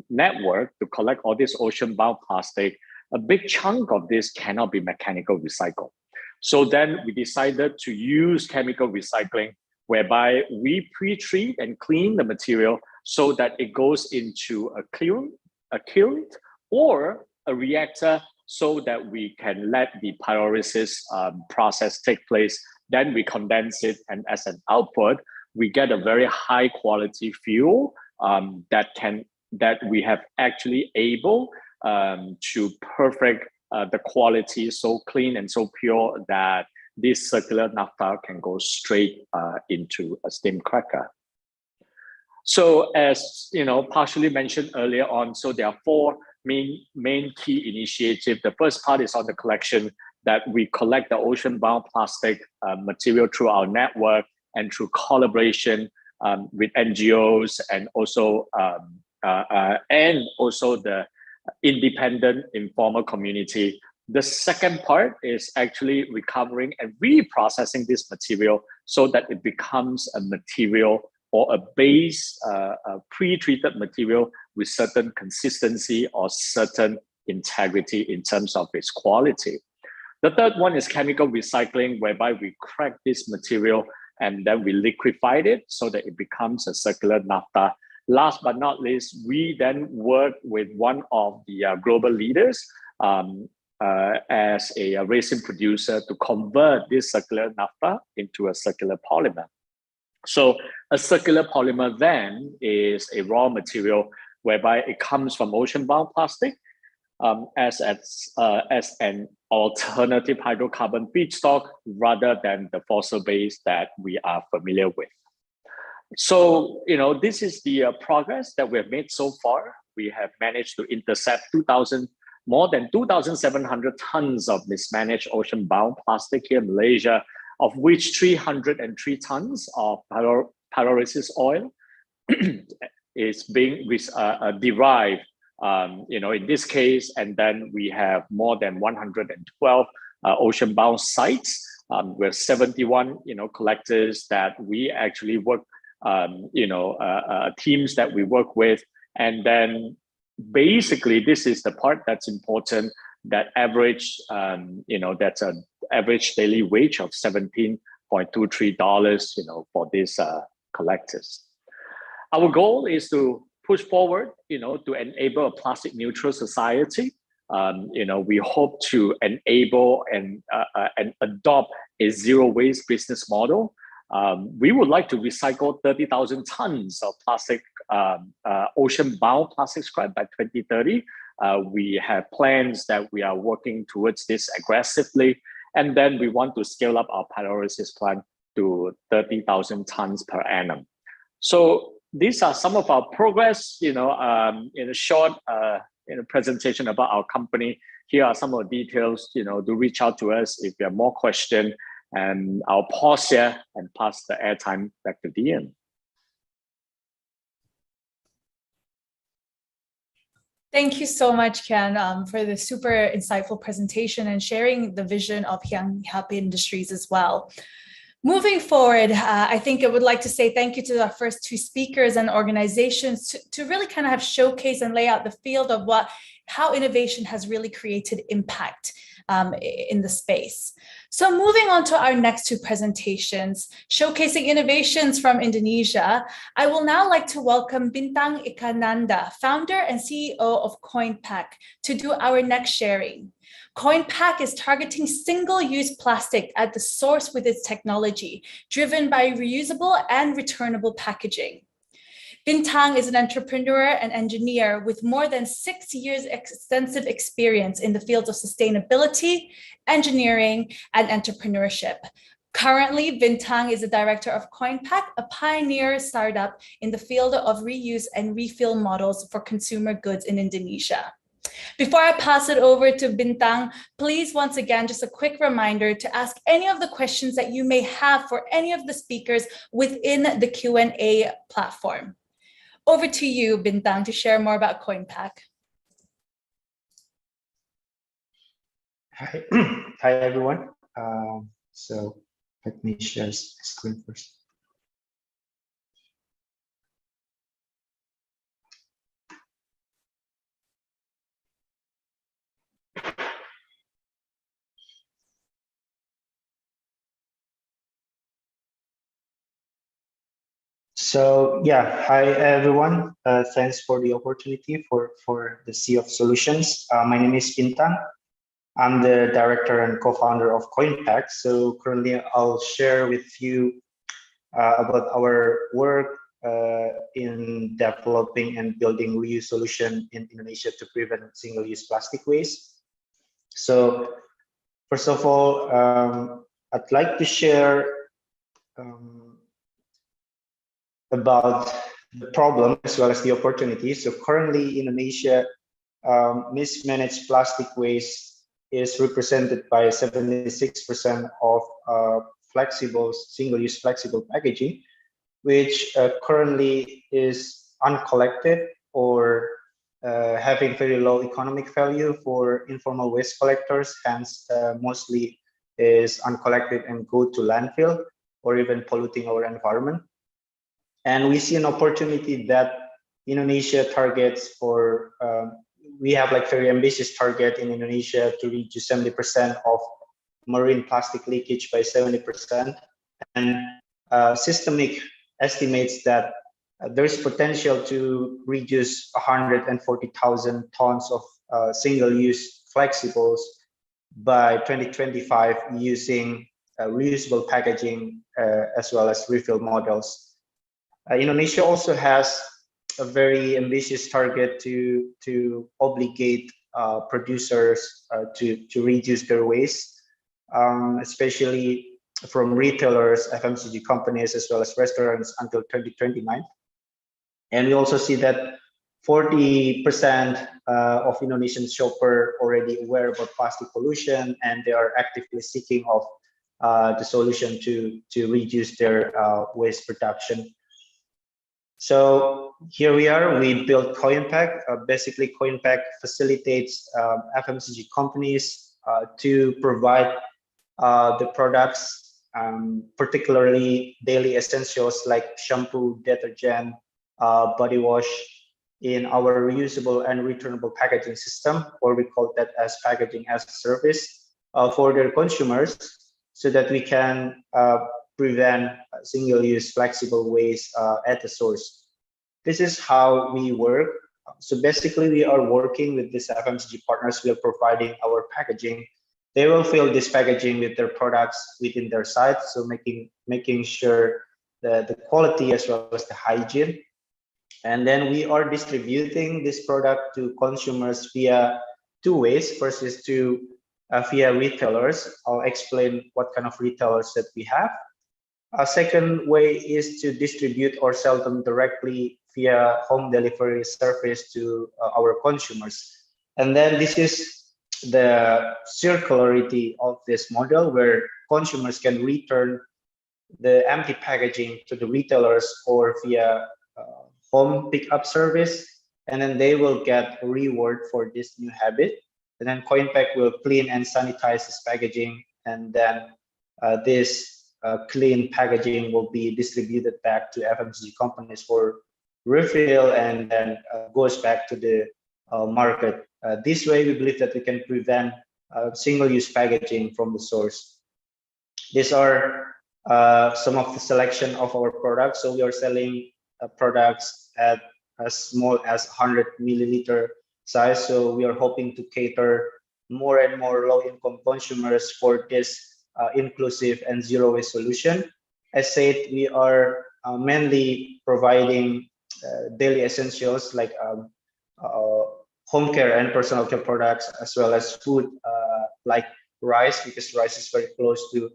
network to collect all this ocean-bound plastic, a big chunk of this cannot be mechanical recycled. So then we decided to use chemical recycling, whereby we pre-treat and clean the material so that it goes into a kiln or a reactor, so that we can let the pyrolysis process take place. Then we condense it, and as an output, we get a very high quality fuel that we have actually able to perfect the quality so clean and so pure that this circular naphtha can go straight into a steam cracker. So as partially mentioned earlier on, so there are four main key initiatives. The first part is on the collection, that we collect the ocean-bound plastic material through our network and through collaboration with NGOs and also the independent informal community. The second part is actually recovering and reprocessing this material so that it becomes a material or a base, pre-treated material with certain consistency or certain integrity in terms of its quality. The third one is chemical recycling, whereby we crack this material and then we liquefied it so that it becomes a circular naphtha. Last but not least, we then work with one of the global leaders as a resin producer to convert this circular naphtha into a circular polymer. So a circular polymer then is a raw material whereby it comes from ocean-bound plastic as an alternative hydrocarbon feedstock rather than the fossil base that we are familiar with. So, this is the progress that we have made so far. We have managed to intercept more than 2,700 tons of mismanaged ocean-bound plastic here in Malaysia, of which 303 tons of pyrolysis oil is being derived, in this case. And then we have more than 112 ocean-bound sites with 71, collectors that we actually work, teams that we work with. And then basically, this is the part that's important, that average, that's average daily wage of $17.23, for these collectors. Our goal is to push forward, to enable a plastic neutral society. We hope to enable and adopt a zero waste business model. We would like to recycle 30,000 tons of plastic, ocean-bound plastic scrap by 2030. We have plans that we are working towards this aggressively, and then we want to scale up our pyrolysis plant to 30,000 tons per annum. So these are some of our progress, in a short presentation about our company. Here are some of the details, do reach out to us if you have more questions. And I'll pause here and pass the airtime back to Dean. Thank you so much, Ken, for the super insightful presentation and sharing the vision of Happy Industries as well. Moving forward, I think I would like to say thank you to our first two speakers and organizations to really kind of have showcased and lay out the field of how innovation has really created impact in the space. So moving on to our next two presentations, showcasing innovations from Indonesia, I will now like to welcome Bintang Ikananda, founder and CEO of CoinPack, to do our next sharing. CoinPack is targeting single-use plastic at the source with its technology, driven by reusable and returnable packaging. Bintang is an entrepreneur and engineer with more than 6 years extensive experience in the fields of sustainability, engineering, and entrepreneurship. Currently, Bintang is the director of CoinPack, a pioneer startup in the field of reuse and refill models for consumer goods in Indonesia. Before I pass it over to Bintang, please, once again, just a quick reminder to ask any of the questions that you may have for any of the speakers within the Q&A platform. Over to you, Bintang, to share more about CoinPack. Hi, hi everyone. So let me share screen first. So yeah, hi everyone. Thanks for the opportunity for the Sea of Solutions. My name is Bintang. I'm the director and co-founder of CoinPack. So currently I'll share with you about our work in developing and building reuse solution in Indonesia to prevent single-use plastic waste. So first of all, I'd like to share about the problem as well as the opportunity. So currently in Indonesia, mismanaged plastic waste is represented by 76% of single-use flexible packaging, which currently is uncollected or having very low economic value for informal waste collectors, hence mostly is uncollected and go to landfill or even polluting our environment. And we see an opportunity that Indonesia targets for, we have like very ambitious target in Indonesia to reduce 70% of marine plastic leakage by 70%. And Systemic estimates that there's potential to reduce 140,000 tons of single-use flexibles by 2025 using reusable packaging as well as refill models. Indonesia also has a very ambitious target to obligate producers to reduce their waste, especially from retailers, FMCG companies, as well as restaurants until 2029. And we also see that 40% of Indonesian shoppers already aware about plastic pollution, and they are actively seeking of the solution to reduce their waste production. So here we are, we built CoinPack. Basically, CoinPack facilitates FMCG companies to provide the products, particularly daily essentials like shampoo, detergent, body wash in our reusable and returnable packaging system, or we call that as packaging as a service. for their consumers, so that we can prevent single-use flexible waste at the source. This is how we work. So basically, we are working with these FMCG partners. We are providing our packaging. They will fill this packaging with their products within their site, so making sure the quality as well as the hygiene. And then we are distributing this product to consumers via two ways. First is via retailers. I'll explain what kind of retailers that we have. A second way is to distribute or sell them directly via home delivery service to our consumers. And then this is the circularity of this model, where consumers can return the empty packaging to the retailers or via home pickup service, and then they will get a reward for this new habit. And then Coinpack will clean and sanitize this packaging, and then this clean packaging will be distributed back to FMCG companies for refill, and then goes back to the market. This way, we believe that we can prevent single-use packaging from the source. These are some of the selection of our products. So we are selling products at as small as 100 milliliter size. So we are hoping to cater more and more low-income consumers for this inclusive and zero-waste solution. As said, we are mainly providing daily essentials like home care and personal care products, as well as food like rice, because rice is very close to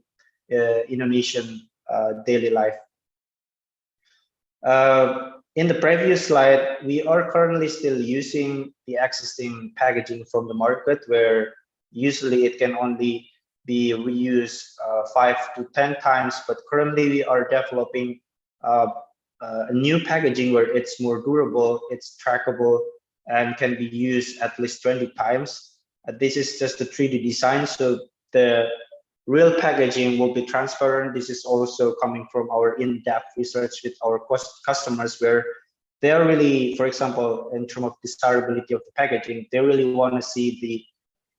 Indonesian daily life. In the previous slide, we are currently still using the existing packaging from the market, where usually it can only be reused 5 to 10 times, but currently we are developing a new packaging where it's more durable, it's trackable, and can be used at least 20 times. This is just a 3D design, so the real packaging will be transparent. This is also coming from our in-depth research with our customers, where they are really, for example, in terms of desirability of the packaging, they really want to see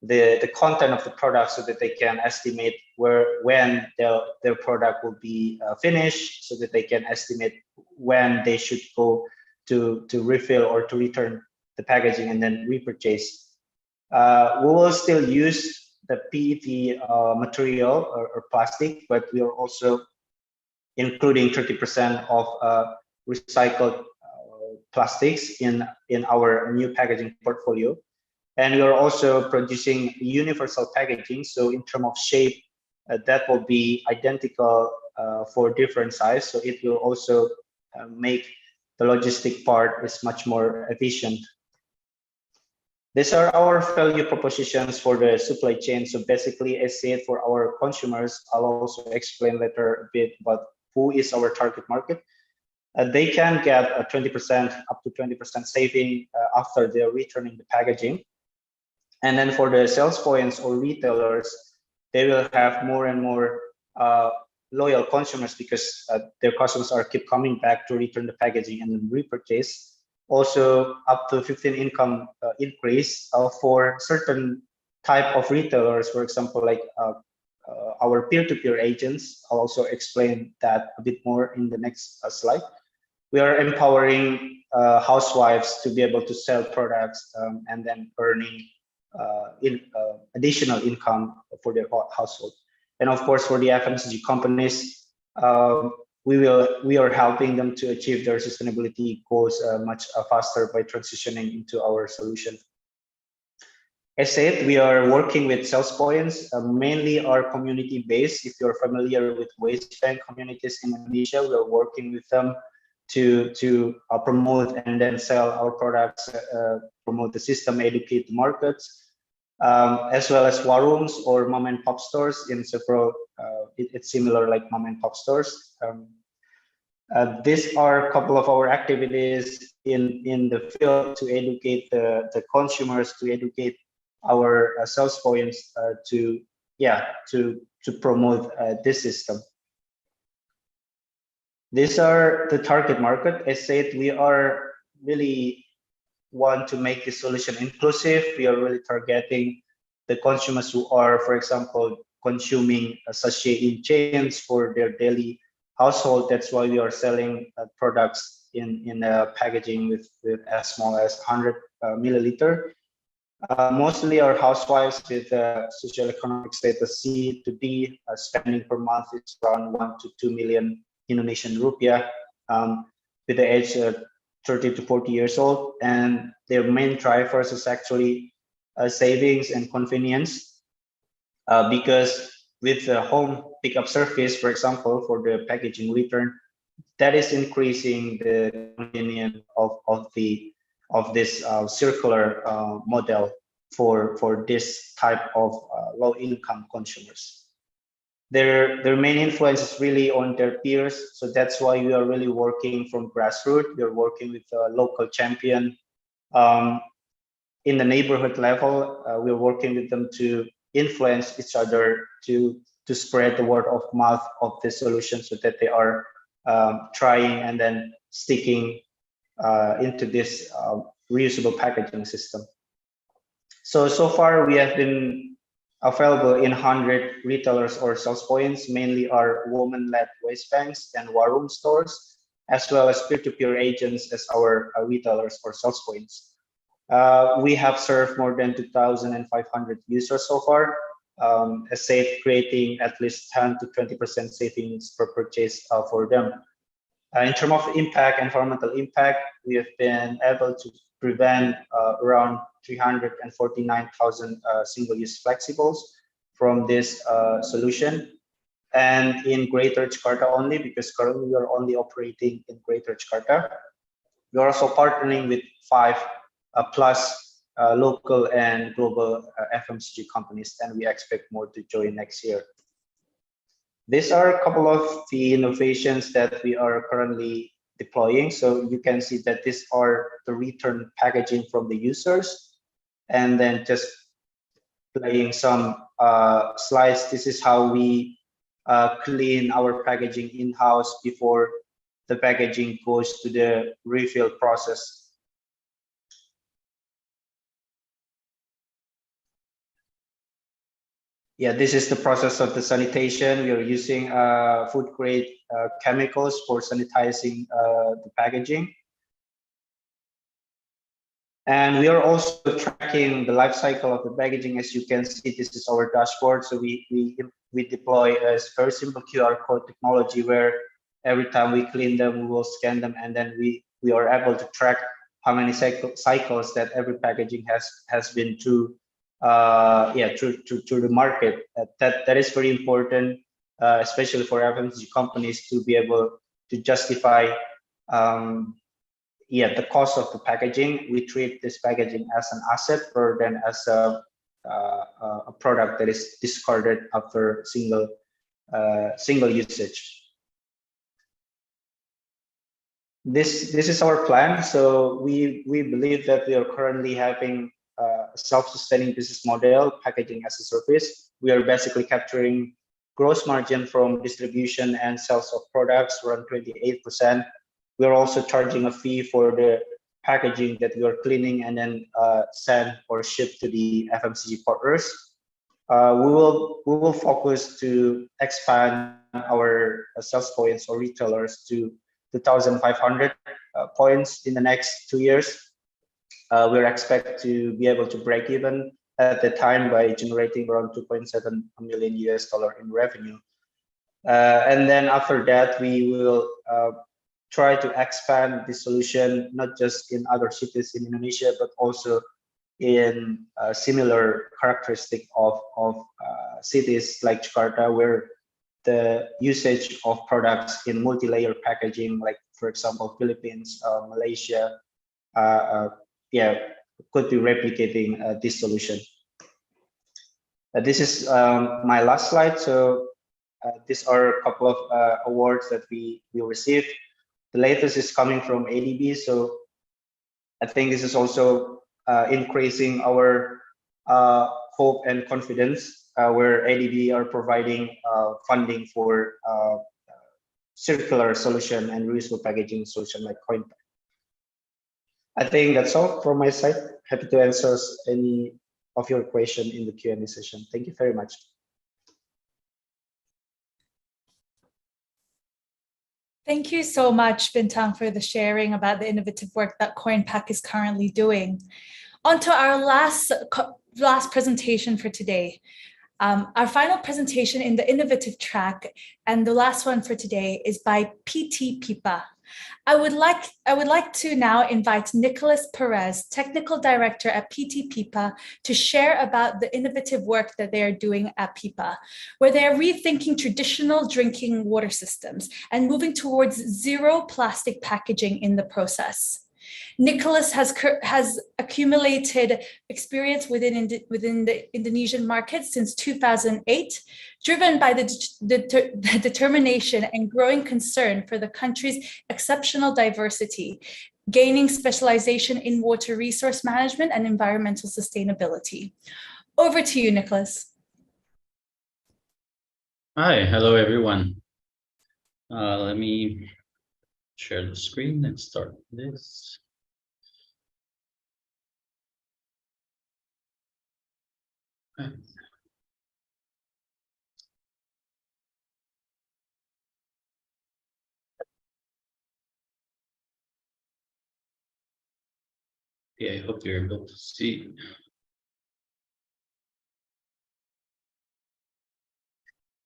the content of the product, so that they can estimate when their product will be finished, so that they can estimate when they should go to refill or to return the packaging and then repurchase. We will still use the PET material or plastic, but we are also including 30% of recycled plastics in our new packaging portfolio. And we are also producing universal packaging. So in terms of shape, that will be identical for different size. So it will also make the logistic part is much more efficient. These are our value propositions for the supply chain. So basically, as said, for our consumers, I'll also explain later a bit about who is our target market. They can get a 20% up to 20% saving after they're returning the packaging. And then for the sales points or retailers, they will have more and more loyal consumers, because their customers keep coming back to return the packaging and then repurchase. Also up to 15 income increase for certain type of retailers, for example, like our peer-to-peer agents. I'll also explain that a bit more in the next slide. We are empowering housewives to be able to sell products and then earning additional income for their household. And of course, for the FMCG companies, we are helping them to achieve their sustainability goals much faster by transitioning into our solution. As said, we are working with sales points, mainly our community based. If you're familiar with waste bank communities in Indonesia, we are working with them to promote and then sell our products, promote the system, educate the markets, as well as warungs or mom and pop stores in several. It's similar like mom and pop stores. These are a couple of our activities in the field to educate the consumers, to educate our sales points, to promote this system. These are the target market. As said, we are really want to make this solution inclusive. We are really targeting the consumers who are, for example, consuming sachet in chains for their daily household. That's why we are selling products in packaging with as small as 100 milliliter. Mostly our housewives with social economic status C to D, spending per month is around 1 to 2 million Indonesian rupiah, with the age 30 to 40 years old. And their main drivers is actually savings and convenience, because with the home pickup service, for example, for the packaging return, that is increasing the convenience of this circular model for this type of low-income consumers. Their main influence is really on their peers, so that's why we are really working from grassroots. We are working with a local champion in the neighborhood level. We are working with them to influence each other to spread the word of mouth of the solution, so that they are trying and then sticking into this reusable packaging system. So far we have been available in 100 retailers or sales points, mainly are women-led waste banks and war room stores, as well as peer-to-peer agents as our retailers or sales points. We have served more than 2,500 users so far, creating at least 10 to 20% savings per purchase for them. In terms of impact, environmental impact, we have been able to prevent around 349,000 single-use flexibles from this solution. And in Greater Jakarta only, because currently we are only operating in Greater Jakarta. We are also partnering with 5+ local and global FMCG companies, and we expect more to join next year. These are a couple of the innovations that we are currently deploying. So you can see that these are the return packaging from the users, and then just playing some slides. This is how we clean our packaging in-house before the packaging goes to the refill process. Yeah, this is the process of the sanitation. We are using food grade chemicals for sanitizing the packaging. And we are also tracking the life cycle of the packaging. As you can see, this is our dashboard. So we deploy a very simple QR code technology where every time we clean them, we will scan them, and then we are able to track how many cycles that every packaging has been through the market. That is very important, especially for FMCG companies to be able to justify the cost of the packaging. We treat this packaging as an asset rather than as a product that is discarded after single usage. This is our plan. So we believe that we are currently having a self-sustaining business model, packaging as a service. We are basically capturing gross margin from distribution and sales of products around 28%. We are also charging a fee for the packaging that we are cleaning and then send or ship to the FMCG partners. We will focus to expand our sales points or retailers to 2,500 points in the next 2 years. We're expected to be able to break even at the time by generating around $2.7 million in revenue. And then after that, we will try to expand the solution, not just in other cities in Indonesia, but also in similar characteristic of cities like Jakarta, where the usage of products in multi-layer packaging, like for example, Philippines, Malaysia, could be replicating this solution. This is my last slide. So these are a couple of awards that we received. The latest is coming from ADB. So I think this is also increasing our hope and confidence, where ADB are providing funding for circular solution and reusable packaging solution like coin. I think that's all from my side. Happy to answer any of your question in the Q&A session. Thank you very much. Thank you so much, Bintang, for the sharing about the innovative work that CoinPack is currently doing. On to our last presentation for today. Our final presentation in the innovative track and the last one for today is by PT Pipa. I would like to now invite Nicholas Perez, Technical Director at PT Pipa, to share about the innovative work that they are doing at Pipa, where they are rethinking traditional drinking water systems and moving towards zero plastic packaging in the process. Nicholas has accumulated experience within the Indonesian market since 2008, driven by the determination and growing concern for the country's exceptional diversity, gaining specialization in water resource management and environmental sustainability. Over to you, Nicholas. Hi, hello everyone. Let me share the screen and start this. Yeah, I hope you're able to see.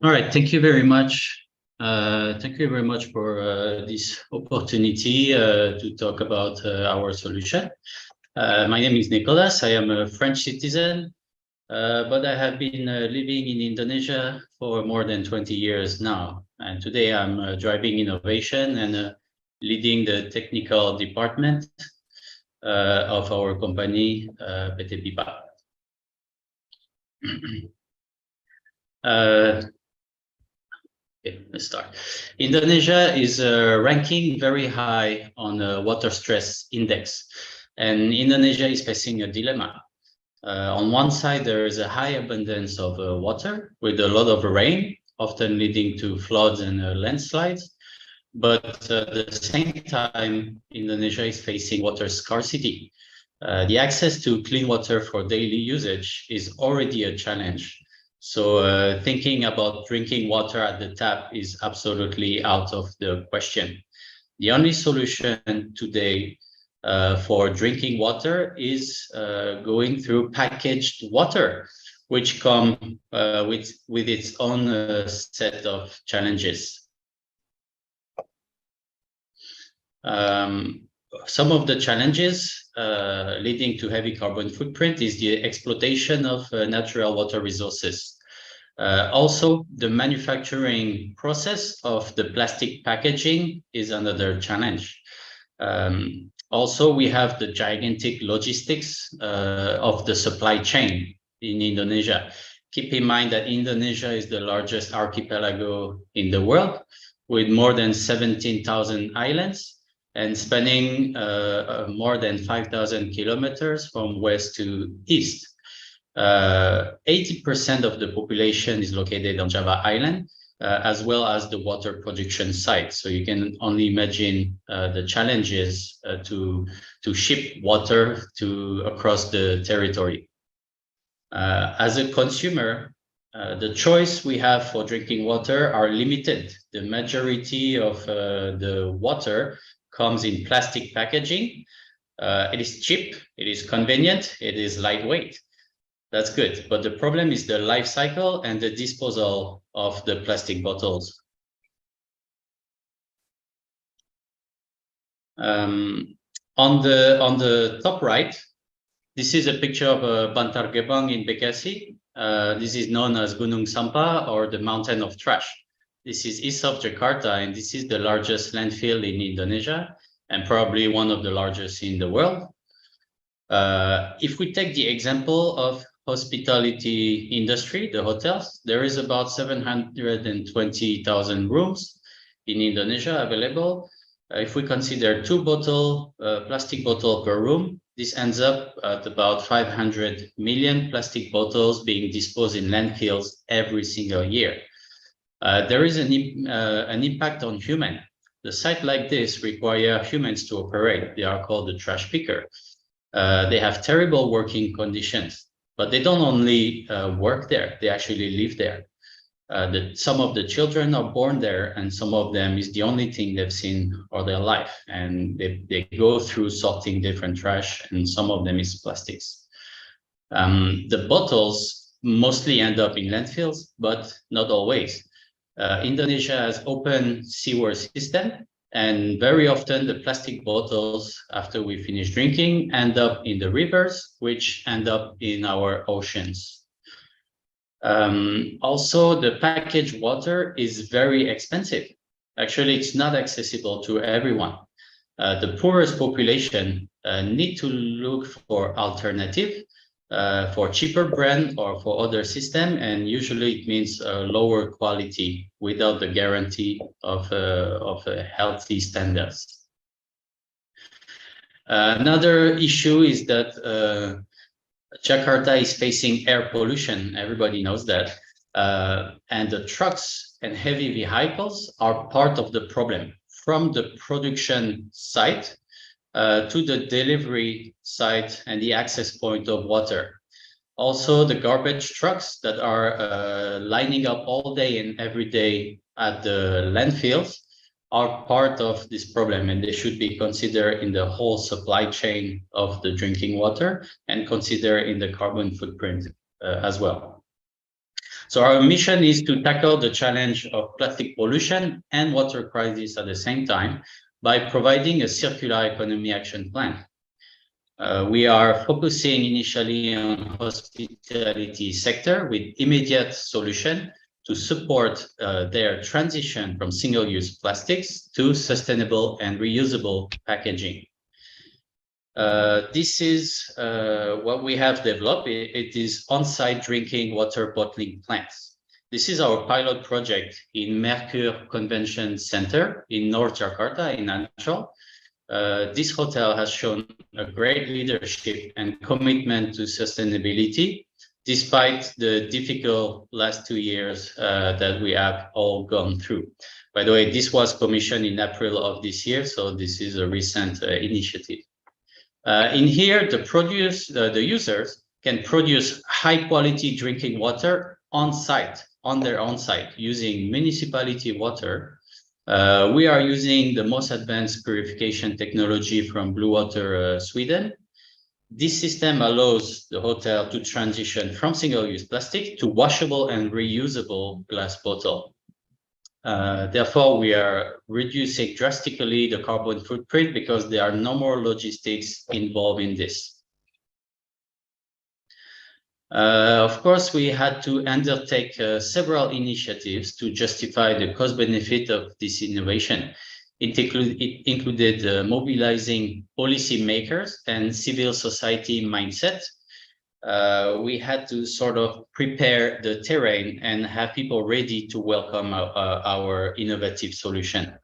All right, thank you very much. Thank you very much for this opportunity to talk about our solution. My name is Nicholas. I am a French citizen, but I have been living in Indonesia for more than 20 years now. And today I'm driving innovation and leading the technical department of our company, PT Pipa. Okay, let's start. Indonesia is ranking very high on the water stress index, and Indonesia is facing a dilemma. On one side, there is a high abundance of water with a lot of rain, often leading to floods and landslides. But at the same time, Indonesia is facing water scarcity. The access to clean water for daily usage is already a challenge. So thinking about drinking water at the tap is absolutely out of the question. The only solution today for drinking water is going through packaged water, which come with its own set of challenges. Some of the challenges leading to heavy carbon footprint is the exploitation of natural water resources. Also, the manufacturing process of the plastic packaging is another challenge. Also, we have the gigantic logistics of the supply chain in Indonesia. Keep in mind that Indonesia is the largest archipelago in the world, with more than 17,000 islands and spanning more than 5,000 kilometers from west to east. 80% of the population is located on Java Island, as well as the water production site. So you can only imagine the challenges to ship water across the territory. As a consumer, the choice we have for drinking water are limited. The majority of the water comes in plastic packaging. It is cheap, it is convenient, it is lightweight. That's good, but the problem is the life cycle and the disposal of the plastic bottles. On the top right, this is a picture of Bantar Gebang in Bekasi. This is known as Gunung Sampah, or the mountain of trash. This is east of Jakarta, and this is the largest landfill in Indonesia, and probably one of the largest in the world. If we take the example of hospitality industry, the hotels, there is about 720,000 rooms in Indonesia available. If we consider 2 plastic bottle per room, this ends up at about 500 million plastic bottles being disposed in landfills every single year. There is an impact on human. The site like this require humans to operate. They are called the trash picker. They have terrible working conditions. But they don't only work there, they actually live there. Some of the children are born there, and some of them is the only thing they've seen all their life. And they go through sorting different trash, and some of them is plastics. The bottles mostly end up in landfills, but not always. Indonesia has open sewer system, and very often the plastic bottles, after we finish drinking, end up in the rivers, which end up in our oceans. Also, the packaged water is very expensive. Actually, it's not accessible to everyone. The poorest population need to look for alternative, for cheaper brand or for other system, and usually it means lower quality without the guarantee of healthy standards. Another issue is that Jakarta is facing air pollution. Everybody knows that. And the trucks and heavy vehicles are part of the problem, from the production site to the delivery site and the access point of water. Also, the garbage trucks that are lining up all day and every day at the landfills are part of this problem, and they should be considered in the whole supply chain of the drinking water and considered in the carbon footprint as well. So our mission is to tackle the challenge of plastic pollution and water crisis at the same time by providing a circular economy action plan. We are focusing initially on hospitality sector with immediate solution to support their transition from single-use plastics to sustainable and reusable packaging. This is what we have developed. It is on-site drinking water bottling plants. This is our pilot project in Mercure Convention Center in North Jakarta in Ancol. This hotel has shown a great leadership and commitment to sustainability, despite the difficult last 2 years that we have all gone through. By the way, this was commissioned in April of this year, so this is a recent initiative. In here, the users can produce high quality drinking water on site, on their own site, using municipality water. We are using the most advanced purification technology from Blue Water Sweden. This system allows the hotel to transition from single-use plastic to washable and reusable glass bottle. Therefore, we are reducing drastically the carbon footprint because there are no more logistics involved in this. Of course, we had to undertake several initiatives to justify the cost benefit of this innovation. It included mobilizing policymakers and civil society mindset. We had to sort of prepare the terrain and have people ready to welcome our innovative solution.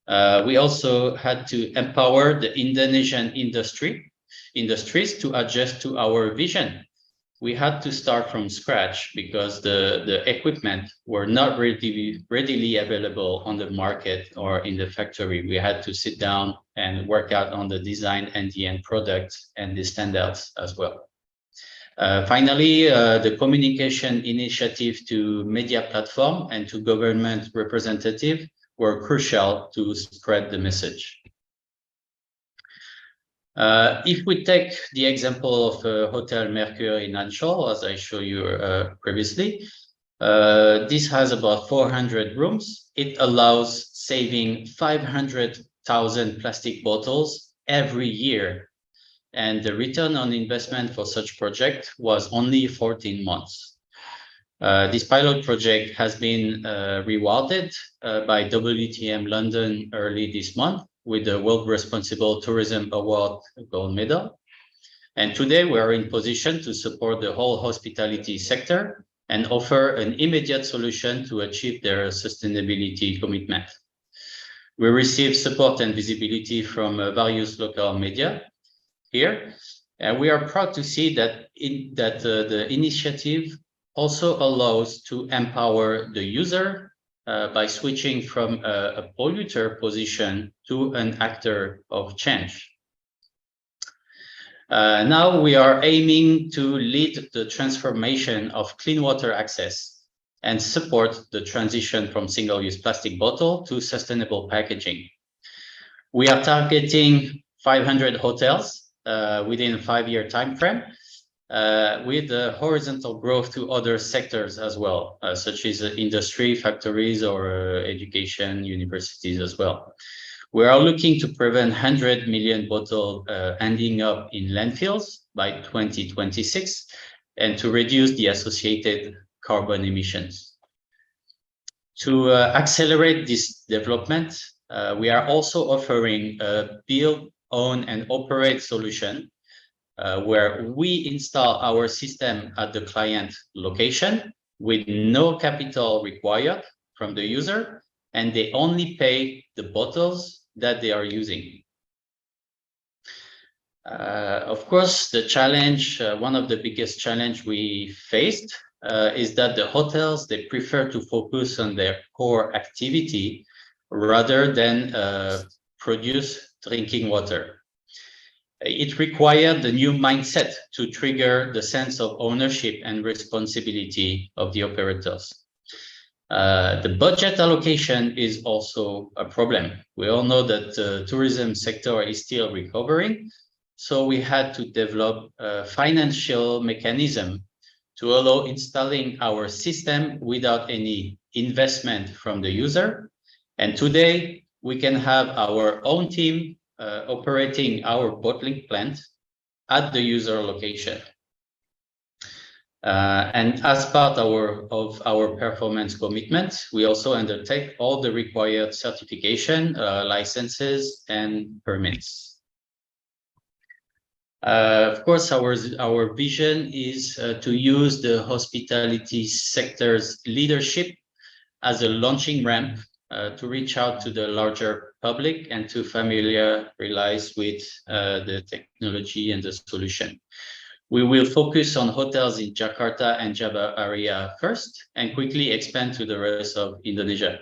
We also had to empower the Indonesian industries to adjust to our vision. We had to start from scratch because the equipment were not readily available on the market or in the factory. We had to sit down and work out on the design and the end product and the standards as well. Finally, the communication initiative to media platform and to government representative were crucial to spread the message. If we take the example of Hotel Mercure in Ancol, as I showed you previously, this has about 400 rooms. It allows saving 500,000 plastic bottles every year. And the return on investment for such project was only 14 months. This pilot project has been rewarded by WTM London early this month with the World Responsible Tourism Award Gold Medal. And today we are in position to support the whole hospitality sector and offer an immediate solution to achieve their sustainability commitment. We receive support and visibility from various local media here, and we are proud to see that the initiative also allows to empower the user by switching from a polluter position to an actor of change. Now we are aiming to lead the transformation of clean water access and support the transition from single-use plastic bottle to sustainable packaging. We are targeting 500 hotels within a 5-year time frame, with horizontal growth to other sectors as well, such as industry, factories, or education, universities as well. We are looking to prevent 100 million bottles ending up in landfills by 2026 and to reduce the associated carbon emissions. To accelerate this development, we are also offering a build, own, and operate solution where we install our system at the client location with no capital required from the user, and they only pay the bottles that they are using. Of course, the challenge, one of the biggest challenge we faced is that the hotels, they prefer to focus on their core activity rather than produce drinking water. It required the new mindset to trigger the sense of ownership and responsibility of the operators. The budget allocation is also a problem. We all know that the tourism sector is still recovering, so we had to develop a financial mechanism to allow installing our system without any investment from the user. And today we can have our own team operating our bottling plant at the user location. And as part of our performance commitment, we also undertake all the required certification, licenses, and permits. Of course, our vision is to use the hospitality sector's leadership as a launching ramp to reach out to the larger public and to familiarize with the technology and the solution. We will focus on hotels in Jakarta and Java area first and quickly expand to the rest of Indonesia.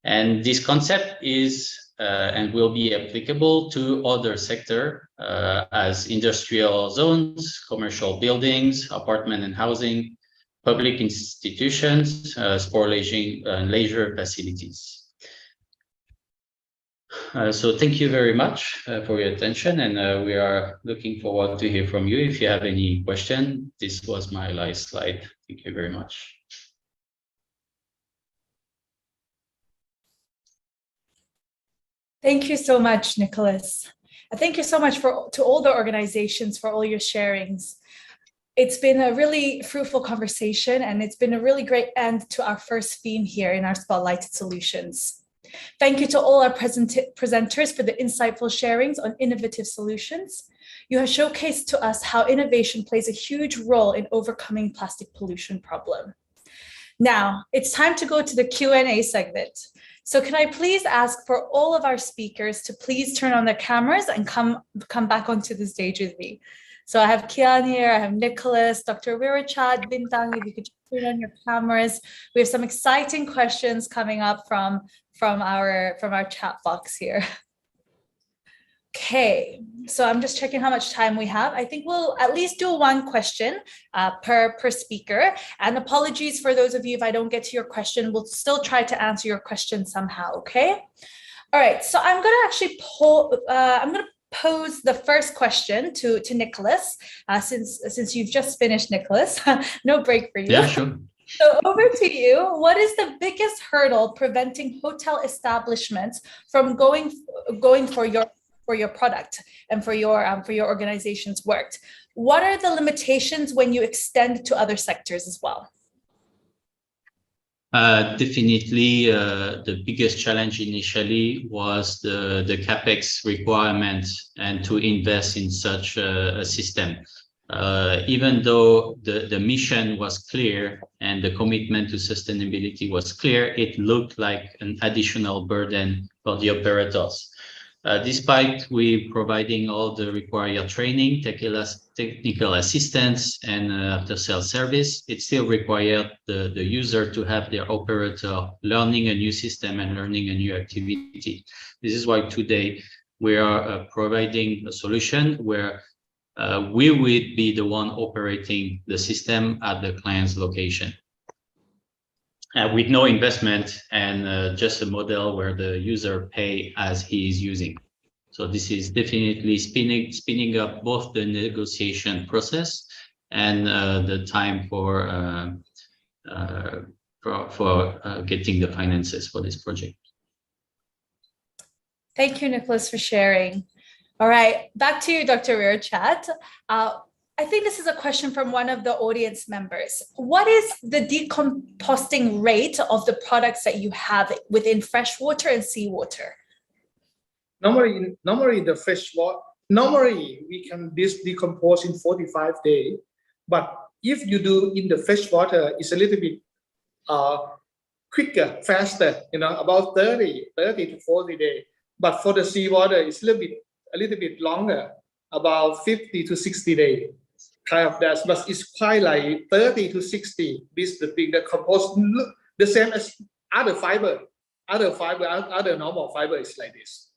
And this concept is and will be applicable to other sectors as industrial zones, commercial buildings, apartment and housing, public institutions, sport leisure facilities. So thank you very much for your attention, and we are looking forward to hear from you. If you have any question, this was my last slide. Thank you very much. Thank you so much, Nicholas. Thank you so much to all the organizations for all your sharings. It's been a really fruitful conversation, and it's been a really great end to our first theme here in our Spotlighted Solutions. Thank you to all our presenters for the insightful sharings on innovative solutions. You have showcased to us how innovation plays a huge role in overcoming plastic pollution problem. Now, it's time to go to the Q&A segment. So can I please ask for all of our speakers to please turn on their cameras and come back onto the stage with me. So I have Kian here, I have Nicholas, Dr. Wirachad, Bintang, if you could turn on your cameras. We have some exciting questions coming up from our chat box here. Okay, so I'm just checking how much time we have. I think we'll at least do one question per speaker. And apologies for those of you if I don't get to your question, we'll still try to answer your question somehow, okay? All right, so I'm gonna actually pose the first question to Nicholas, since you've just finished, Nicholas. No break for you. Yeah, sure. So over to you. What is the biggest hurdle preventing hotel establishments from going for your product and for your organization's work? What are the limitations when you extend to other sectors as well? Definitely, the biggest challenge initially was the capex requirements and to invest in such a system. Even though the mission was clear and the commitment to sustainability was clear, it looked like an additional burden for the operators. Despite we providing all the required training, technical assistance, and after-sales service, it still required the user to have their operator learning a new system and learning a new activity. This is why today we are providing a solution where we would be the one operating the system at the client's location. With no investment and just a model where the user pay as he is using. So this is definitely spinning up both the negotiation process and the time for getting the finances for this project. Thank you, Nicholas, for sharing. All right, back to you, Dr. Rearchat. I think this is a question from one of the audience members. What is the decomposting rate of the products that you have within freshwater and seawater? Normally the freshwater, normally we can decompose in 45 days, but if you do in the freshwater, it's a little bit quicker, faster, about 30 to 40 days. But for the seawater, it's a little bit longer, about 50 to 60 days. Kind of that, but it's quite like 30 to 60. This the thing that compose the same as other normal fiber is like this.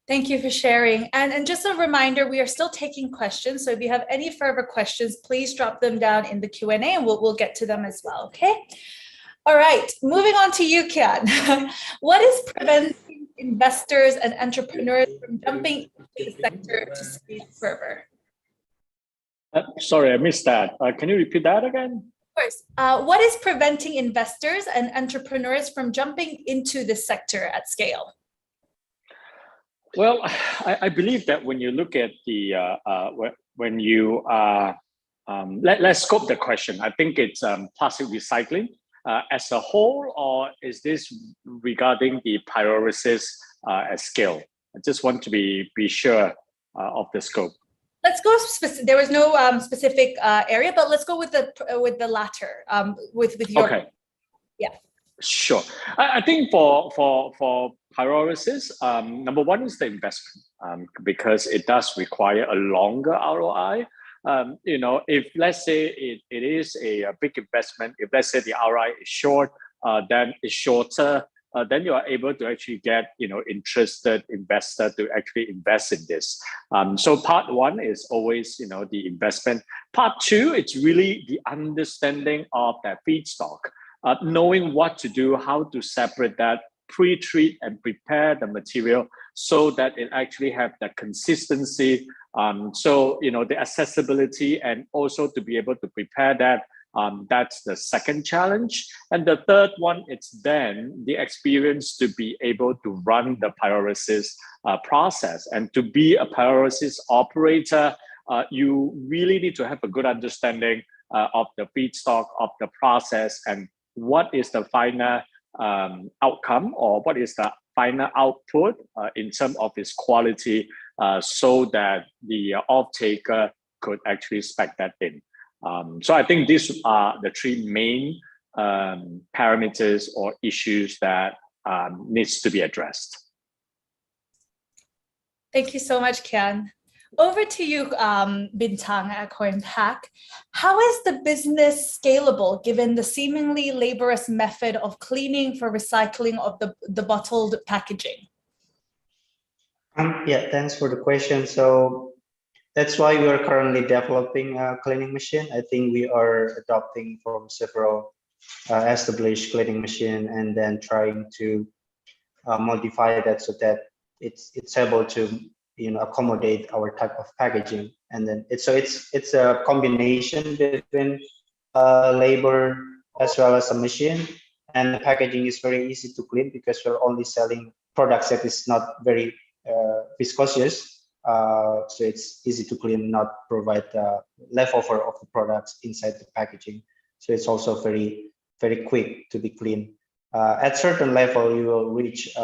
Thank you for sharing. And just a reminder, we are still taking questions. So if you have any further questions, please drop them down in the Q&A and we'll get to them as well, okay? All right, moving on to you, Kian. What is preventing investors and entrepreneurs from jumping into the sector to scale further? Sorry, I missed that. Can you repeat that again? Of course. What is preventing investors and entrepreneurs from jumping into this sector at scale? Well, I believe that when you look at the let's scope the question. I think it's plastic recycling as a whole, or is this regarding the pyrolysis at scale? I just want to be sure of the scope. Let's go specific. There was no specific area, but let's go with the latter. With your. Okay. Yeah. Sure. I think for pyrolysis, number one is the investment, because it does require a longer ROI. If let's say it is a big investment, if let's say the ROI is short, then it's shorter. Then you are able to actually get interested investor to actually invest in this. So part one is always the investment. Part two, it's really the understanding of that feedstock, knowing what to do, how to separate that, pre-treat and prepare the material so that it actually have that consistency. So the accessibility and also to be able to prepare that. That's the second challenge. And the third one, it's then the experience to be able to run the pyrolysis process. And to be a pyrolysis operator, you really need to have a good understanding of the feedstock, of the process, and what is the final outcome or what is the final output in terms of its quality, so that the off-taker could actually spec that in. So I think these are the three main parameters or issues that needs to be addressed. Thank you so much, Kian. Over to you, Bintang at CoinPack. How is the business scalable given the seemingly laborious method of cleaning for recycling of the bottled packaging? Yeah, thanks for the question. So that's why we are currently developing a cleaning machine. I think we are adopting from several established cleaning machine and then trying to modify that so that it's able to accommodate our type of packaging. And then it's a combination between labor as well as a machine. And the packaging is very easy to clean because we're only selling products that is not very viscous. So it's easy to clean, not provide leftover of the products inside the packaging. So it's also very, very quick to be clean. At certain level, you will reach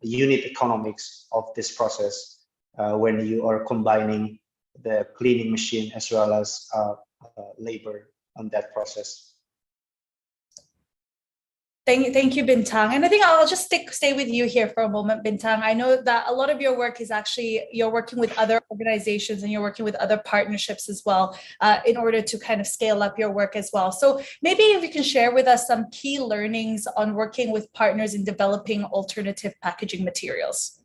unit economics of this process when you are combining the cleaning machine as well as labor on that process. Thank you, Bintang. And I think I'll just stay with you here for a moment, Bintang. I know that a lot of your work is actually, you're working with other organizations and you're working with other partnerships as well in order to kind of scale up your work as well. So maybe if you can share with us some key learnings on working with partners in developing alternative packaging materials.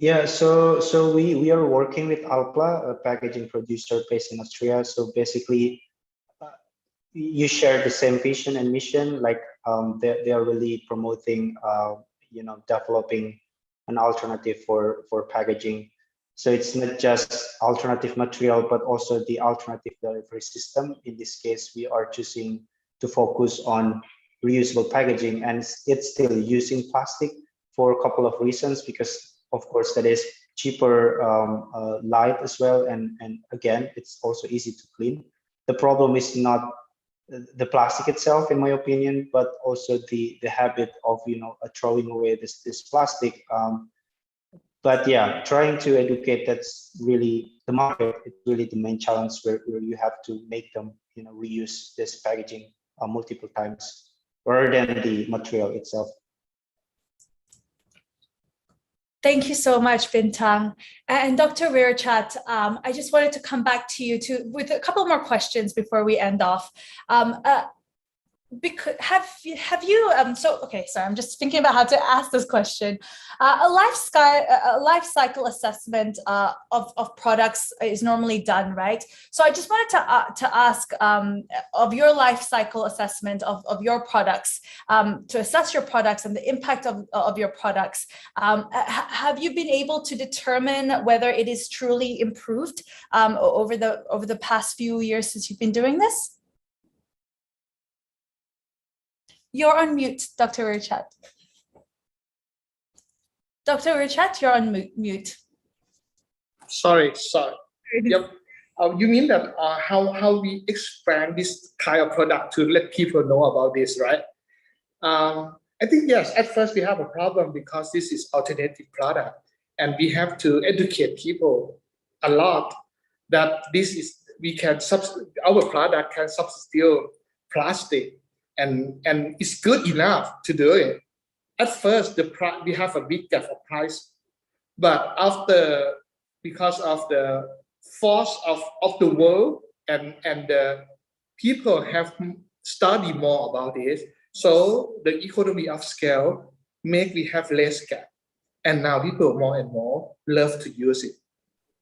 Yeah, so we are working with Alpla, a packaging producer based in Austria. So basically, you share the same vision and mission. Like they are really promoting, developing an alternative for packaging. So it's not just alternative material, but also the alternative delivery system. In this case, we are choosing to focus on reusable packaging, and it's still using plastic for a couple of reasons, because of course that is cheaper, light as well, and again it's also easy to clean. The problem is not the plastic itself, in my opinion, but also the habit of throwing away this plastic. But yeah, trying to educate, that's really the market. It's really the main challenge, where you have to make them reuse this packaging multiple times rather than the material itself. Thank you so much, Bintang. And Dr. Weerachat, I just wanted to come back to you with a couple more questions before we end off. Because have you okay, sorry, I'm just thinking about how to ask this question. A life cycle assessment of products is normally done, right? So I just wanted to ask of your life cycle assessment of your products, to assess your products and the impact of your products. Have you been able to determine whether it is truly improved over the past few years since you've been doing this? You're on mute, Dr. Weerachat. Dr. Weerachat, you're on mute. Sorry. Yep. You mean that how we expand this kind of product to let people know about this, right? I think yes. At first, we have a problem because this is alternative product, and we have to educate people a lot that our product can substitute plastic. And it's good enough to do it. At first, we have a big gap of price, but because of the force of the world and the people have studied more about this, so the economy of scale we have less gap, and now people more and more love to use it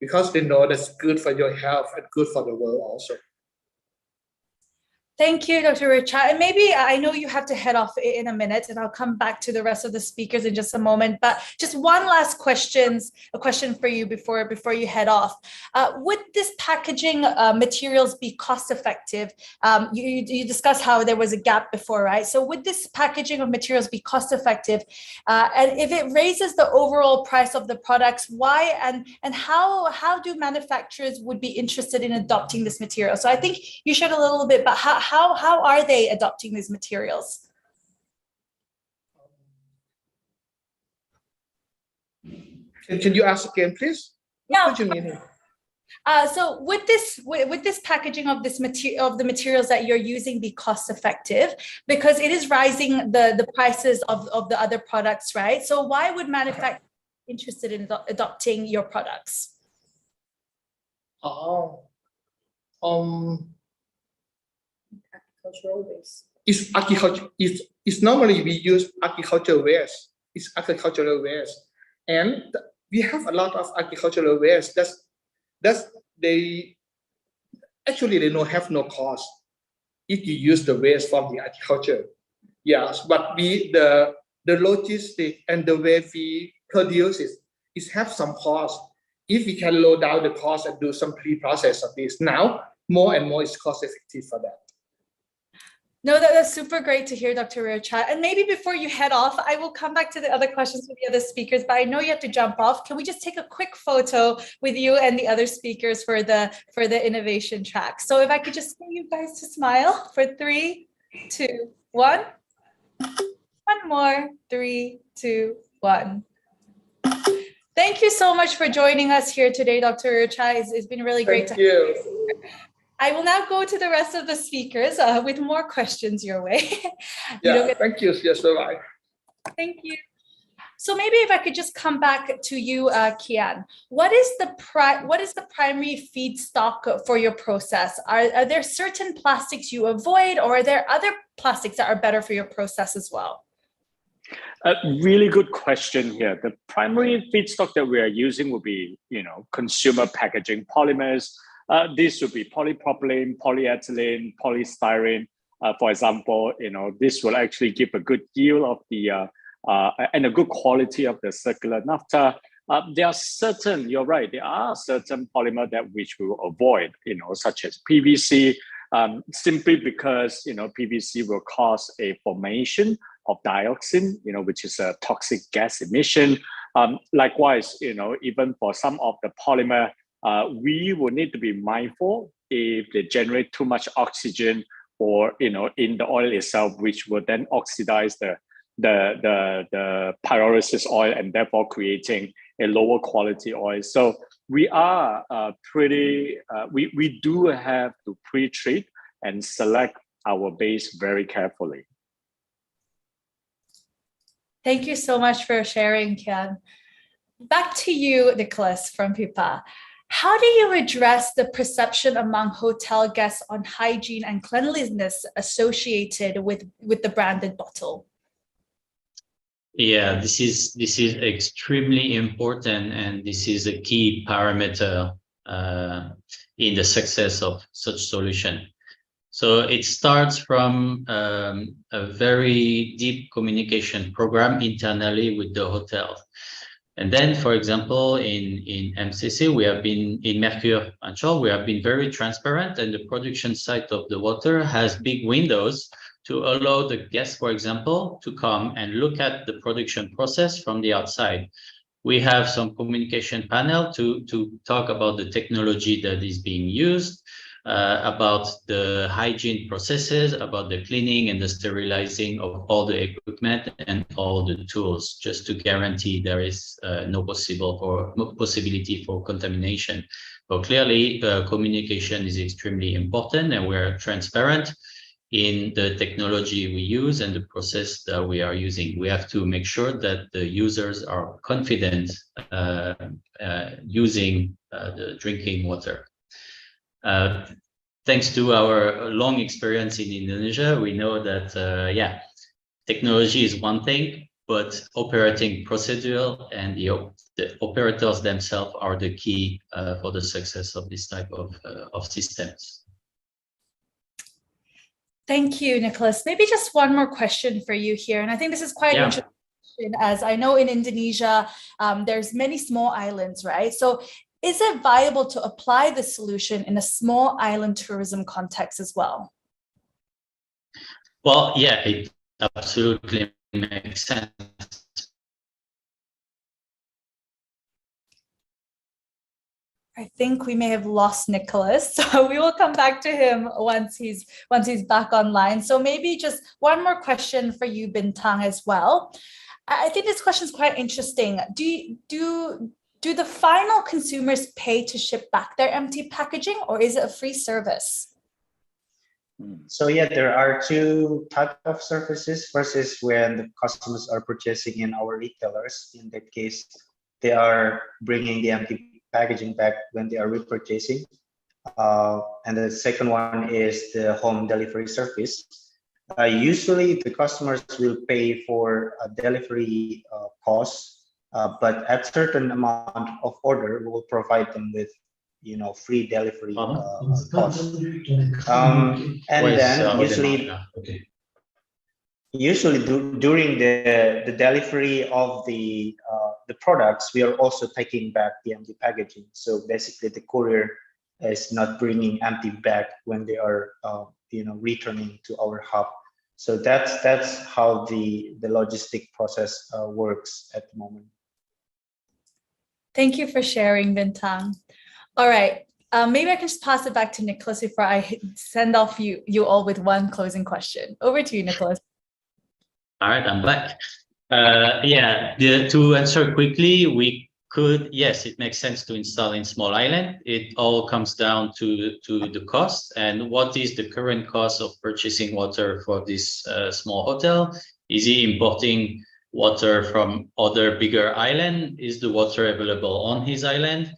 because they know that's good for your health and good for the world also. Thank you, Dr. Weerachat. And maybe I know you have to head off in a minute, and I'll come back to the rest of the speakers in just a moment. But just one last question for you before you head off. Would this packaging materials be cost effective? You discussed how there was a gap before, right? So would this packaging of materials be cost effective? And if it raises the overall price of the products, why and how do manufacturers would be interested in adopting this material? So I think you shared a little bit, but how are they adopting these materials? Can you ask again, please? Yeah. What do you mean? So would this packaging of the materials that you're using be cost effective? Because it is rising the prices of the other products, right? So why would manufacturers be interested in adopting your products? Agricultural waste. It's agriculture. It's normally we use agricultural waste. It's agricultural waste, and we have a lot of agricultural waste. They don't have no cost if you use the waste from the agriculture. Yes, but the logistic and the way we produce it have some cost. If we can lower down the cost and do some pre-process of this, now more and more is cost effective for that. No, that's super great to hear, Dr. Weerachat. And maybe before you head off, I will come back to the other questions with the other speakers, but I know you have to jump off. Can we just take a quick photo with you and the other speakers for the innovation track? So if I could just get you guys to smile for 3, 2, 1. One more, 3, 2, 1. Thank you so much for joining us here today, Dr. Weerachat. It's been really great to have you. I will now go to the rest of the speakers with more questions your way. Thank you. Yes, bye-bye. Thank you. So maybe if I could just come back to you, Kian. What is the primary feedstock for your process? Are there certain plastics you avoid, or are there other plastics that are better for your process as well? A really good question here. The primary feedstock that we are using will be, consumer packaging polymers. This would be polypropylene, polyethylene, polystyrene. For example, this will actually give a good yield of the and a good quality of the circular naphtha. There are certain, you're right, there are certain polymer that which we will avoid, such as PVC, simply because, PVC will cause a formation of dioxin, which is a toxic gas emission. Likewise, even for some of the polymer, we will need to be mindful if they generate too much oxygen or, in the oil itself, which will then oxidize the pyrolysis oil and therefore creating a lower quality oil. So we are we do have to pre-treat and select our base very carefully. Thank you so much for sharing, Kian. Back to you, Nicholas from PIPA. How do you address the perception among hotel guests on hygiene and cleanliness associated with the branded bottle? Yeah, this is extremely important, and this is a key parameter in the success of such solution. So it starts from a very deep communication program internally with the hotel. And then, for example, in MCC, we have been in Mercure and Charles, we have been very transparent, and the production site of the water has big windows to allow the guests, for example, to come and look at the production process from the outside. We have some communication panel to talk about the technology that is being used, about the hygiene processes, about the cleaning and the sterilizing of all the equipment and all the tools, just to guarantee there is no possibility for contamination. But clearly, communication is extremely important, and we're transparent in the technology we use and the process that we are using. We have to make sure that the users are confident using the drinking water. Thanks to our long experience in Indonesia, we know that, technology is one thing, but operating procedure and the operators themselves are the key for the success of this type of systems. Thank you, Nicholas. Maybe just one more question for you here. And I think this is quite interesting, as I know in Indonesia, there's many small islands, right? So is it viable to apply the solution in a small island tourism context as well? Well, yeah, it absolutely makes sense. I think we may have lost Nicholas, so we will come back to him once he's back online. So maybe just one more question for you, Bintang, as well. I think this question is quite interesting. Do the final consumers pay to ship back their empty packaging, or is it a free service? So yeah, there are two types of services. First is when the customers are purchasing in our retailers. In that case, they are bringing the empty packaging back when they are repurchasing. And the second one is the home delivery service. Usually the customers will pay for a delivery cost, but at certain amount of order, we will provide them with, free delivery cost. And then usually during the delivery of the products, we are also taking back the empty packaging. So basically, the courier is not bringing empty back when they are returning to our hub. So that's how the logistic process works at the moment. Thank you for sharing, Bintang. All right, maybe I can just pass it back to Nicholas before I send off you all with one closing question. Over to you, Nicholas. All right, I'm back. To answer quickly, we could, yes, it makes sense to install in small island. It all comes down to the cost and what is the current cost of purchasing water for this small hotel. Is he importing water from other bigger island? Is the water available on his island?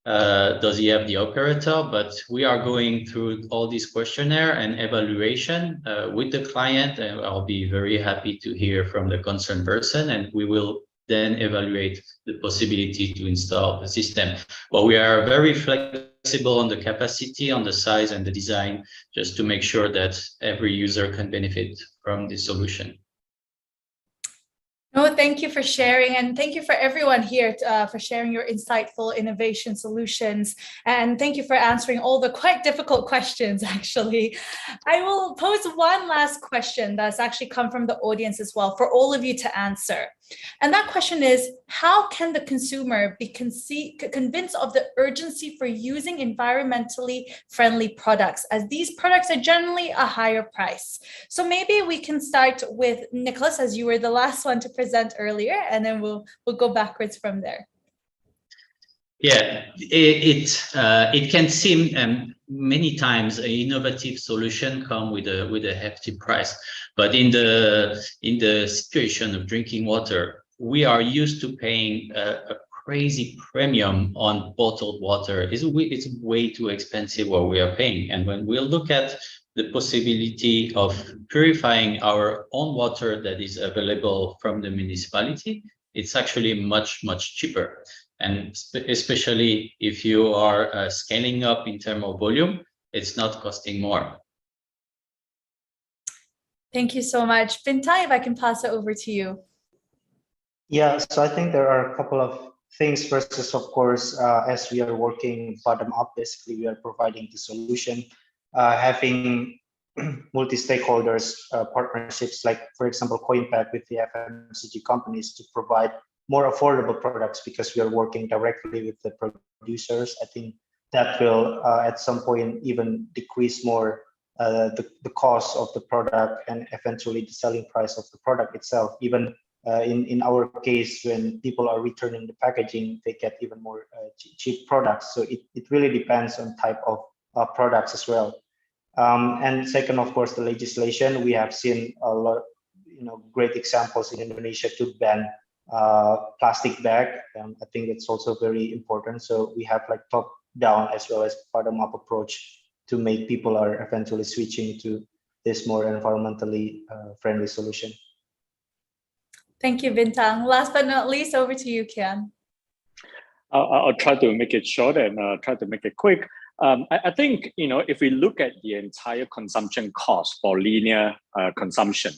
does he have the operator? But we are going through all this questionnaire and evaluation with the client, and I'll be very happy to hear from the concerned person, and we will then evaluate the possibility to install the system. But we are very flexible on the capacity, on the size and the design, just to make sure that every user can benefit from this solution. No, thank you for sharing, and thank you for everyone here for sharing your insightful innovation solutions, and thank you for answering all the quite difficult questions, actually. I will pose one last question that's actually come from the audience as well for all of you to answer. And that question is, how can the consumer be convinced of the urgency for using environmentally friendly products, as these products are generally a higher price? So maybe we can start with Nicholas, as you were the last one to present earlier, and then we'll go backwards from there. Yeah, it can seem many times an innovative solution come with a hefty price, but in the situation of drinking water, we are used to paying a crazy premium on bottled water. It's way too expensive what we are paying, and when we look at the possibility of purifying our own water that is available from the municipality, it's actually much cheaper. And especially if you are scaling up in terms of volume, it's not costing more. Thank you so much. Bintai, if I can pass it over to you. Yeah, so I think there are a couple of things. First is, of course, as we are working bottom up, basically we are providing the solution, having multi-stakeholders partnerships, like, for example, CoinPack with the FMCG companies to provide more affordable products, because we are working directly with the producers. I think that will at some point even decrease more the cost of the product and eventually the selling price of the product itself. Even in our case, when people are returning the packaging, they get even more cheap products. So it really depends on type of products as well. And second, of course, the legislation. We have seen a lot, great examples in Indonesia to ban plastic bag. I think it's also very important. So we have like top down as well as bottom up approach to make people are eventually switching to this more environmentally friendly solution. Thank you, Bintang. Last but not least, over to you, Kian. I'll try to make it short and try to make it quick. I think, if we look at the entire consumption cost for linear consumption,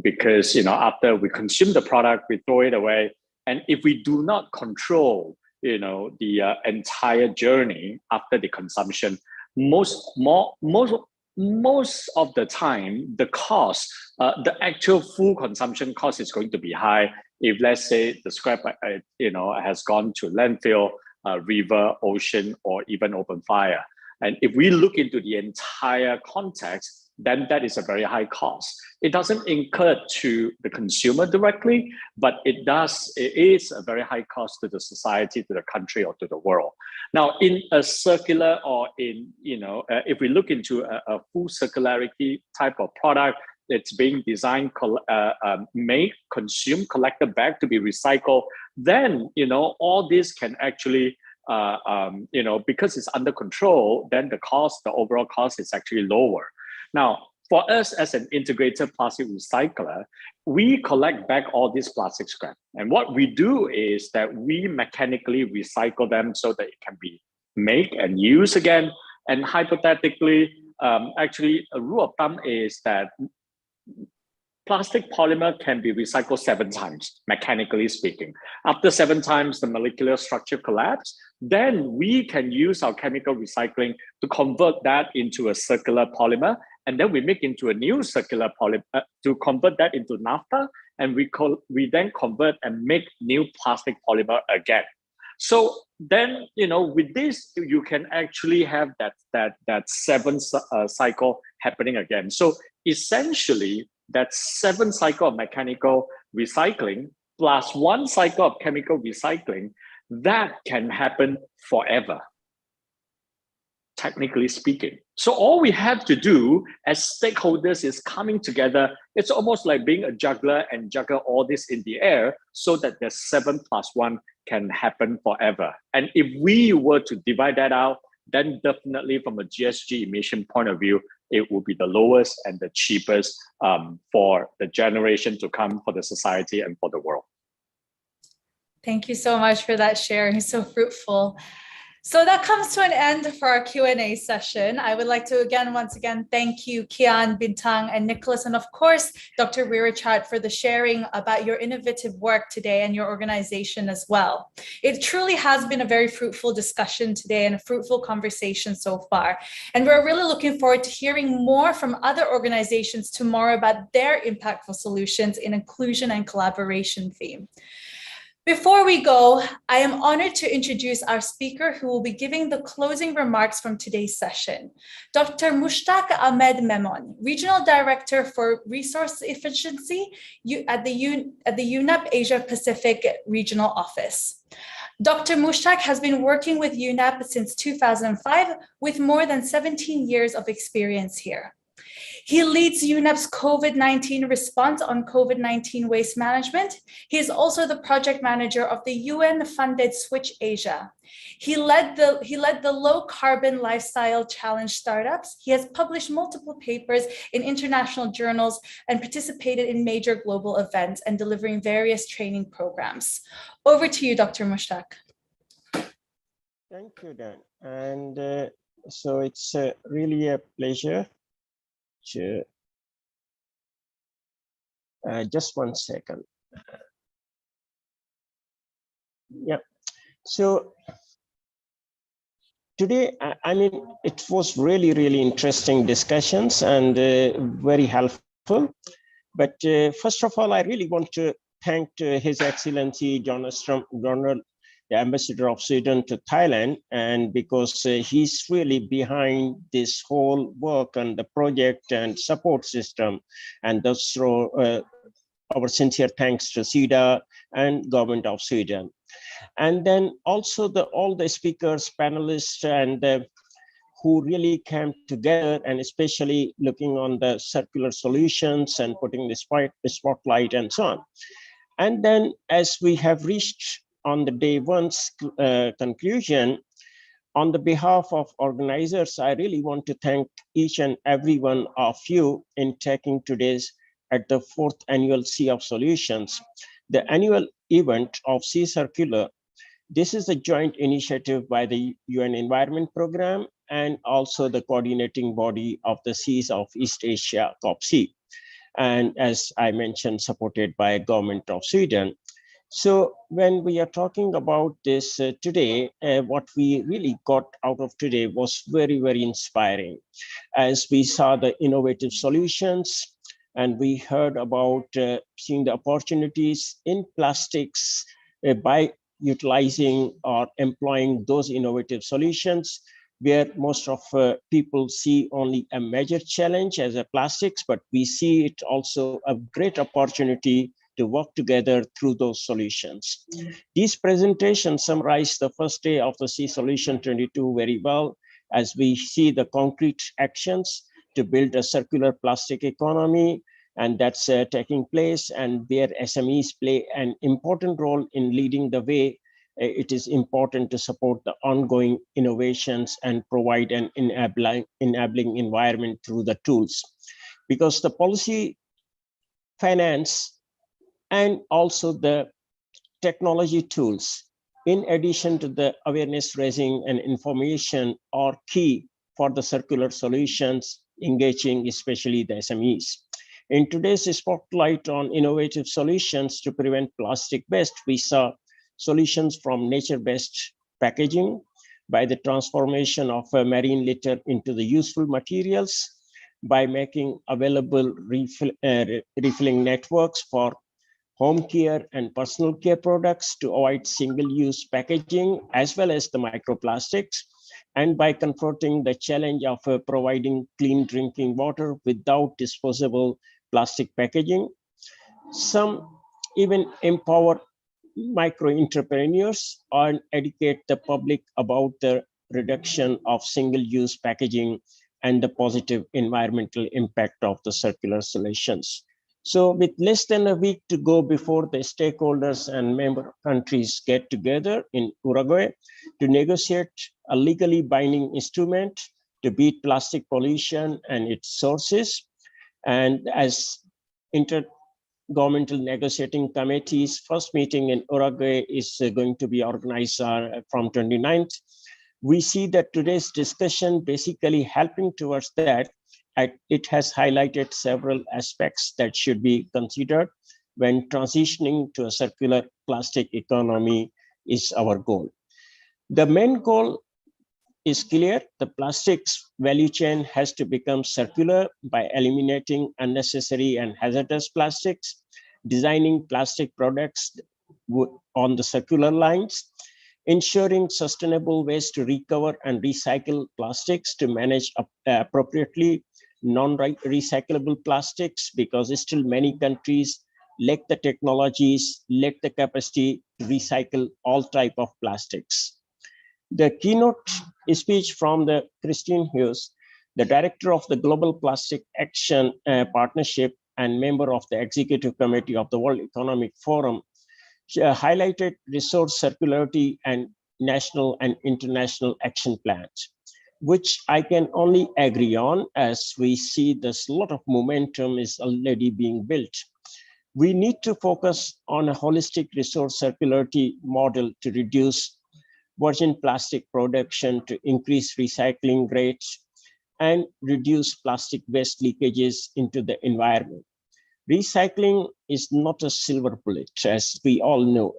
because after we consume the product, we throw it away, and if we do not control the entire journey after the consumption, most of the time the cost, the actual full consumption cost is going to be high. If, let's say, the scrap has gone to landfill, river, ocean, or even open fire, and if we look into the entire context, then that is a very high cost. It doesn't incur to the consumer directly, but it is a very high cost to the society, to the country, or to the world. Now, in a circular, or if we look into a full circularity type of product, it's being designed, made, consumed, collected back to be recycled, then, all this can actually, because it's under control, then the overall cost is actually lower. Now, for us as an integrated plastic recycler, we collect back all this plastic scrap. And what we do is that we mechanically recycle them so that it can be made and used again. And hypothetically, actually, a rule of thumb is that plastic polymer can be recycled 7 times, mechanically speaking. After 7 times, the molecular structure collapses. Then we can use our chemical recycling to convert that into a circular polymer. And then we make into a new circular polymer to convert that into naphtha. And we then convert and make new plastic polymer again. So then, with this, you can actually have that 7 cycle happening again. So essentially, that 7 cycle of mechanical recycling plus 1 cycle of chemical recycling, that can happen forever. technically speaking. So all we have to do as stakeholders is coming together. It's almost like being a juggler and juggle all this in the air so that the 7+1 can happen forever. And if we were to divide that out, then definitely from a GHG emission point of view, it will be the lowest and the cheapest for the generation to come, for the society and for the world. Thank you so much for that sharing. So fruitful. So that comes to an end for our Q&A session. I would like to once again, thank you, Kian, Bintang, and Nicholas, and of course, Dr. Wirechat for the sharing about your innovative work today and your organization as well. It truly has been a very fruitful discussion today and a fruitful conversation so far. And we're really looking forward to hearing more from other organizations tomorrow about their impactful solutions in inclusion and collaboration theme. Before we go, I am honored to introduce our speaker who will be giving the closing remarks from today's session. Dr. Mushtaq Ahmed Memon, Regional Director for Resource Efficiency at the UNEP Asia Pacific Regional Office. Dr. Mushtaq has been working with UNEP since 2005 with more than 17 years of experience here. He leads UNEP's COVID-19 response on COVID-19 waste management. He is also the project manager of the UN-funded Switch Asia. He led the low carbon lifestyle challenge startups. He has published multiple papers in international journals and participated in major global events and delivering various training programs. Over to you, Dr. Mushtaq. Thank you, Dan. And so it's really a pleasure. Just 1 second. Yeah. So today, I mean, it was really, really interesting discussions and very helpful. But first of all, I really want to thank His Excellency John Ostrom, the Ambassador of Sweden to Thailand, and because he's really behind this whole work and the project and support system, and thus our sincere thanks to SIDA and Government of Sweden. And then also all the speakers, panelists, and who really came together, and especially looking on the circular solutions and putting the spotlight and so on. And then as we have reached on the day one's conclusion, on the behalf of organizers, I really want to thank each and every one of you in taking today's at the 4th annual Sea of Solutions, the annual event of Sea Circular. This is a joint initiative by the UN Environment Programme and also the coordinating body of the Seas of East Asia, COP-SEA. And as I mentioned, supported by Government of Sweden. So when we are talking about this today, what we really got out of today was very, very inspiring. As we saw the innovative solutions and we heard about seeing the opportunities in plastics by utilizing or employing those innovative solutions, where most of people see only a major challenge as a plastics, but we see it also a great opportunity to work together through those solutions. These presentations summarize the first day of the Sea Solution 22 very well, as we see the concrete actions to build a circular plastic economy, and that's taking place, and where SMEs play an important role in leading the way. It is important to support the ongoing innovations and provide an enabling environment through the tools. Because the policy, finance, and also the technology tools, in addition to the awareness raising and information, are key for the circular solutions, engaging especially the SMEs. In today's spotlight on innovative solutions to prevent plastic waste, we saw solutions from nature-based packaging by the transformation of marine litter into the useful materials, by making available refilling networks for home care and personal care products to avoid single-use packaging, as well as the microplastics, and by confronting the challenge of providing clean drinking water without disposable plastic packaging. Some even empower micro entrepreneurs and educate the public about the reduction of single-use packaging and the positive environmental impact of the circular solutions. So with less than a week to go before the stakeholders and member countries get together in Uruguay to negotiate a legally binding instrument to beat plastic pollution and its sources, and as Intergovernmental Negotiating Committee's first meeting in Uruguay is going to be organized from 29th, we see that today's discussion basically helping towards that. It has highlighted several aspects that should be considered when transitioning to a circular plastic economy is our goal. The main goal is clear. The plastics value chain has to become circular by eliminating unnecessary and hazardous plastics, designing plastic products on the circular lines, ensuring sustainable ways to recover and recycle plastics to manage appropriately non-recyclable plastics, because still many countries lack the technologies, lack the capacity to recycle all type of plastics. The keynote speech from the Christine Hughes, the director of the Global Plastic Action Partnership and member of the Executive Committee of the World Economic Forum, highlighted resource circularity and national and international action plans, which I can only agree on, as we see there's a lot of momentum is already being built. We need to focus on a holistic resource circularity model to reduce virgin plastic production, to increase recycling rates, and reduce plastic waste leakages into the environment. Recycling is not a silver bullet, as we all know,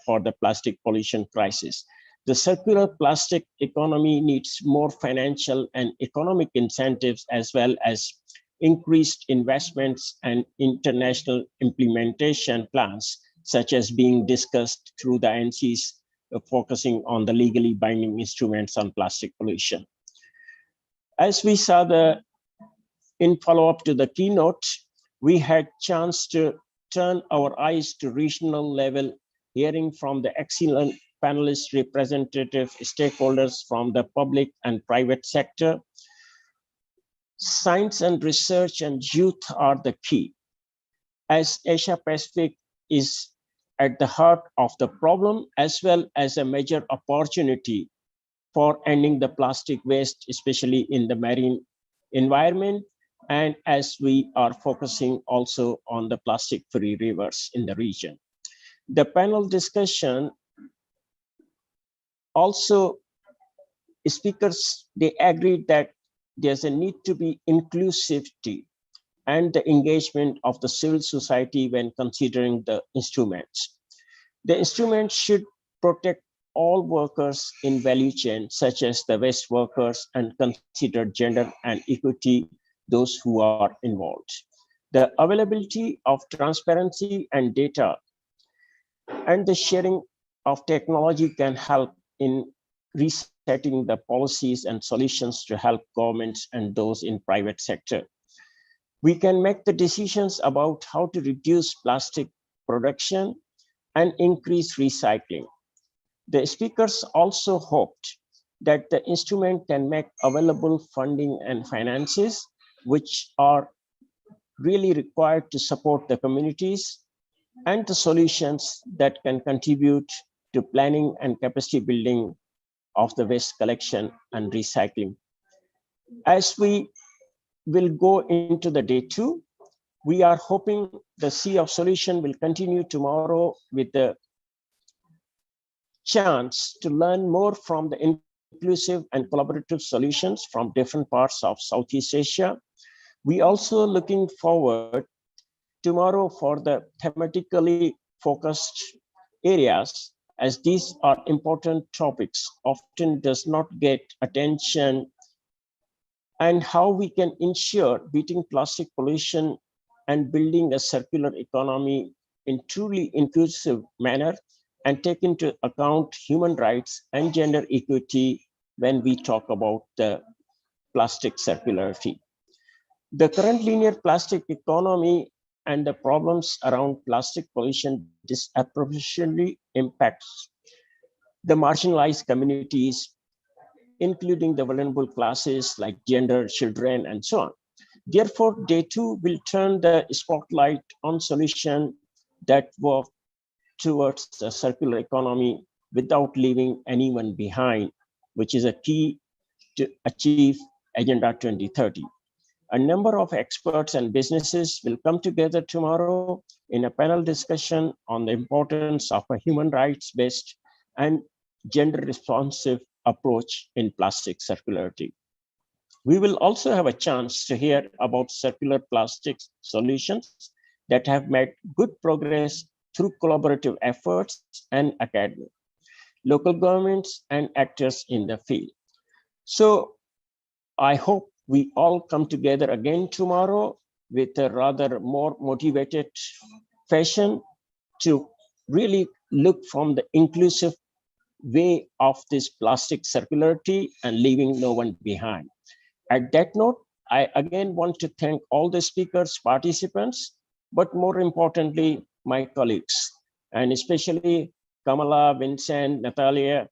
for the plastic pollution crisis. The circular plastic economy needs more financial and economic incentives, as well as increased investments and international implementation plans, such as being discussed through the NCs focusing on the legally binding instruments on plastic pollution. As we saw in follow-up to the keynote, we had chance to turn our eyes to regional level, hearing from the excellent panelists, representative stakeholders from the public and private sector. Science and research and youth are the key, as Asia Pacific is at the heart of the problem, as well as a major opportunity for ending the plastic waste, especially in the marine environment, and as we are focusing also on the plastic-free rivers in the region. The panel discussion also, speakers, they agreed that there's a need to be inclusivity and the engagement of the civil society when considering the instruments. The instruments should protect all workers in value chain, such as the waste workers, and consider gender and equity, those who are involved. The availability of transparency and data and the sharing of technology can help in resetting the policies and solutions to help governments and those in private sector. We can make the decisions about how to reduce plastic production and increase recycling. The speakers also hoped that the instrument can make available funding and finances, which are really required to support the communities, and the solutions that can contribute to planning and capacity building of the waste collection and recycling. As we will go into the day 2, we are hoping the Sea of Solution will continue tomorrow with the chance to learn more from the inclusive and collaborative solutions from different parts of Southeast Asia. We also looking forward tomorrow for the thematically focused areas, as these are important topics, often does not get attention, and how we can ensure beating plastic pollution and building a circular economy in truly inclusive manner, and take into account human rights and gender equity when we talk about the plastic circularity. The current linear plastic economy and the problems around plastic pollution disproportionately impacts the marginalized communities including the vulnerable classes like gender, children, and so on. Therefore, day 2 will turn the spotlight on solutions that work towards the circular economy without leaving anyone behind, which is a key to achieve Agenda 2030. A number of experts and businesses will come together tomorrow in a panel discussion on the importance of a human rights-based and gender-responsive approach in plastic circularity. We will also have a chance to hear about circular plastics solutions that have made good progress through collaborative efforts and academia, local governments, and actors in the field. So I hope we all come together again tomorrow with a rather more motivated fashion to really look from the inclusive way of this plastic circularity and leaving no one behind. At that note, I again want to thank all the speakers, participants, but more importantly, my colleagues, and especially Kamala, Vincent, Natalia,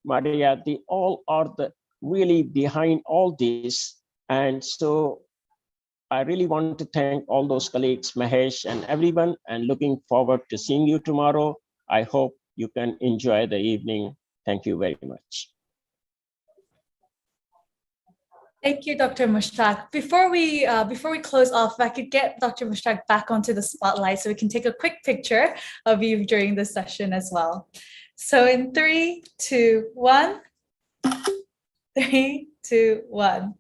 Maria, they all are really behind all this. And so I really want to thank all those colleagues, Mahesh and everyone, and looking forward to seeing you tomorrow. I hope you can enjoy the evening. Thank you very much. Thank you, Dr. Mushtaq. Before we close off, if I could get Dr. Mushtaq back onto the spotlight so we can take a quick picture of you during this session as well. So in 3, 2, 1. 3, 2, 1.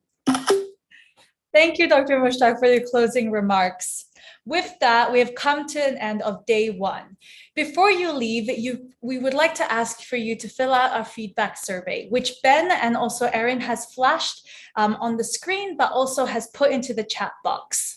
Thank you, Dr. Mushtaq, for your closing remarks. With that, we have come to an end of day 1. Before you leave, we would like to ask for you to fill out our feedback survey, which Ben and also Erin has flashed on the screen, but also has put into the chat box.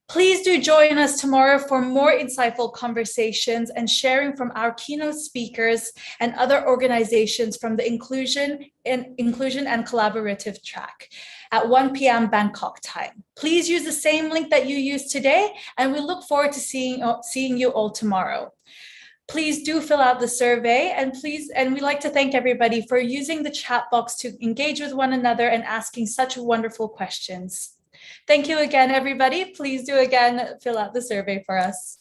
Please do join us tomorrow for more insightful conversations and sharing from our keynote speakers and other organizations from the Inclusion and Collaborative track at 1 p.m. Bangkok time. Please use the same link that you used today, and we look forward to seeing you all tomorrow. Please do fill out the survey, and we'd like to thank everybody for using the chat box to engage with one another and asking such wonderful questions. Thank you again, everybody. Please do again fill out the survey for us.